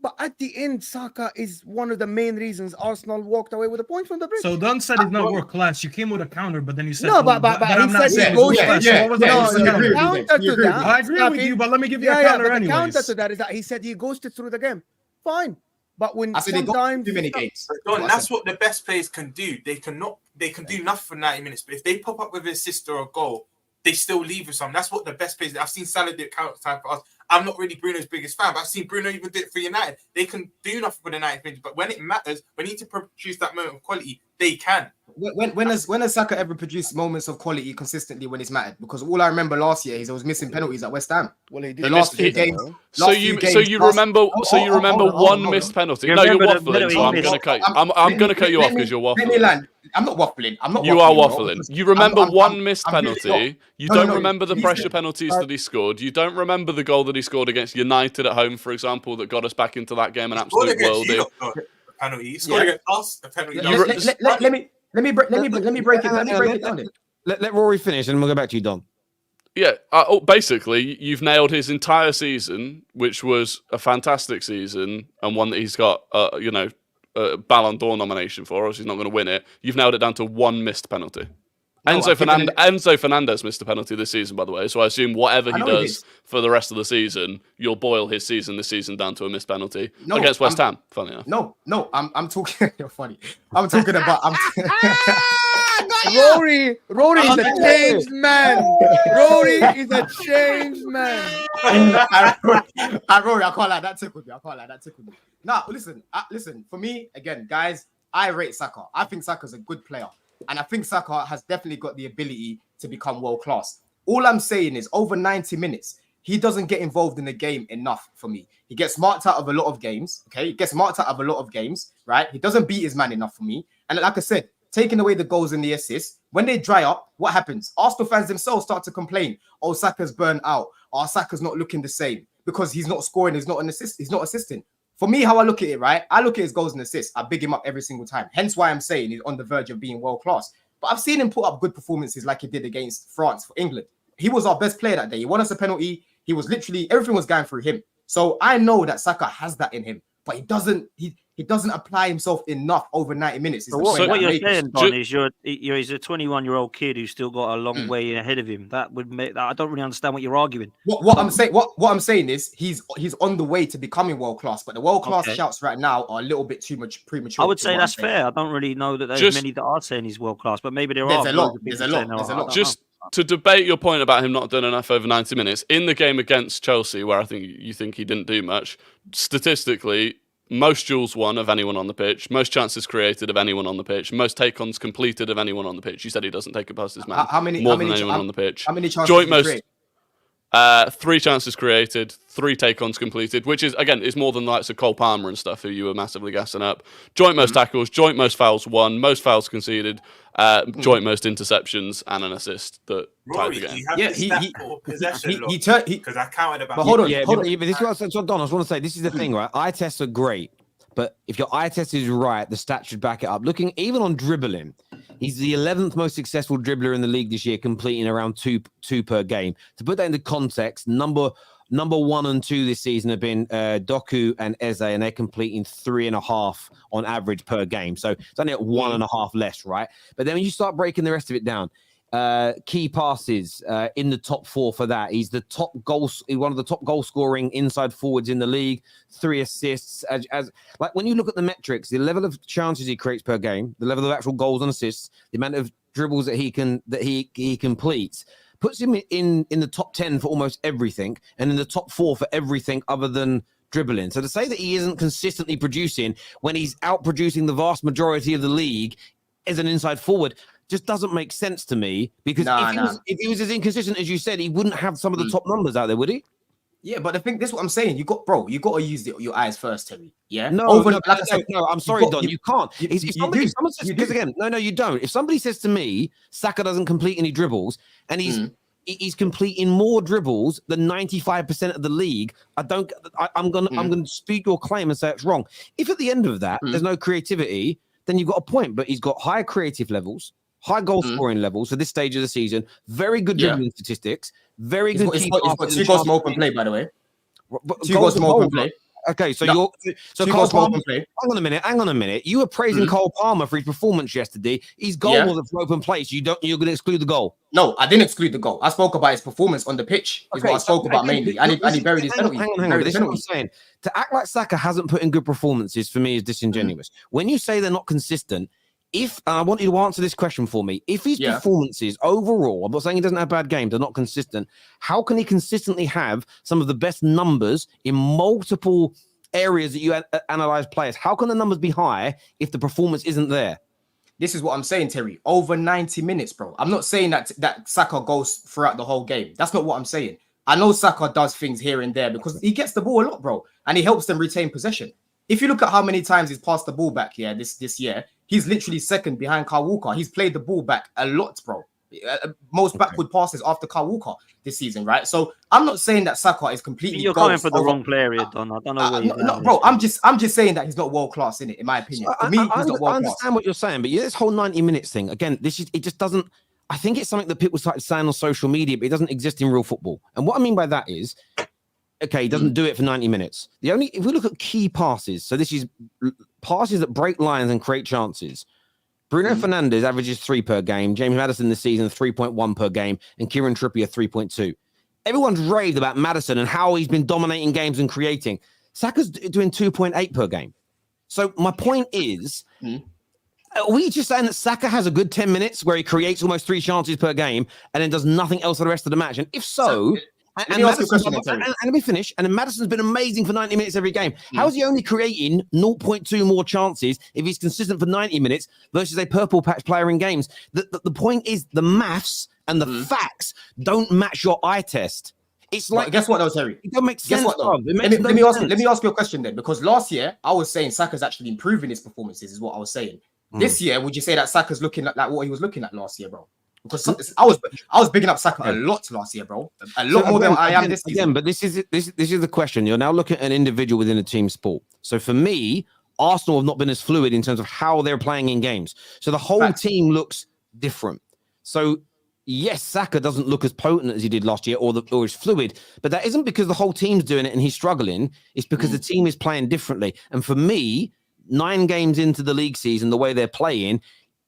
But at the end, Saka is one of the main reasons Arsenal walked away with a point from the bridge. So Don said it's not world class. You came with a counter, but then you said No, but I'm he not said saying he it's goes world class. to- So what was that? No, Counter the counter to that. I agree with you, but let me give you a counter but the counter anyways. to that is that he said he ghosted through the game. Fine, but when I said they got sometimes too many games. But Don, that's what the best players can do. They can do nothing for 90 minutes, but if they pop up with an assist or a goal, they still leave with something. That's what the best players do. I've seen Salah do it counter time for us. I'm not really Bruno's biggest fan, but I've seen Bruno even do it for United. They can do nothing for the 90 minutes, but when it matters, when you need to produce that moment of quality, they can. When has Saka ever produced moments of quality consistently when it's mattered? Because all I remember last year is I was missing penalties at West Ham. Well, he did The last few games. So you remember one missed penalty. No, you're waffling. So I'm gonna cut. I'm gonna cut you off because you're Let me waffling. land. I'm not waffling. You are bro. waffling. You remember one missed I'm really penalty. not. You No, don't no, remember the please pressure don't. penalties that he scored. You don't remember the goal that he scored against United at home, for example, that got us back into that game an absolute worldie. Penalty. He scored against us. A penalty. Let me break it down. Let Rory finish, and we'll go back to you, Don. Yeah, basically, you've nailed his entire season, which was a fantastic season and one that he's got, a Ballon d'Or nomination for, or else he's not going to win it. You've nailed it down to one missed penalty. No, Enzo Fernandez missed a penalty this season, by the way, so I assume whatever he does for the rest of the season, you'll boil his season this season down to a missed penalty against West Ham, funny enough. No, I'm talking. You're funny. I'm talking about. Rory is a changed man. Rory is a changed man. Rory, I can't lie. That tickled me. Nah, listen. For me, again, guys, I rate Saka. I think Saka's a good player. And I think Saka has definitely got the ability to become world class. All I'm saying is over 90 minutes, he doesn't get involved in the game enough for me. He gets marked out of a lot of games. Okay. He gets marked out of a lot of games, right? He doesn't beat his man enough for me. And like I said, taking away the goals and the assists, when they dry up, what happens? Arsenal fans themselves start to complain. Oh, Saka's burnt out. Oh, Saka's not looking the same because he's not scoring. He's not assisting. For me, how I look at it, right? I look at his goals and assists. I big him up every single time. Hence why I'm saying he's on the verge of being world class. But I've seen him put up good performances like he did against France for England. He was our best player that day. He won us a penalty. He was literally, everything was going through him. So I know that Saka has that in him, but he doesn't apply himself enough over 90 minutes. So what you're saying, Don, is he's a 21-year-old kid who's still got a long way ahead of him. That would make that. I don't really understand what you're arguing. What I'm saying is he's on the way to becoming world class, but the world class shouts right now are a little bit too much premature. I would say that's fair. I don't really know that there's many that are saying he's world class, but maybe there are. There's a lot. Just to debate your point about him not doing enough over 90 minutes, in the game against Chelsea, where I think you think he didn't do much, statistically, most duels won of anyone on the pitch, most chances created of anyone on the pitch, most take-ons completed of anyone on the pitch. You said he doesn't take it past his man. More than anyone on the pitch. How many chances Joint did he most, create? 3 chances created, 3 take-ons completed, which is, again, is more than the likes of Cole Palmer and stuff, who you were massively gassing up. Joint most tackles, joint most fouls won, most fouls conceded, joint most interceptions, and an assist that tied the game. Because I counted about. But hold on, but this is what I Don, I just want to say, this is the thing, right? Eye tests are great, but if your eye test is right, the stats should back it up. Looking even on dribbling, he's the 11th most successful dribbler in the league this year, completing around two per game. To put that into context, number 1 and 2 this season have been Doku and Eze, and they're completing 3.5 on average per game. So it's only at 1.5 less, right? But then when you start breaking the rest of it down, key passes in the top 4 for that. He's the one of the top goal scoring inside forwards in the league. 3 assists. As like when you look at the metrics, the level of chances he creates per game, the level of actual goals and assists, the amount of dribbles that he completes, puts him in the top 10 for almost everything, and in the top 4 for everything other than dribbling. So to say that he isn't consistently producing when he's out producing the vast majority of the league as an inside forward just doesn't make sense to me, because if he was as inconsistent as you said, he wouldn't have some of the top numbers out there, would he? Yeah, but I think this is what I'm saying. You got to use your eyes first, Terry. Yeah. No, I'm sorry, Don. You can't. If somebody says, because again, no, you don't. If somebody says to me, Saka doesn't complete any dribbles, and he's completing more dribbles than 95% of the league, I'm gonna dispute your claim and say it's wrong. If at the end of that there's no creativity, then you've got a point. But he's got higher creative levels, high goal scoring levels for this stage of the season, very good dribbling statistics, very good. He's got 2 goals from open play, by the way. 2 goals from open play. Okay, so No. so Two Cole goals, Palmer. open play. Hang on a minute. You were praising Cole Palmer for his performance yesterday. His goal Yeah. wasn't from open place. You're going to exclude the goal. No, I didn't exclude the goal. I spoke about his performance on the pitch. Is what I spoke about mainly. And he buried his penalty. Hang on. But this is what I'm saying. To act like Saka hasn't put in good performances for me is disingenuous. When you say they're not consistent, I want you to answer this question for me. If his performances overall, I'm not saying he doesn't have bad games, they're not consistent. How can he consistently have some of the best numbers in multiple areas that you analyze players? How can the numbers be high if the performance isn't there? This is what I'm saying, Terry. Over 90 minutes, bro. I'm not saying that Saka goes throughout the whole game. That's not what I'm saying. I know Saka does things here and there because he gets the ball a lot, bro, and he helps them retain possession. If you look at how many times he's passed the ball back here this year, he's literally second behind Kyle Walker. He's played the ball back a lot, bro. Most backward passes after Kyle Walker this season, right? So I'm not saying that Saka is completely. You're coming for the wrong player here, Don. I don't know where no, bro. I'm just saying that he's not world class in it, in my opinion. For me, he's not world class. I understand what you're saying, but this whole 90 minutes thing again. It just doesn't. I think it's something that people started saying on social media, but it doesn't exist in real football. And what I mean by that is, okay, he doesn't do it for 90 minutes. If we look at key passes, so this is passes that break lines and create chances. Bruno Fernandes averages 3 per game. James Maddison this season 3.1 per game, and Kieran Trippier 3.2. Everyone's raved about Maddison and how he's been dominating games and creating. Saka's doing 2.8 per game. So my point is, are we just saying that Saka has a good 10 minutes where he creates almost 3 chances per game and then does nothing else for the rest of the match? And if so, let me finish. And then Maddison's been amazing for 90 minutes every game. How is he only creating 0.2 more chances if he's consistent for 90 minutes versus a purple patch player in games? The point is the maths and the facts don't match your eye test. It's like, guess what, though, Terry? It don't make sense. Guess what, though? Let me ask you a question then, because last year I was saying Saka's actually improving his performances, is what I was saying. This year, would you say that Saka's looking like what he was looking at last year, bro? Because I was bigging up Saka a lot last year, bro. A lot more than I am this season. Again, but this is the question. You're now looking at an individual within a team sport. So for me, Arsenal have not been as fluid in terms of how they're playing in games. So the whole team looks different. So yes, Saka doesn't look as potent as he did last year, or is fluid, but that isn't because the whole team's doing it and he's struggling. It's because the team is playing differently. And for me, 9 games into the league season, the way they're playing,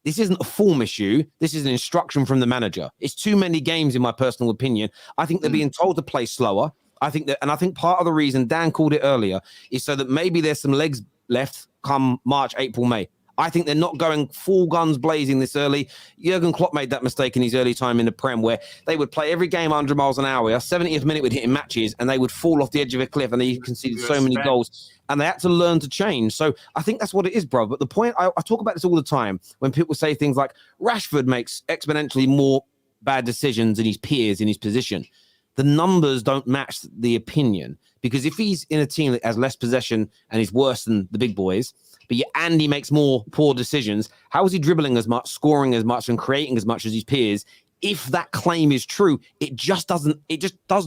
this isn't a form issue. This is an instruction from the manager. It's too many games, in my personal opinion. I think they're being told to play slower. I think part of the reason Dan called it earlier is so that maybe there's some legs left come March, April, May. I think they're not going full guns blazing this early. Jurgen Klopp made that mistake in his early time in the Prem, where they would play every game 100 miles an hour. 70th minute would hit in matches, and they would fall off the edge of a cliff, and they conceded so many goals. And they had to learn to change. So I think that's what it is, bro. But the point, I talk about this all the time when people say things like Rashford makes exponentially more bad decisions than his peers in his position. The numbers don't match the opinion, because if he's in a team that has less possession and is worse than the big boys, and he makes more poor decisions, how is he dribbling as much, scoring as much, and creating as much as his peers? If that claim is true, it just does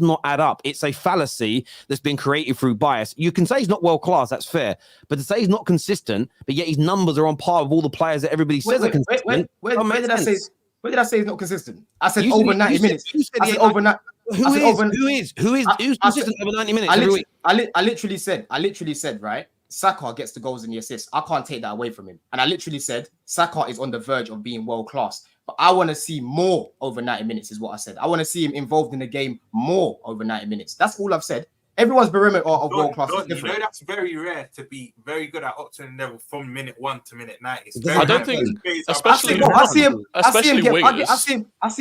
not add up. It's a fallacy that's been created through bias. You can say he's not world class, that's fair, but to say he's not consistent, but yet his numbers are on par with all the players that everybody says are consistent. Where did I say he's not consistent? I said over 90 minutes. I said over 90. Who's consistent over 90 minutes every week? I literally said, right? Saka gets the goals and the assists. I can't take that away from him. And I literally said Saka is on the verge of being world class. But I want to see more over 90 minutes is what I said. I want to see him involved in the game more over 90 minutes. That's all I've said. Everyone's perimeter of world class is different. You know, that's very rare to be very good at optimum level from minute 1 to minute 90. I don't think, especially I see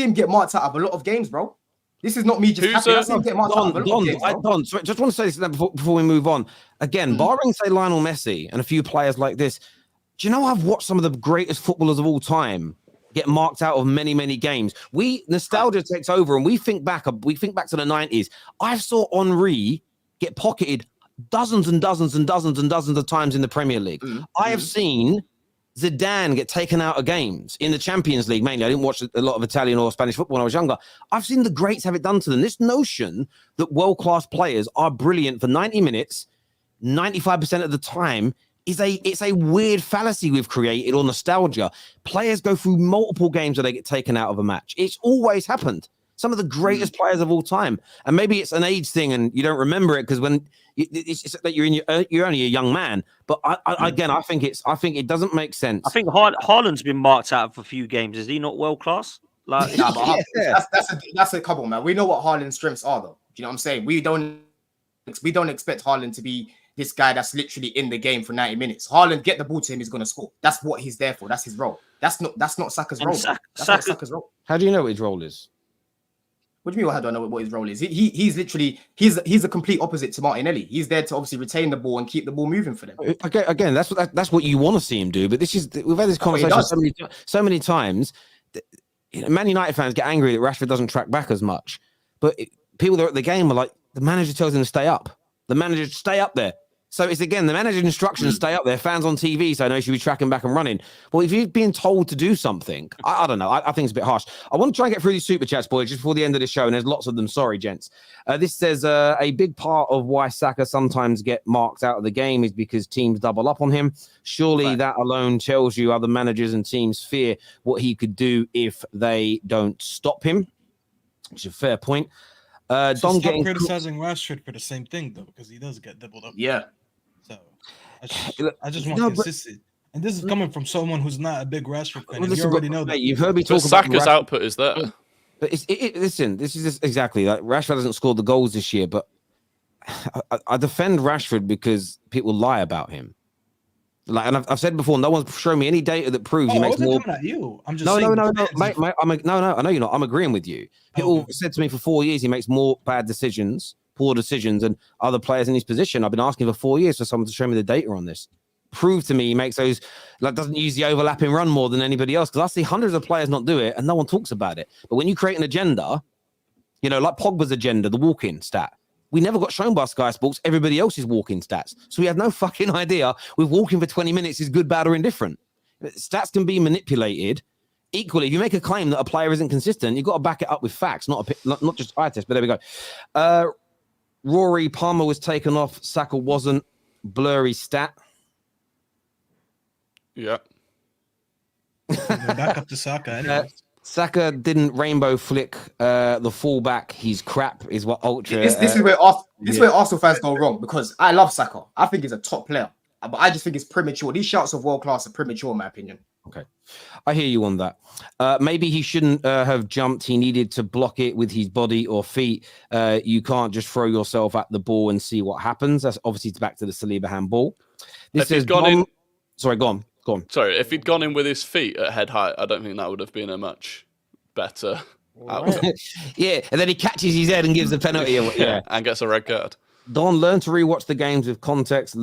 him get marked out of a lot of games, bro. This is not me just happy. I see him get marked out of a lot of games, bro. Don, sorry, just want to say this before we move on. Again, barring, say, Lionel Messi and a few players like this, do you know I've watched some of the greatest footballers of all time get marked out of many, many games? Nostalgia takes over, and we think back to the 90s. I saw Henry get pocketed dozens and dozens and dozens and dozens of times in the Premier League. I have seen Zidane get taken out of games in the Champions League, mainly. I didn't watch a lot of Italian or Spanish football when I was younger. I've seen the greats have it done to them. This notion that world-class players are brilliant for 90 minutes, 95% of the time, it's a weird fallacy we've created, or nostalgia. Players go through multiple games where they get taken out of a match. It's always happened. Some of the greatest players of all time. And maybe it's an age thing and you don't remember it because when it's just that you're only a young man. But I think it doesn't make sense. I think Haaland's been marked out of a few games. Is he not world class? Like, nah, but that's a couple, man. We know what Haaland's strengths are, though. Do you know what I'm saying? We don't expect Haaland to be this guy that's literally in the game for 90 minutes. Haaland, get the ball to him, he's gonna score. That's what he's there for. That's his role. That's not Saka's role. That's not Saka's role. How do you know what his role is? What do you mean? How do I know what his role is? He's literally a complete opposite to Martinelli. He's there to obviously retain the ball and keep the ball moving for them. Again, that's what you want to see him do. But we've had this conversation so many times. Man United fans get angry that Rashford doesn't track back as much, but people that are at the game are like, the manager tells him to stay up. The manager stay up there. So it's again the manager's instructions stay up there. Fans on TV say no, he should be tracking back and running. Well, if you're being told to do something, I don't know. I think it's a bit harsh. I want to try and get through these super chats, boys, just before the end of the show. And there's lots of them. Sorry, gents. This says a big part of why Saka sometimes get marked out of the game is because teams double up on him. Surely that alone tells you other managers and teams fear what he could do if they don't stop him. Which is a fair point. Don stop criticizing Rashford for the same thing though, because he does get doubled up. Yeah. So I just want consistency. And this is coming from someone who's not a big Rashford fan. You already know that. You've heard me talk about Saka's output is there. But listen, this is exactly like Rashford hasn't scored the goals this year, but I defend Rashford because people lie about him. Like, and I've said before, no one's shown me any data that proves he makes more. Coming at you. I'm just no, saying. Mate, I know you're not. I'm agreeing with you. People said to me for 4 years he makes more poor decisions, than other players in his position. I've been asking for 4 years for someone to show me the data on this. Prove to me he makes those, like, doesn't use the overlapping run more than anybody else. Because I see hundreds of players not do it, and no one talks about it. But when you create an agenda, like Pogba's agenda, the walk-in stat. We never got shown by Sky Sports everybody else's walking stats. So we have no fucking idea if walking for 20 minutes is good, bad, or indifferent. Stats can be manipulated. Equally, if you make a claim that a player isn't consistent, you've got to back it up with facts, not just eye test. But there we go. Rory Palmer was taken off. Saka wasn't. Blurry stat. Yeah. Back up to Saka anyway. Saka didn't rainbow flick the fullback. He's crap, is what Ultra. This is where Arsenal fans go wrong, because I love Saka. I think he's a top player, but I just think it's premature. These shouts of world class are premature, in my opinion. Okay, I hear you on that. Maybe he shouldn't have jumped. He needed to block it with his body or feet. You can't just throw yourself at the ball and see what happens. That's obviously back to the Saliba handball. This is gone in. Sorry, go on. Sorry, if he'd gone in with his feet at head height, I don't think that would have been a much better outcome. Yeah, and then he catches his head and gives the penalty. Yeah, and gets a red card. Don, learn to rewatch the games with context.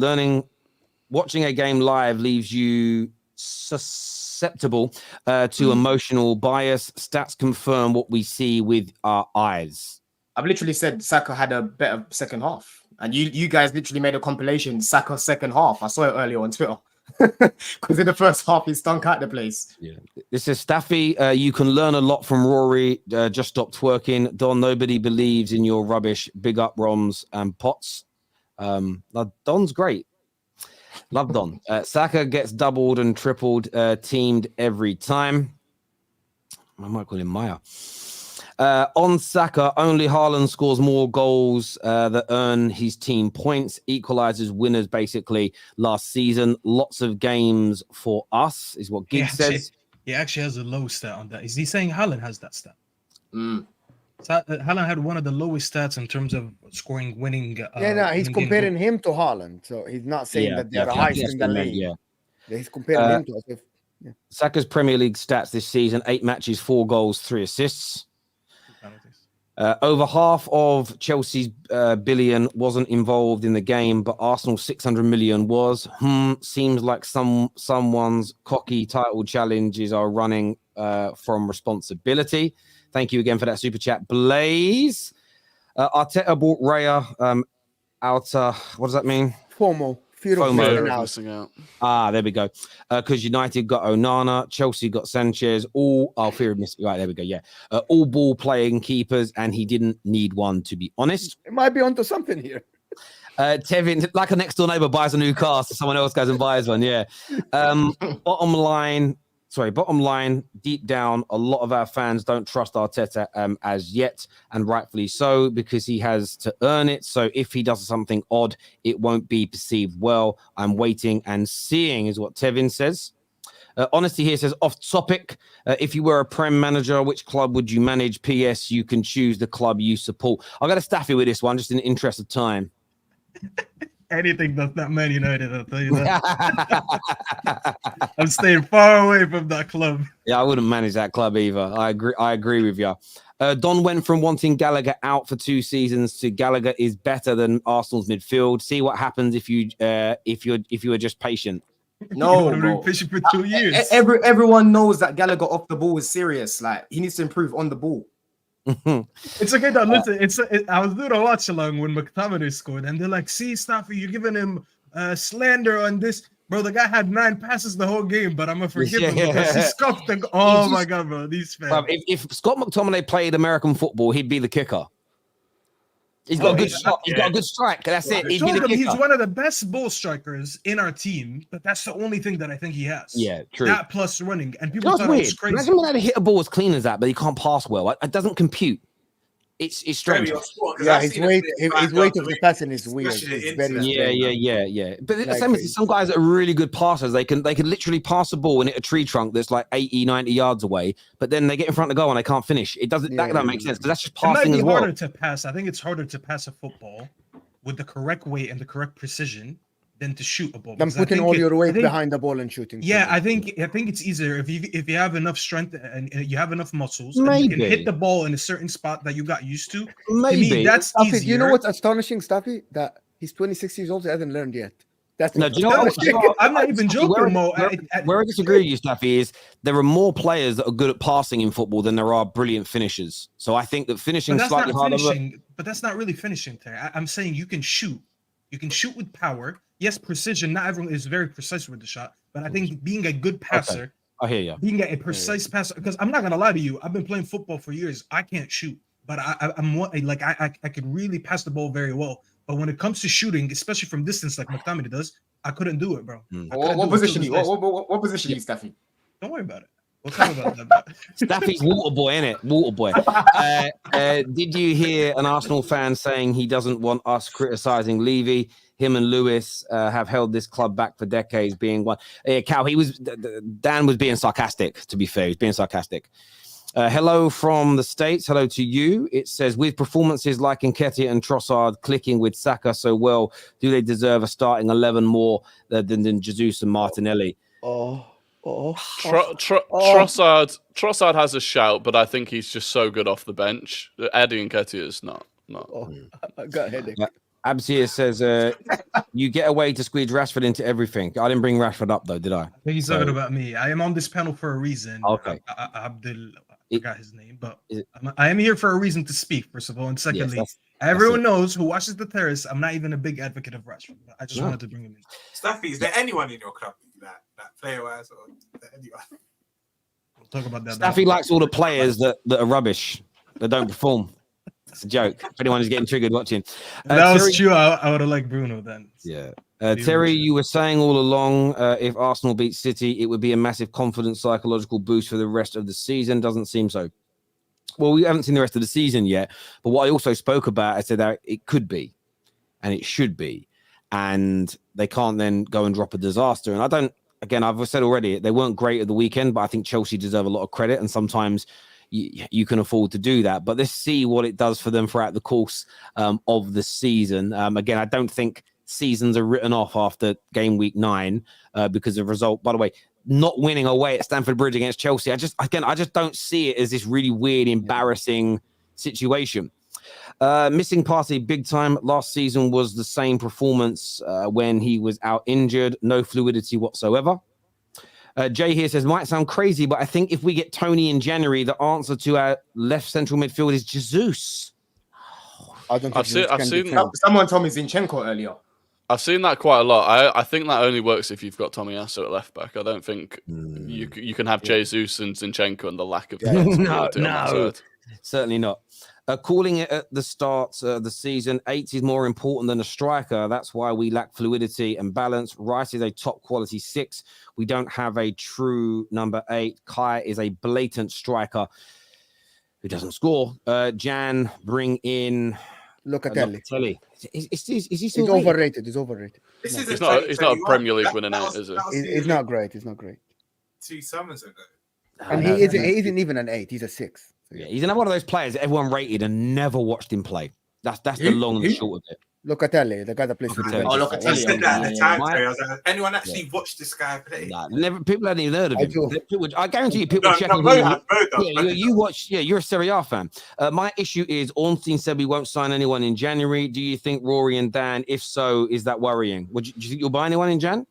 Watching a game live leaves you susceptible to emotional bias. Stats confirm what we see with our eyes. I've literally said Saka had a better second half, and you guys literally made a compilation Saka second half. I saw it earlier on Twitter. Because in the first half he stunk out the place. Yeah. This is Staffy. You can learn a lot from Rory. Just stop twerking. Don, nobody believes in your rubbish. Big up Roms and Potts. Don's great. Love Don. Saka gets doubled and tripled, teamed every time. I might call him Maya. On Saka, only Haaland scores more goals that earn his team points, equalizes winners basically last season. Lots of games for us, is what Gig says. He actually has a low stat on that. Is he saying Haaland has that stat? Haaland had one of the lowest stats in terms of scoring, winning. He's comparing him to Haaland. So he's not saying that they're the highest in the league. Yeah. He's comparing him to us. Saka's Premier League stats this season: 8 matches, 4 goals, 3 assists. Over half of Chelsea's billion wasn't involved in the game, but Arsenal's 600 million was. Seems like someone's cocky title challenges are running from responsibility. Thank you again for that super chat, Blaze. Arteta bought Raya out. What does that mean? FOMO. Missing out. There we go. Because United got Onana, Chelsea got Sanchez, fear of missing. Right, there we go. Yeah. All ball playing keepers, and he didn't need one, to be honest. It might be onto something here. Tevin, like a next door neighbor buys a new car, so someone else goes and buys one. Yeah. Bottom line, bottom line, deep down, a lot of our fans don't trust Arteta as yet, and rightfully so, because he has to earn it. So if he does something odd, it won't be perceived well. I'm waiting and seeing, is what Tevin says. Honesty here says, off topic, if you were a Prem manager, which club would you manage? PS, you can choose the club you support. I've got a Staffy with this one, just in the interest of time. Anything that's not Man United, I'll tell you that. I'm staying far away from that club. Yeah, I wouldn't manage that club either. I agree with you. Don went from wanting Gallagher out for 2 seasons to Gallagher is better than Arsenal's midfield. See what happens if you were just patient. No, bro. Fishing for 2 years. Everyone knows that Gallagher off the ball is serious. Like, he needs to improve on the ball. It's okay though. Listen, I was doing a watch along when McTominay scored, and they're like, "See, Staffy, you're giving him slander on this, bro. The guy had 9 passes the whole game, but I'm gonna forgive him because he scuffed the. Oh my god, bro, these fans. If Scott McTominay played American football, he'd be the kicker. He's got a good shot. He's got a good strike. That's it. He's one of the best ball strikers in our team, but that's the only thing that I think he has. Yeah, true. That plus running, and people thought weird. it was crazy. Imagine when I hit a ball as clean as that, but he can't pass well. It doesn't compute. It's strange. Yeah, his weight of the passing is weird. It's very yeah. But the same as some guys that are really good passers. They can literally pass a ball and hit a tree trunk that's like 80, 90 yards away, but then they get in front of the goal and they can't finish. It doesn't. That don't make sense because that's just passing as well. It might be harder to pass. I think it's harder to pass a football with the correct weight and the correct precision than to shoot a ball. Than putting all your weight behind the ball and shooting. Yeah, I think it's easier if you have enough strength and you have enough muscles. Maybe. And you can hit the ball in a certain spot that you got used to. Maybe. To me, that's easier. You know what's astonishing, Staffy? That he's 26 years old. He hasn't learned yet. That's no. Do you know what? I'm not even joking, Mo. Where I disagree with you, Staffy, is there are more players that are good at passing in football than there are brilliant finishers. So I think that finishing is slightly harder. But that's not really finishing, Terry. I'm saying you can shoot. You can shoot with power. Yes, precision. Not everyone is very precise with the shot, but I think being a good passer, okay. I hear you. Being a precise passer, because I'm not gonna lie to you, I've been playing football for years. I can't shoot, but I could really pass the ball very well. But when it comes to shooting, especially from distance, like McTominay does, I couldn't do it, bro. What position are you, Staffy? Don't worry about it. We'll talk about that. Staffy's water boy, innit? Water boy. Did you hear an Arsenal fan saying he doesn't want us criticizing Levy? Him and Lewis have held this club back for decades, being one. Cal, Dan was being sarcastic, to be fair. He was being sarcastic. Hello from the States. Hello to you. It says, with performances like Nketiah and Trossard clicking with Saka so well, do they deserve a starting 11 more than Jesus and Martinelli? Trossard has a shout, but I think he's just so good off the bench. Eddie Nketiah is not. I got a headache. Absir says, you get away to squeeze Rashford into everything. I didn't bring Rashford up, though, did I? I think he's talking about me. I am on this panel for a reason. Okay. I forgot his name, but I am here for a reason to speak, first of all. And secondly, everyone knows who watches the Terrace, I'm not even a big advocate of Rashford. I just wanted to bring him in. Staffy, is there anyone in your club that player-wise or anyone? We'll talk about that. Staffy likes all the players that are rubbish, that don't perform. It's a joke. If anyone is getting triggered watching. That was true. I would have liked Bruno then. Yeah. Terry, you were saying all along, if Arsenal beat City, it would be a massive confidence psychological boost for the rest of the season. Doesn't seem so. Well, we haven't seen the rest of the season yet. But what I also spoke about, I said that it could be and it should be. And they can't then go and drop a disaster. And I've said already, they weren't great at the weekend, but I think Chelsea deserve a lot of credit. And sometimes you can afford to do that. But let's see what it does for them throughout the course of the season. Again, I don't think seasons are written off after game week 9 because of result. By the way, not winning away at Stamford Bridge against Chelsea, I just don't see it as this really weird, embarrassing situation. Missing Partey big time. Last season was the same performance when he was out injured. No fluidity whatsoever. Jay here says, might sound crazy, but I think if we get Tony in January, the answer to our left central midfield is Jesus. I've seen someone told me Zinchenko earlier. I've seen that quite a lot. I think that only works if you've got Tomiyasu at left back. I don't think you can have Jesus and Zinchenko and the lack of no, certainly not. Calling it at the start of the season, 8 is more important than a striker. That's why we lack fluidity and balance. Rice is a top quality 6. We don't have a true number 8. Kai is a blatant striker who doesn't score. Jan, bring in Locatelli. Is he He's still overrated. He's overrated. This is He's not a Premier League winning, is it? He's not great. He's not great. 2 summers ago. And he isn't even an 8. He's a 6. So, yeah, he's another one of those players that everyone rated and never watched him play. That's the long and the short of it. Locatelli, the guy that plays for Juventus. I said that at the time. I was like, anyone actually watched this guy play? Nah, people hadn't even heard of him. I guarantee you, people checking. You're a Serie A fan. My issue is Ornstein said we won't sign anyone in January. Do you think Rory and Dan? If so, is that worrying? Do you think you'll buy anyone in Jan?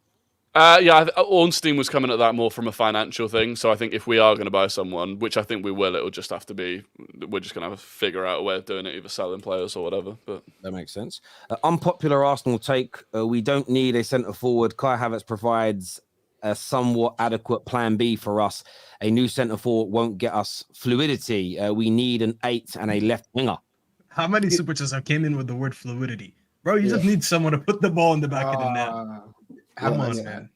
Ornstein was coming at that more from a financial thing. So I think if we are going to buy someone, which I think we will, it'll just have to be, we're just going to have to figure out a way of doing it, either selling players or whatever. But that makes sense. Unpopular Arsenal take. We don't need a centre forward. Kai Havertz provides a somewhat adequate plan B for us. A new centre forward won't get us fluidity. We need an 8 and a left winger. How many Superchats came in with the word fluidity? Bro, you just need someone to put the ball in the back of the net. Come on, man.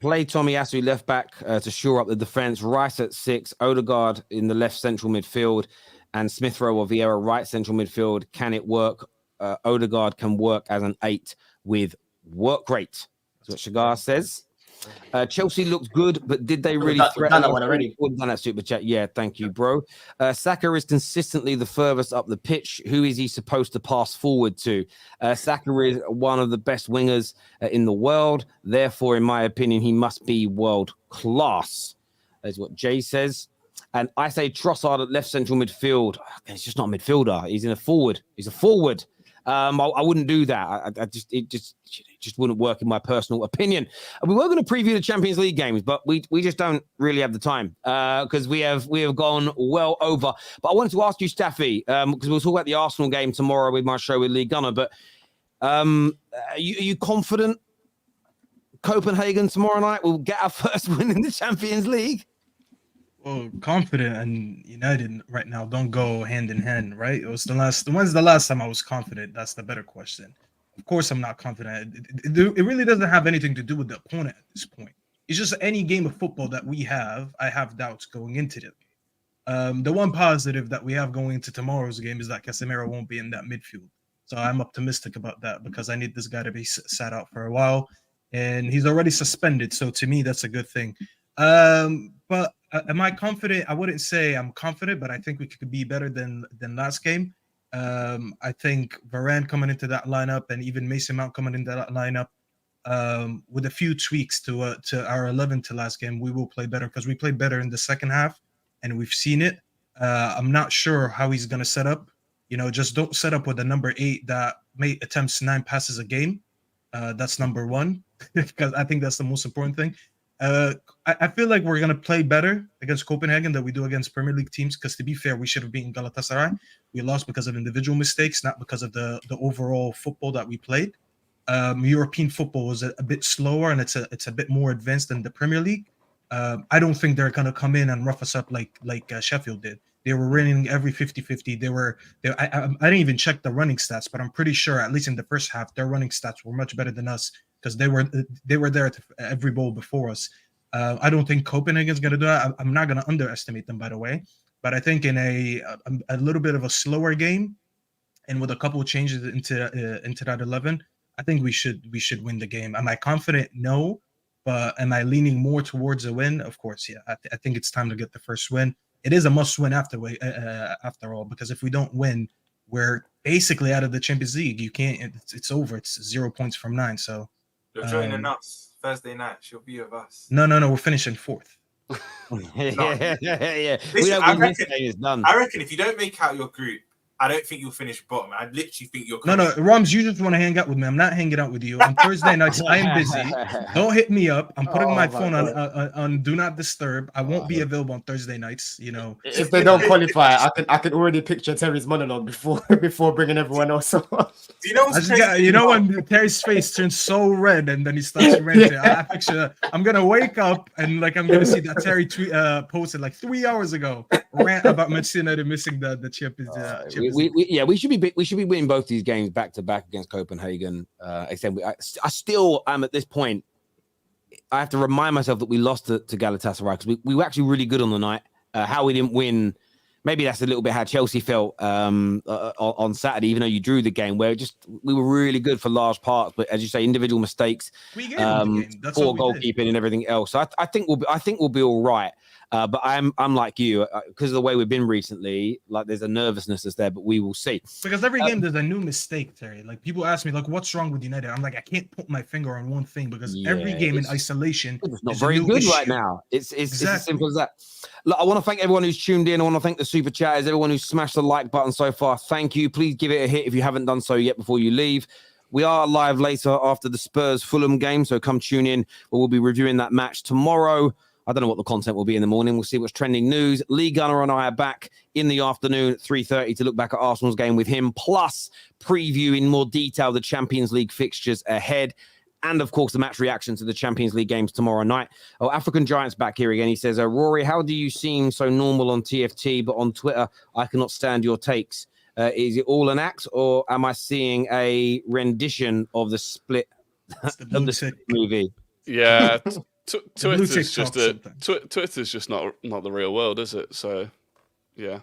Play Tomiyasu left back to shore up the defense. Rice at 6, Odegaard in the left central midfield, and Smith Rowe or Vieira right central midfield. Can it work? Odegaard can work as an 8 with work rate. That's what Shagar says. Chelsea looked good, but did they really threaten? Done that one already. Done that super chat. Yeah, thank you, bro. Saka is consistently the furthest up the pitch. Who is he supposed to pass forward to? Saka is one of the best wingers in the world. Therefore, in my opinion, he must be world class. That's what Jay says. And I say Trossard at left central midfield. He's just not a midfielder. He's in a forward. He's a forward. I wouldn't do that. It just wouldn't work in my personal opinion. We were going to preview the Champions League games, but we just don't really have the time because we have gone well over. But I wanted to ask you, Staffy, because we'll talk about the Arsenal game tomorrow with my show with Lee Gunner. But are you confident Copenhagen tomorrow night will get our first win in the Champions League? Well, confident and United right now don't go hand in hand, right? It was when's the last time I was confident? That's the better question. Of course, I'm not confident. It really doesn't have anything to do with the opponent at this point. It's just any game of football that we have, I have doubts going into it. The one positive that we have going into tomorrow's game is that Casemiro won't be in that midfield. So I'm optimistic about that because I need this guy to be sat out for a while. And he's already suspended. So to me, that's a good thing. But am I confident? I wouldn't say I'm confident, but I think we could be better than last game. I think Varane coming into that lineup and even Mason Mount coming into that lineup with a few tweaks to our 11 to last game, we will play better because we played better in the second half and we've seen it. I'm not sure how he's going to set up. Just don't set up with a number 8 that attempts 9 passes a game. That's number 1 because I think that's the most important thing. I feel like we're going to play better against Copenhagen than we do against Premier League teams because, to be fair, we should have beaten Galatasaray. We lost because of individual mistakes, not because of the overall football that we played. European football was a bit slower and it's a bit more advanced than the Premier League. I don't think they're going to come in and rough us up like Sheffield did. They were running every 50-50. I didn't even check the running stats, but I'm pretty sure, at least in the first half, their running stats were much better than us because they were there at every goal before us. I don't think Copenhagen's going to do that. I'm not going to underestimate them, by the way. But I think in a little bit of a slower game and with a couple of changes into that 11, I think we should win the game. Am I confident? No. But am I leaning more towards a win? Of course, yeah. I think it's time to get the first win. It is a must-win after all, because if we don't win, we're basically out of the Champions League. You can't. It's over. It's 0 points from 9. So you're joining us Thursday night. She'll be with us. No. We're finishing 4th. Yeah. Listen, I reckon if you don't make out your group, I don't think you'll finish bottom. I literally think you're. No, Rams, you just want to hang out with me. I'm not hanging out with you. On Thursday nights, I am busy. Don't hit me up. I'm putting my phone on Do Not Disturb. I won't be available on Thursday nights. You know, if they don't qualify, I can already picture Terry's monologue before bringing everyone else on. Do you know what's you know when Terry's face turns so red and then he starts ranting? I picture I'm gonna wake up and like I'm gonna see that Terry tweet posted like 3 hours ago rant about Manchester United missing the Champions. We should be winning both these games back to back against Copenhagen. Except I still am at this point. I have to remind myself that we lost to Galatasaray because we were actually really good on the night. How we didn't win, maybe that's a little bit how Chelsea felt on Saturday, even though you drew the game where we were really good for large parts. But as you say, individual mistakes, poor goalkeeping and everything else. So I think we'll be all right. But I'm like you because of the way we've been recently. Like there's a nervousness that's there, but we will see. Because every game there's a new mistake, Terry. Like people ask me, like, what's wrong with United? I'm like, I can't put my finger on one thing because every game in isolation it's not very good right now. It's as simple as that. Look, I want to thank everyone who's tuned in. I want to thank the super chatters, everyone who's smashed the like button so far. Thank you. Please give it a hit if you haven't done so yet before you leave. We are live later after the Spurs Fulham game, so come tune in. We'll be reviewing that match tomorrow. I don't know what the content will be in the morning. We'll see what's trending news. Lee Gunner and I are back in the afternoon at 3:30 to look back at Arsenal's game with him, plus preview in more detail the Champions League fixtures ahead. And, of course, the match reaction to the Champions League games tomorrow night. Oh, African Giant's back here again. He says, Rory, how do you seem so normal on TFT, but on Twitter, I cannot stand your takes? Is it all an act, or am I seeing a rendition of the split of the movie? Yeah. Twitter's just not the real world, is it? So, yeah.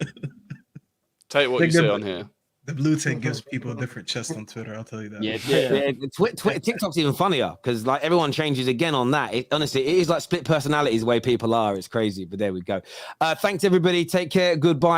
Take what you see on here. The blue tick gives people a different chest on Twitter. I'll tell you that. Yeah. TikTok's even funnier because like everyone changes again on that. Honestly, it is like split personalities the way people are. It's crazy, but there we go. Thanks everybody. Take care. Goodbye.